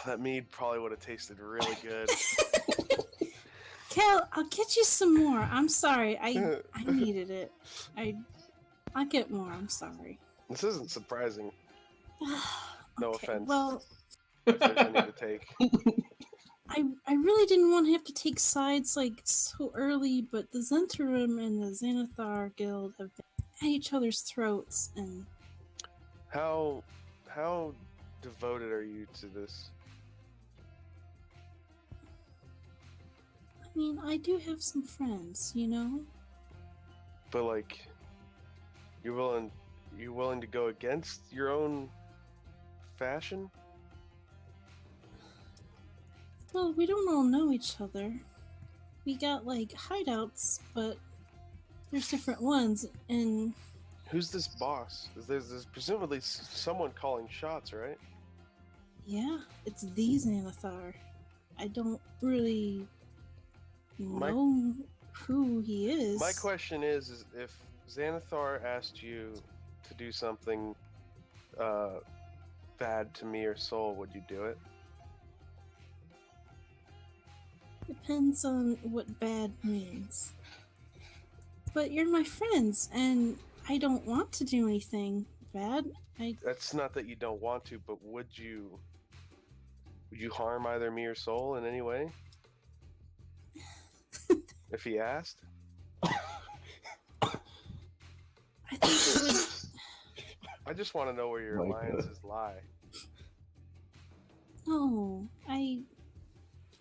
That mead probably would have tasted really good. Cal, I'll get you some more. I'm sorry. I needed it. I'll get more. I'm sorry. This isn't surprising. No Okay, offense. well, If there's any to take. I really didn't want to have to take sides like so early, but the Zentarum and the Xanathar Guild have been at each other's throats, and How devoted are you to this? I mean, I do have some friends, you know? But like, you're willing to go against your own fashion? Well, we don't all know each other. We got like hideouts, but there's different ones, and Who's this boss? There's presumably someone calling shots, right? yeah, it's the Xanathar. I don't really know who he is. My question is if Xanathar asked you to do something bad to me or Soul, would you do it? Depends on what bad means. But you're my friends, and I don't want to do anything bad. That's not that you don't want to, but would you harm either me or Soul in any way? If he asked? I think it would. I just want to know where your My God. alliances lie. No, I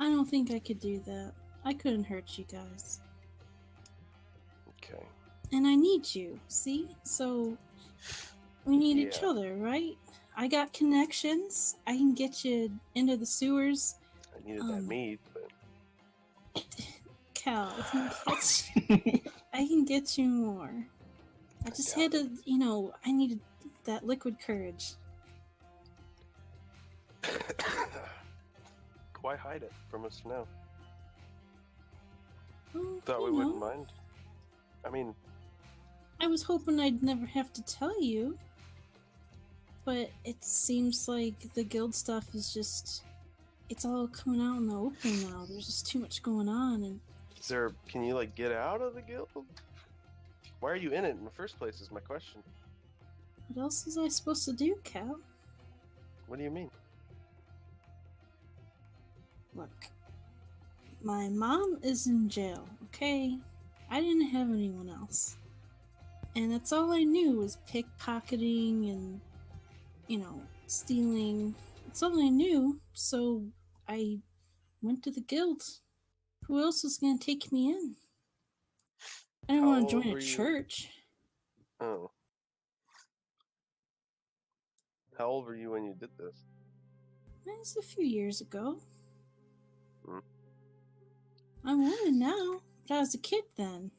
don't think I could do that. I couldn't hurt you guys. Okay. And I need you, see? So we need each Yeah. other, right? I got connections. I can get you into the sewers. I needed that mead, but Cal, I can get you more. I just had to, I needed that liquid courage. why hide it from us now? Well, Thought we you wouldn't know, mind. I mean, I was hoping I'd never have to tell you. But it seems like the guild stuff is just... It's all coming out in the open now. There's just too much going on, and... can you like get out of the guild? Why are you in it in the first place is my question. What else was I supposed to do, Cal? What do you mean? Look, my mom is in jail, okay? I didn't have anyone else. And that's all I knew was pickpocketing and, stealing. That's all I knew. So I went to the guild. Who else was going to take me in? I didn't How want to old join a were you? church. Oh. How old were you when you did this? That was a few years ago. Hmm. I'm a woman now, but I was a kid then.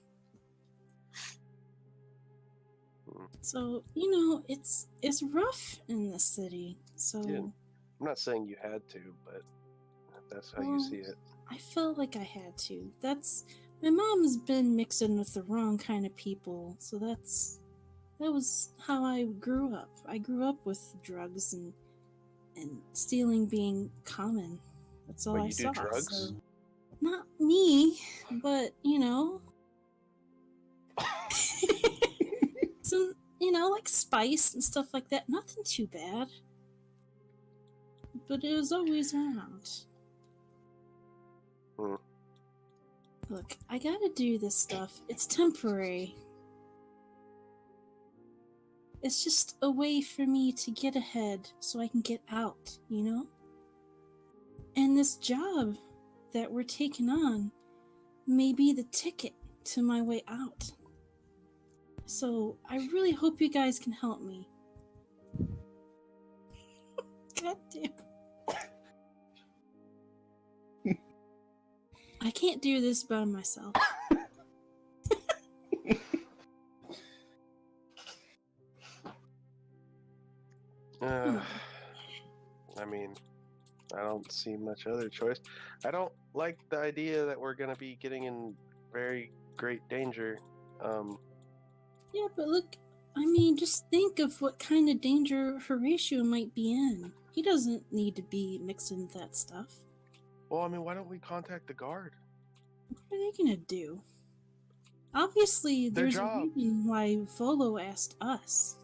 Hmm. So, it's rough in the city. So, Yeah. I'm not saying you had to, but that's how you well, see it. I felt like I had to. My mom's been mixing with the wrong kind of people, so that was how I grew up. I grew up with drugs and stealing being common. That's all But I you do saw. drugs? So, not me, but some like spice and stuff like that. Nothing too bad, but it was always around. Hmm. Look, I gotta do this stuff. It's temporary. It's just a way for me to get ahead so I can get out, And this job that we're taking on may be the ticket to my way out. So I really hope you guys can help me. God damn. I can't do this by myself. I mean, I don't see much other choice. I don't like the idea that we're gonna be getting in very great danger. Yeah, but look, just think of what kind of danger Horatio might be in. He doesn't need to be mixing with that stuff. Well, I mean, why don't we contact the guard? What are they gonna do? Obviously, Their there's a job. reason why Volo asked us.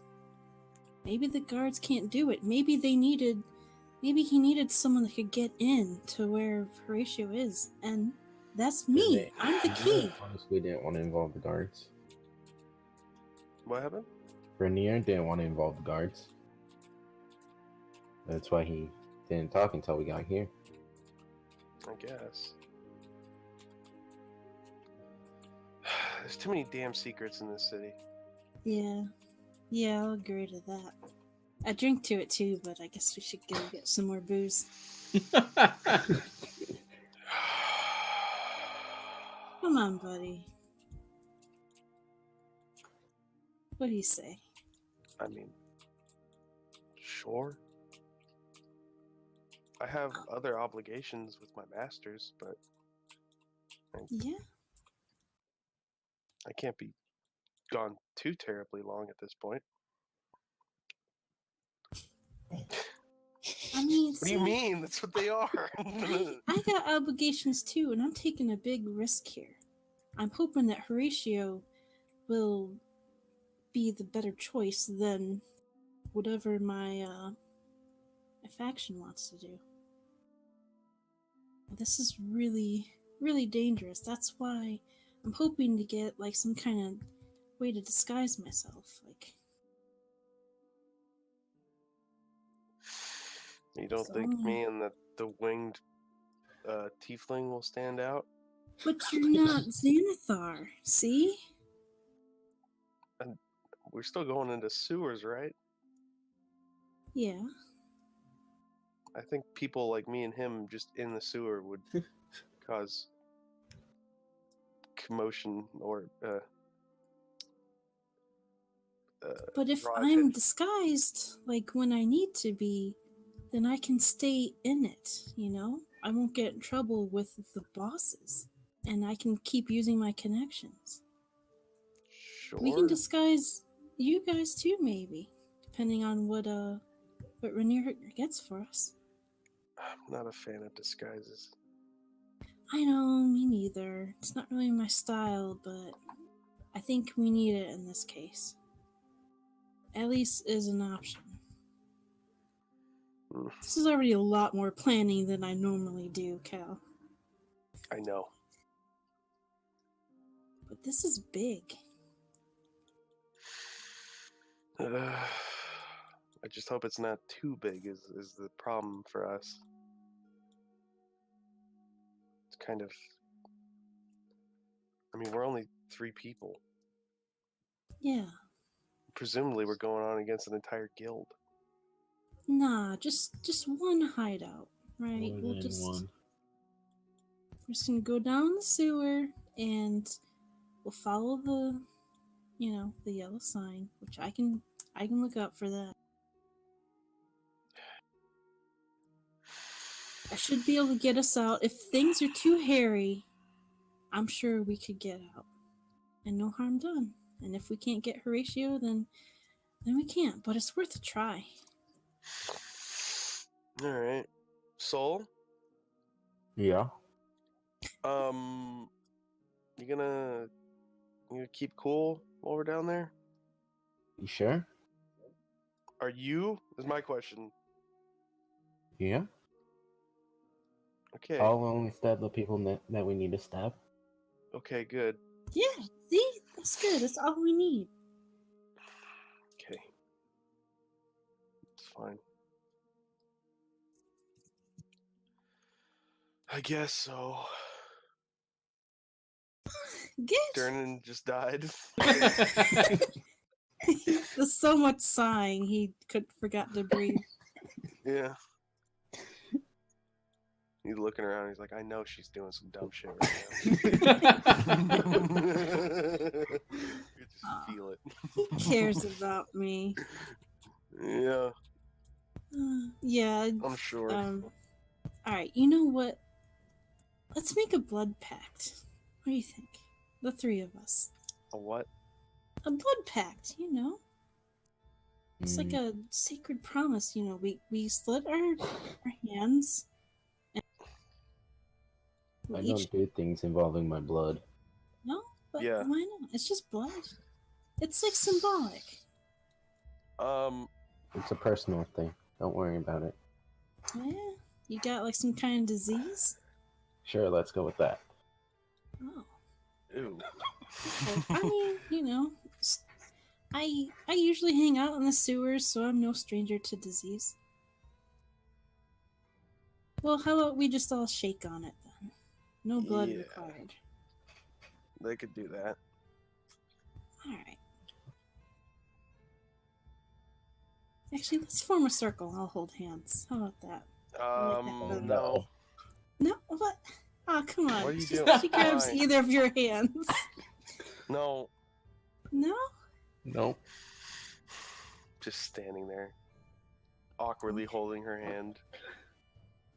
Maybe the guards can't do it. Maybe he needed someone that could get in to where Horatio is, and that's me. I'm the key. Honestly, didn't want to involve the guards. What happened? Rainier didn't want to involve the guards. That's why he didn't talk until we got here. I guess. There's too many damn secrets in this city. Yeah, I'll agree to that. I drink to it too, but I guess we should go get some more booze. Come on, buddy. What do you say? I mean, sure. I have other obligations with my masters, but Yeah. I can't be gone too terribly long at this point. I mean, What do you mean? That's what they are. I got obligations too, and I'm taking a big risk here. I'm hoping that Horatio will be the better choice than whatever my faction wants to do. This is really, really dangerous. That's why I'm hoping to get like some kind of way to disguise myself. Like, You don't so, think me and the winged tiefling will stand out? but you're not Xanathar, see? And we're still going into sewers, right? Yeah. I think people like me and him just in the sewer would cause commotion or But if draw I'm attention. disguised, like when I need to be, then I can stay in it, I won't get in trouble with the bosses. And I can keep using my connections. Sure. We can disguise you guys too, maybe, depending on what Rainier gets for us. I'm not a fan of disguises. I know, me neither. It's not really my style, but I think we need it in this case. At least is an option. This is already a lot more planning than I normally do, Cal. I know. But this is big. I just hope it's not too big. Is the problem for us? It's kind of. I mean, we're only 3 people. Yeah. Presumably, we're going on against an entire guild. Nah, just one hideout, right? More We'll than just one. we're just gonna go down the sewer and we'll follow the the yellow sign, which I can look up for that. I should be able to get us out. If things are too hairy, I'm sure we could get out. And no harm done. And if we can't get Horatio, then we can't. But it's worth a try. All right, Soul. Yeah. You gonna keep cool while we're down there? You sure? Are you? Is my question. Yeah. Okay. I'll only stab the people that we need to stab. Okay. Good. Yeah, see? That's good. That's all we need. Okay. It's fine. I guess so. Get Dernan just died. There's so much sighing he forgot to breathe. Yeah. He's looking around. He's like, I know she's doing some dumb shit right now. You just feel it. He cares about me. Yeah, Yeah. I'm sure. Alright, you know what? Let's make a blood pact. What do you think? The 3 of us. A what? A blood pact, It's like a sacred promise, we slit our hands. And I we don't do things involving my blood. No? But Yeah. why not? It's just blood. It's like symbolic. It's a personal thing. Don't worry about it. Yeah? You got like some kind of disease? Sure, let's go with that. Oh. Ew. Well, I mean, I usually hang out in the sewers, so I'm no stranger to disease. Well, how about we just all shake on it then? No blood Yeah. required. They could do that. Alright. Actually, let's form a circle. I'll hold hands. How about that? No. No? What? Oh, come on. What are you She- doing? She grabs Fine. either of your hands. No. No? Nope. Just standing there, awkwardly holding her hand.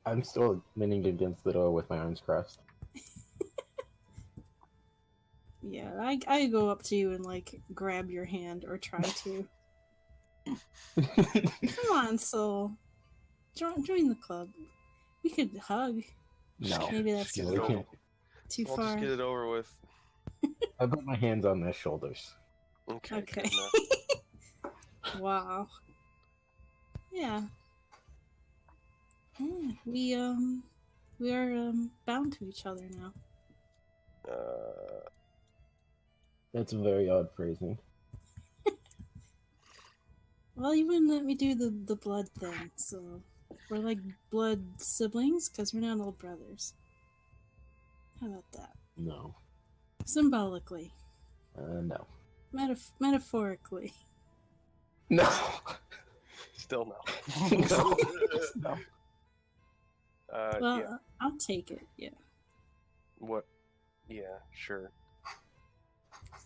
I'm still leaning against the door with my arms crossed. Yeah, I go up to you and like grab your hand or try to. Come on, Soul. Join the club. We could hug. No. Maybe that's Just get No, it we over. can't. too I'll far. just get it over with. I put my hands on their shoulders. Okay. Okay. Good enough. Wow. Yeah. Yeah, we are bound to each other now. That's very odd phrasing. Well, you wouldn't let me do the blood thing, so we're like blood siblings because we're not old brothers. How about that? No. Symbolically, No. metaphorically. No. Still no. No. No. Well, Yeah. I'll take it. Yeah. What? Yeah. Sure.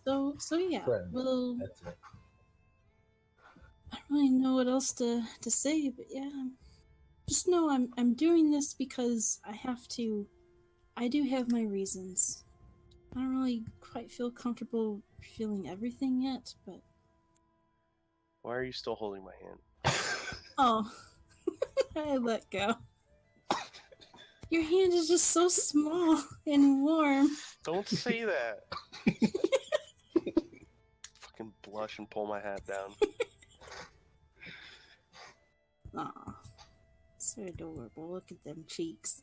So yeah. Friend. Well, That's it. I don't really know what else to say, but yeah, just know I'm doing this because I have to. I do have my reasons. I don't really quite feel comfortable feeling everything yet, but Why are you still holding my hand? oh, I let go. Your hand is just so small and warm. Don't say that. Fucking blush and pull my hat down. Aw, so adorable. Look at them cheeks.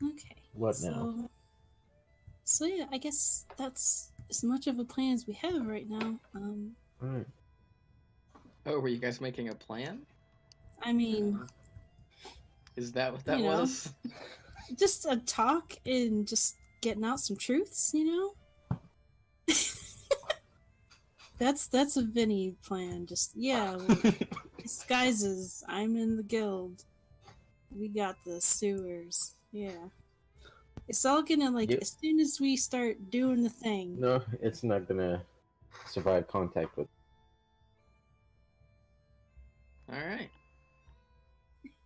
Okay. What now? So yeah, I guess that's as much of a plan as we have right now. Alright. Oh, were you guys making a plan? I mean, Is that what that You know. was? just a talk and just getting out some truths, you know? That's a Vinny plan. Just yeah, disguises. I'm in the guild. We got the sewers. Yeah. It's all gonna Yep. as soon as we start doing the thing. No, it's not gonna survive contact with. All right.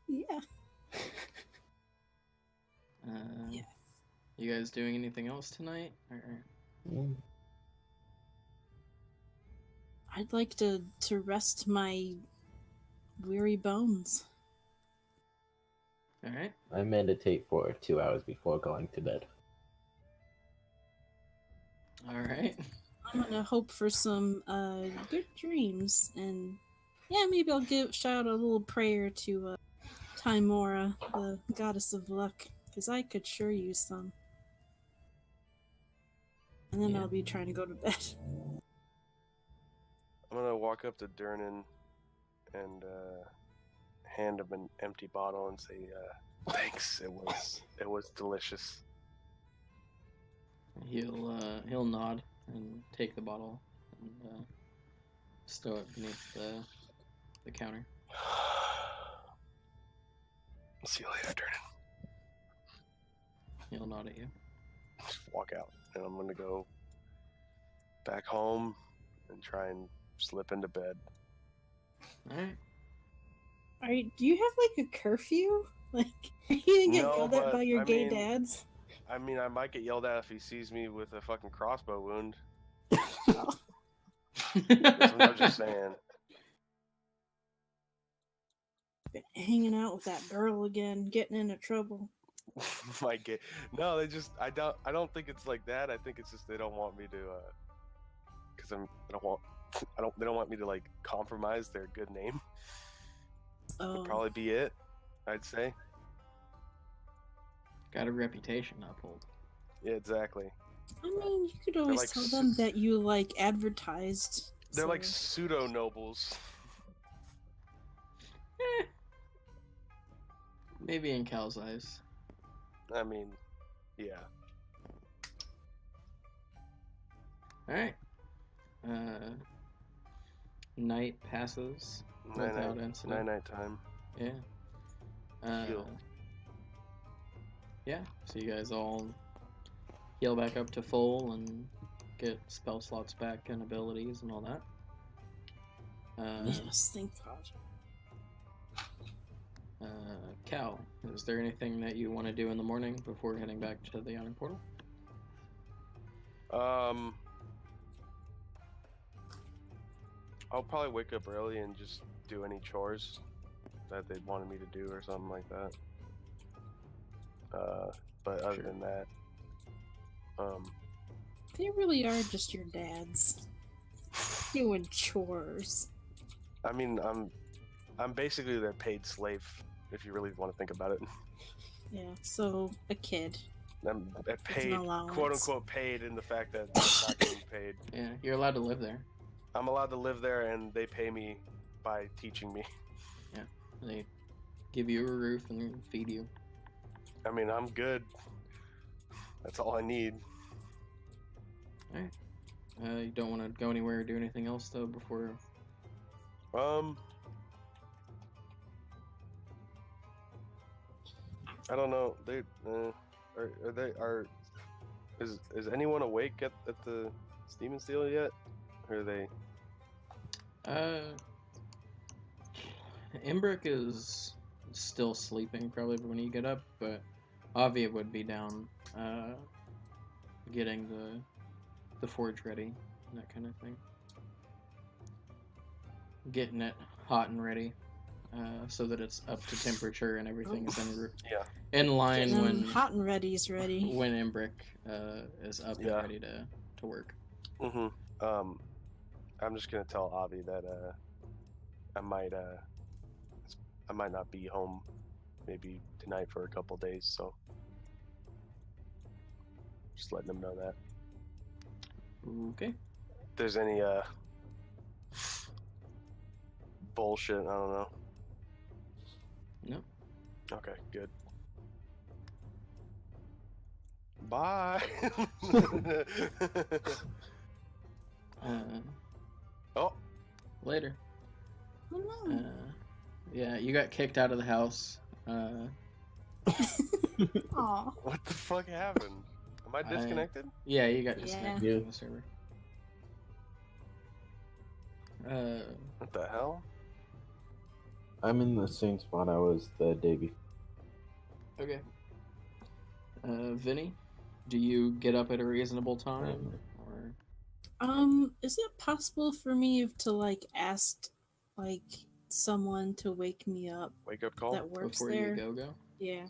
Yeah. Yeah. You guys doing anything else tonight? Or... Mm. I'd like to rest my weary bones. All right. I meditate for 2 hours before going to bed. All right. I'm gonna hope for some good dreams, and yeah, maybe I'll shout a little prayer to Timora, the goddess of luck, because I could sure use some. And then Yeah. I'll be trying to go to bed. I'm gonna walk up to Durnan and hand him an empty bottle and say, "Thanks. It was delicious." He'll nod and take the bottle and stow it beneath the counter. See you later, Durnan. He'll nod at you. Just walk out, and I'm gonna go back home and try and slip into bed. All right. Alright, do you have like a curfew? Like, are you gonna get No, yelled at but, by your I gay mean- dads? I mean, I might get yelled at if he sees me with a fucking crossbow wound. I'm just saying. Hanging out with that girl again, getting into trouble. Might get no. They just I don't think it's like that. I think it's just they don't want me to because they don't want me to like compromise their good name. Oh, Would probably be it. I'd say. Got a reputation to uphold. Yeah, exactly. I mean, you could always like tell them that you like advertised. They're like so- pseudo nobles. Maybe in Cal's eyes. I mean, yeah. All right. Night passes without incident. Night time. Yeah. Heal. Yeah. So you guys all heal back up to full and get spell slots back and abilities and all that. Yes, thank God. Cal, is there anything that you want to do in the morning before heading back to the Yawning Portal? I'll probably wake up early and just do any chores that they wanted me to do or something like that. But other Sure. than that, They really are just your dads doing chores. I mean, I'm basically their paid slave if you really want to think about it. Yeah, so a kid. I'm paid, allowance. quote unquote, paid in the fact that I'm not getting paid. Yeah, you're allowed to live there. I'm allowed to live there, and they pay me by teaching me. They give you a roof and feed you. I mean, I'm good. That's all I need. You don't want to go anywhere or do anything else though before. I don't know. They is anyone awake at the Steam Steel yet? Or are they? Imbrick is still sleeping probably when you get up, but Avia would be down, getting the forge ready, that kind of thing. Getting it hot and ready, so that it's up to temperature and everything is in line And when hot and ready's ready. when Imbrick is up Yeah. and ready to work. Mm-hmm. I'm just gonna tell Avi that I might not be home maybe tonight for a couple days, so Just letting them know that. Okay. If there's any bullshit, I don't know. No. Okay, good. Bye. Oh, Later. Oh no. Yeah, you got kicked out of the house. Aw. what the fuck happened? Am I disconnected? Yeah, you got Yeah. disconnected Yeah. from the server. What the hell? I'm in the same spot I was the day before. Okay. Vinny, do you get up at a reasonable time? Or Is it possible for me to like ask like someone to wake me up Wake up call? that works before there? you go? Yeah.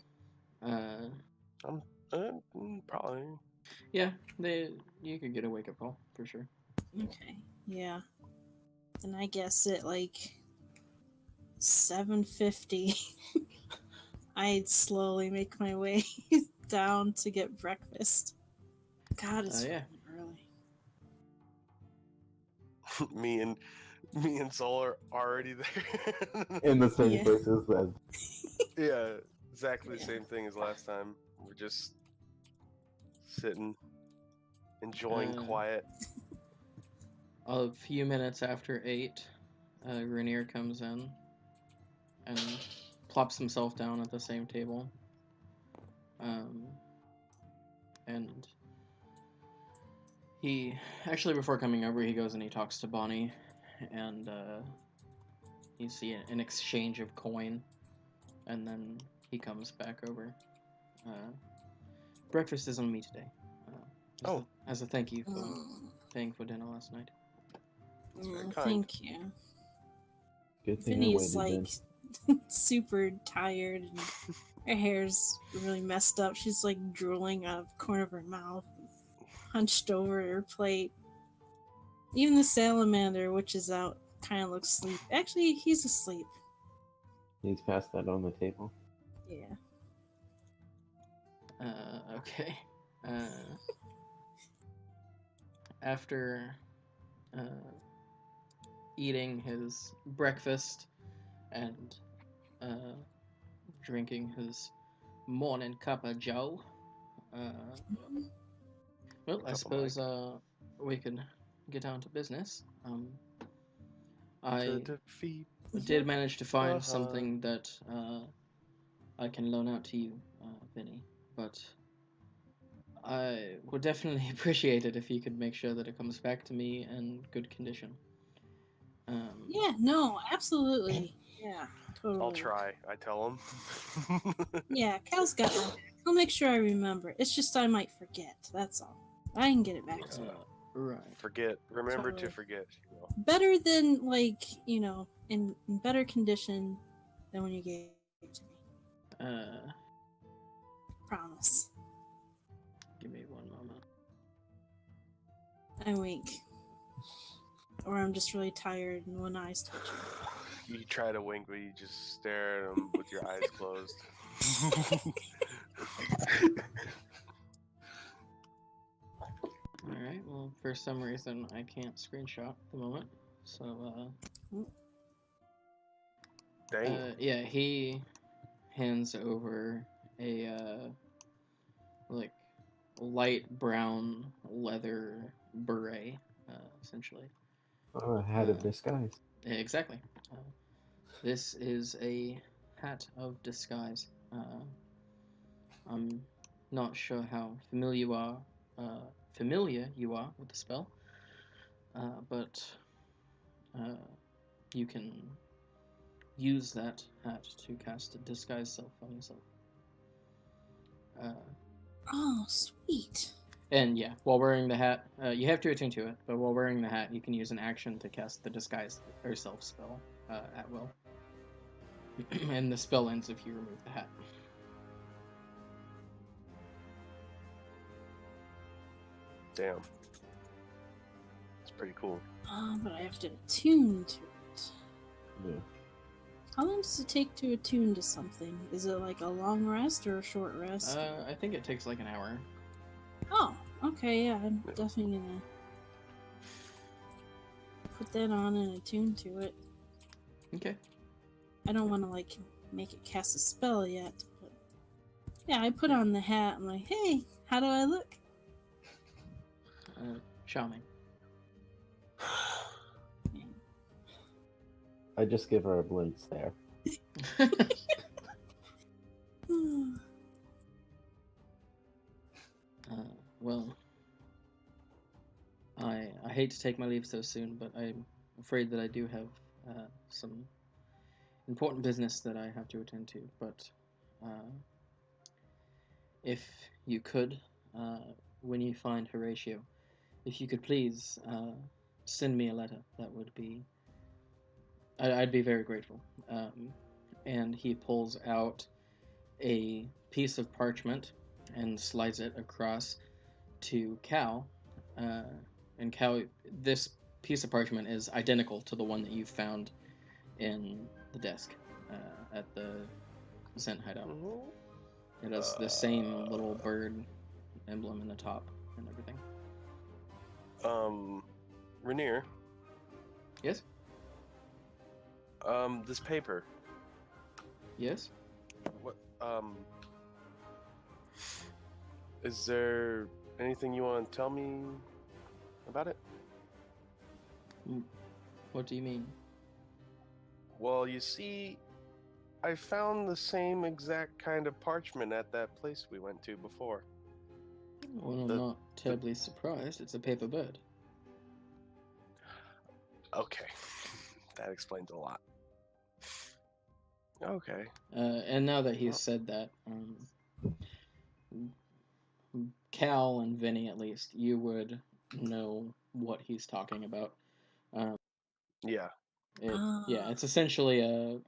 Probably. Yeah, you could get a wake up call for sure. Okay. Yeah. And I guess at like 7:50 I'd slowly make my way down to get breakfast. God, it's Yeah. fucking early. me and Soul are already there. In the same Yeah. places as Yeah, exactly the Yeah. same thing as last time. We're just sitting, enjoying quiet. A few minutes after 8, Rainier comes in and plops himself down at the same table. And he actually, before coming over, he goes and he talks to Bonnie, and you see an exchange of coin, and then he comes back over. Breakfast is on me today. As a thank you for paying for dinner last night. That's very Yeah, kind. thank you. good thing I Vinny's waited like super tired and her hair's really messed up. She's like drooling out of the corner of her mouth, hunched over her plate. Even the salamander, which is out, kind of looks asleep. Actually, he's asleep. then. He's passed that on the table. Yeah. Okay. After eating his breakfast and drinking his morning cup of joe, well, I Cup of suppose we can get down to business. I To defeat. did manage to find Uh-huh. something that I can loan out to you, Vinny, but I would definitely appreciate it if you could make sure that it comes back to me in good condition. Yeah, no, absolutely. Yeah, totally. I'll try. I tell him. Yeah, Cal's got my back. He'll make sure I remember. It's just I might forget. That's all. I can get it back to you. Right. Forget. Remember to Totally. forget. You know. Better than, like, you know, in better condition than when you gave it to me. Promise. Give me one moment. I wink. Or I'm just really tired and one eye's touching. You try to wink, but you just stare at him with your eyes closed. Alright, well, for some reason, I can't screenshot at the moment, so, Dang. yeah, he hands over a, like, light brown leather beret, essentially. Oh, a hat of disguise. Exactly. This is a hat of disguise. I'm not sure how familiar you are with the spell, but you can use that hat to cast a disguise self on yourself. Oh, sweet. And yeah, while wearing the hat, you have to attune to it, but while wearing the hat, you can use an action to cast the disguise or self spell at will. And the spell ends if you remove the hat. Damn. It's pretty cool. But I have to attune to it. Yeah. How long does it take to attune to something? Is it like a long rest or a short rest? I think it takes like an hour. Oh, Okay, yeah, I'm definitely gonna put that on and attune to it. Okay. I don't want to like make it cast a spell yet, but yeah, I put on the hat. I'm like, hey, how do I look? Charming. I just give her a blink stare. Well, I hate to take my leave so soon, but I'm afraid that I do have some important business that I have to attend to. But if you could, when you find Horatio, if you could please send me a letter, that would be. I'd be very grateful. And he pulls out a piece of parchment and slides it across to Cal. And Cal, this piece of parchment is identical to the one that you found in the desk at the Scent Hideout. It has the same little bird emblem in the top and everything. Rainier. Yes? This paper. Yes? What, is there anything you want to tell me about it? What do you mean? Well, you see, I found the same exact kind of parchment at that place we went to before. Well, I'm not terribly surprised. It's a paper bird. Okay. That explains a lot. Okay. And now that he's said that, Cal and Vinny, at least, you would know what he's talking about. Yeah. It's essentially a.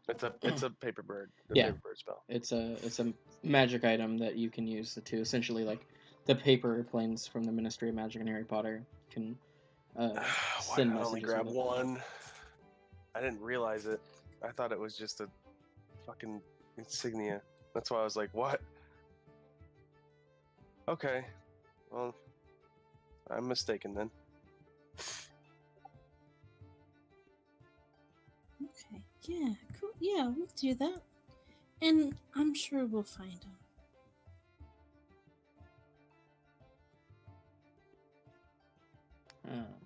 It's a paper bird. Yeah. Paper bird spell. It's a magic item that you can use to essentially, like, the paper planes from the Ministry of Magic and Harry Potter can Why send did I messages. only grab with it. one? I didn't realize it. I thought it was just a fucking insignia. That's why I was like, what? Okay. Well, I'm mistaken then. Okay, yeah, cool. Yeah, we'll do that. And I'm sure we'll find him.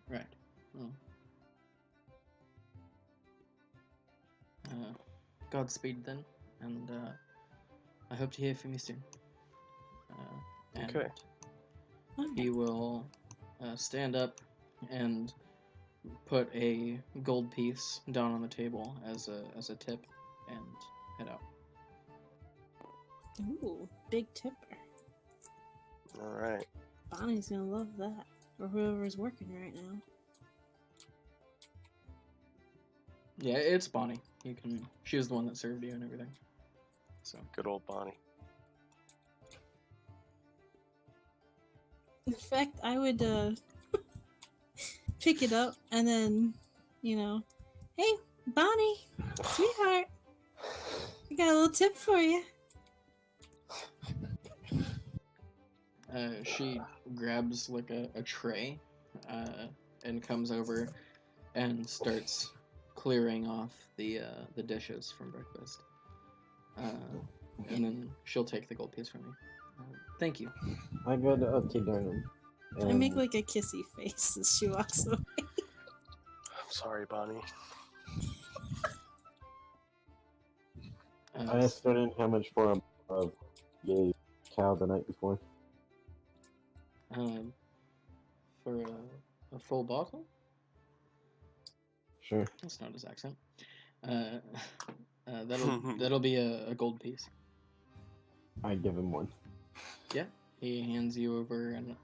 Right. Well. Godspeed then, and I hope to hear from you soon. And Okay. he will stand up and put a gold piece down on the table as a tip and head out. Ooh, big tipper. All right. Bonnie's gonna love that, or whoever's working right now. Yeah, it's Bonnie. She was the one that served you and everything. So Good old Bonnie. In fact, I would pick it up and then, hey, Bonnie, sweetheart, I got a little tip for you. she grabs like a tray and comes over and starts clearing off the dishes from breakfast. And then she'll take the gold piece from me. Thank you. I go to upkeep during I make like a kissy face as she walks away. I'm sorry, Bonnie. I asked Vernon how much for a gave Cal the night before. For a full bottle? Sure. That's not his accent. That'll be a gold piece. I give him one. Yeah, he hands you over an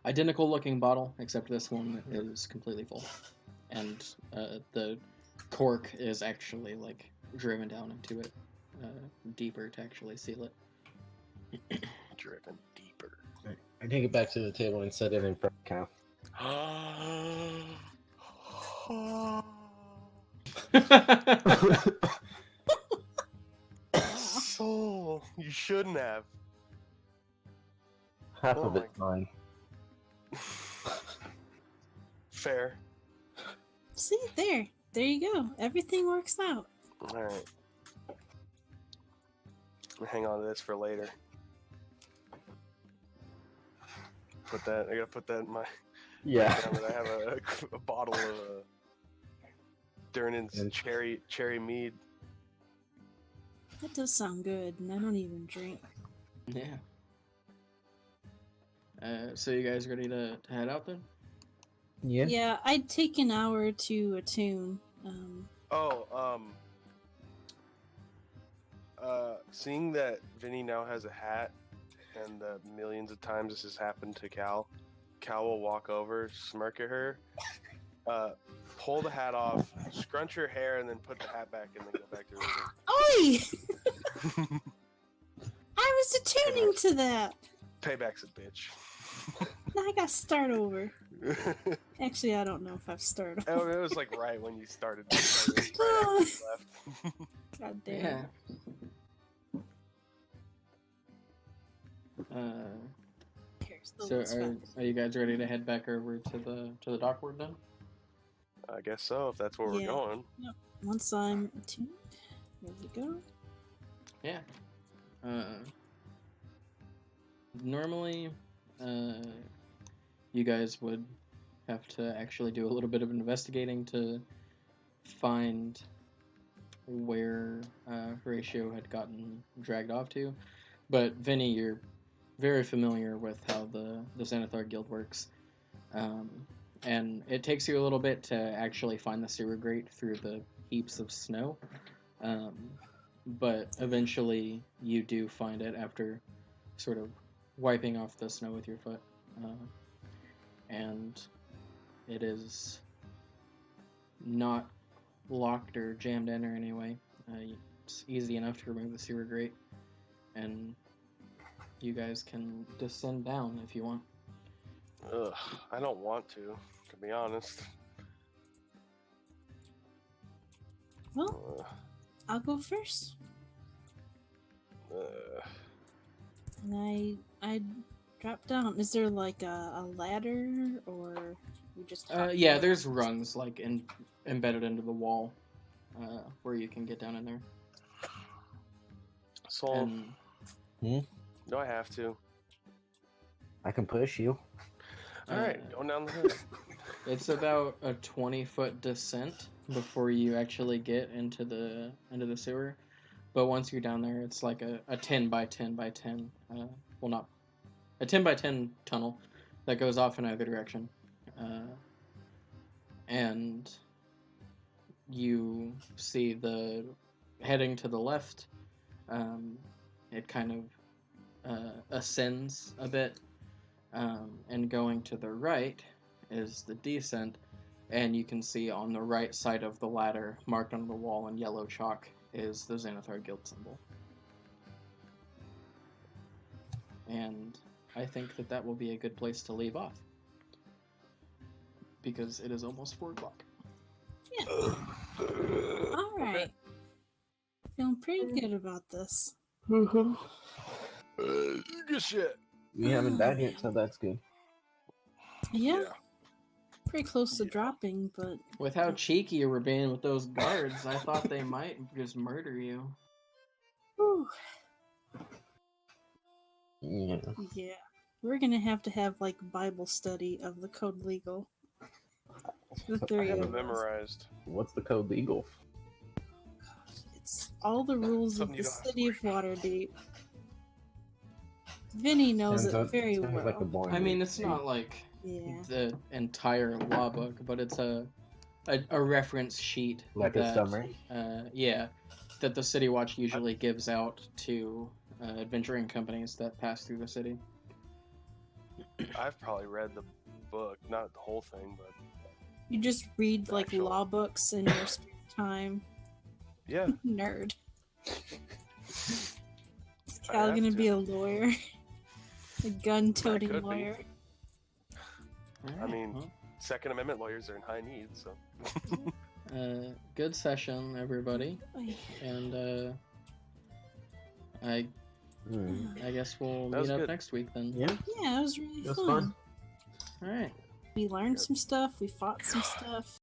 identical looking bottle, except this one is completely full, and the cork is actually like driven down into it deeper to actually seal it. Driven deeper. I take it back to the table and set it in front of Cal. Soul, you shouldn't have. Half Oh of it's mine. Fair. See, there you go. Everything works out. All right. Hang on to this for later. I gotta put that in my. Yeah. Down that I have a bottle of Durnan's cherry mead. That does sound good, and I don't even drink. Yeah. So you guys ready to head out then? Yeah. Yeah, I'd take an hour to attune. Seeing that Vinny now has a hat, and the millions of times this has happened to Cal will walk over, smirk at her, pull the hat off, scrunch her hair, and then put the hat back, and then go back to her room. Oi! I was attuning to that. Payback's a bitch. Now I gotta start over. Actually, I don't know if I've started Oh, over. it was like right when you started. Right after you left. God damn. Yeah. Cares, though, So it's fine. are you guys ready to head back over to the dockboard then? I guess so, if that's where we're Yeah. going. Once I'm attuned, there we go. Yeah. Normally, you guys would have to actually do a little bit of investigating to find where Horatio had gotten dragged off to. But Vinny, you're very familiar with how the Xanathar Guild works. And it takes you a little bit to actually find the sewer grate through the heaps of snow. But eventually you do find it after sort of wiping off the snow with your foot. And it is not locked or jammed in or anyway. It's easy enough to remove the sewer grate. And you guys can descend down if you want. Ugh, I don't want to be honest. Well, I'll go first. And I drop down. Is there like a ladder, or we just? Yeah, there's rungs like embedded into the wall, where you can get down in there. So, And do I have to? I can push you. All right, going down the hill. it's about a 20-foot descent before you actually get into the sewer. But once you're down there, it's like a 10 by 10 by 10. Well, not a 10 by 10 tunnel that goes off in either direction. And you see the heading to the left. It kind of ascends a bit. And going to the right is the descent, and you can see on the right side of the ladder, marked on the wall in yellow chalk, is the Xanathar Guild symbol. And I think that will be a good place to leave off, because it is almost 4 o'clock. Yeah. All right. Feeling pretty good about this. Good shit. We haven't died yet, so that's good. Yeah. Pretty close to dropping, but With how cheeky you were being with those guards, I thought they might just murder you. whew, Yeah. yeah. We're gonna have like Bible study of the Code Legal. The I three have of it us. memorized. What's the code legal? It's all the rules Something of you the don't have to city of worry Waterdeep. Vinny knows Sounds it very sounds well. like a boring I mean, read. it's not like Yeah. the entire law book, but it's a reference sheet. Like a summary? Yeah, that the City Watch usually gives out to adventuring companies that pass through the city. I've probably read the book, not the whole thing, but You just read like Actual- law books in your spare time. yeah. Nerd. Is I Cal have gonna to. be a lawyer? A gun-toting could be. lawyer? I mean, Second Amendment lawyers are in high need, so. Good session, everybody, and I guess we'll That was meet up good. next week then. Yeah, Yeah, it was really it was fun. fun. All right. We learned Yep. some stuff. We fought some stuff.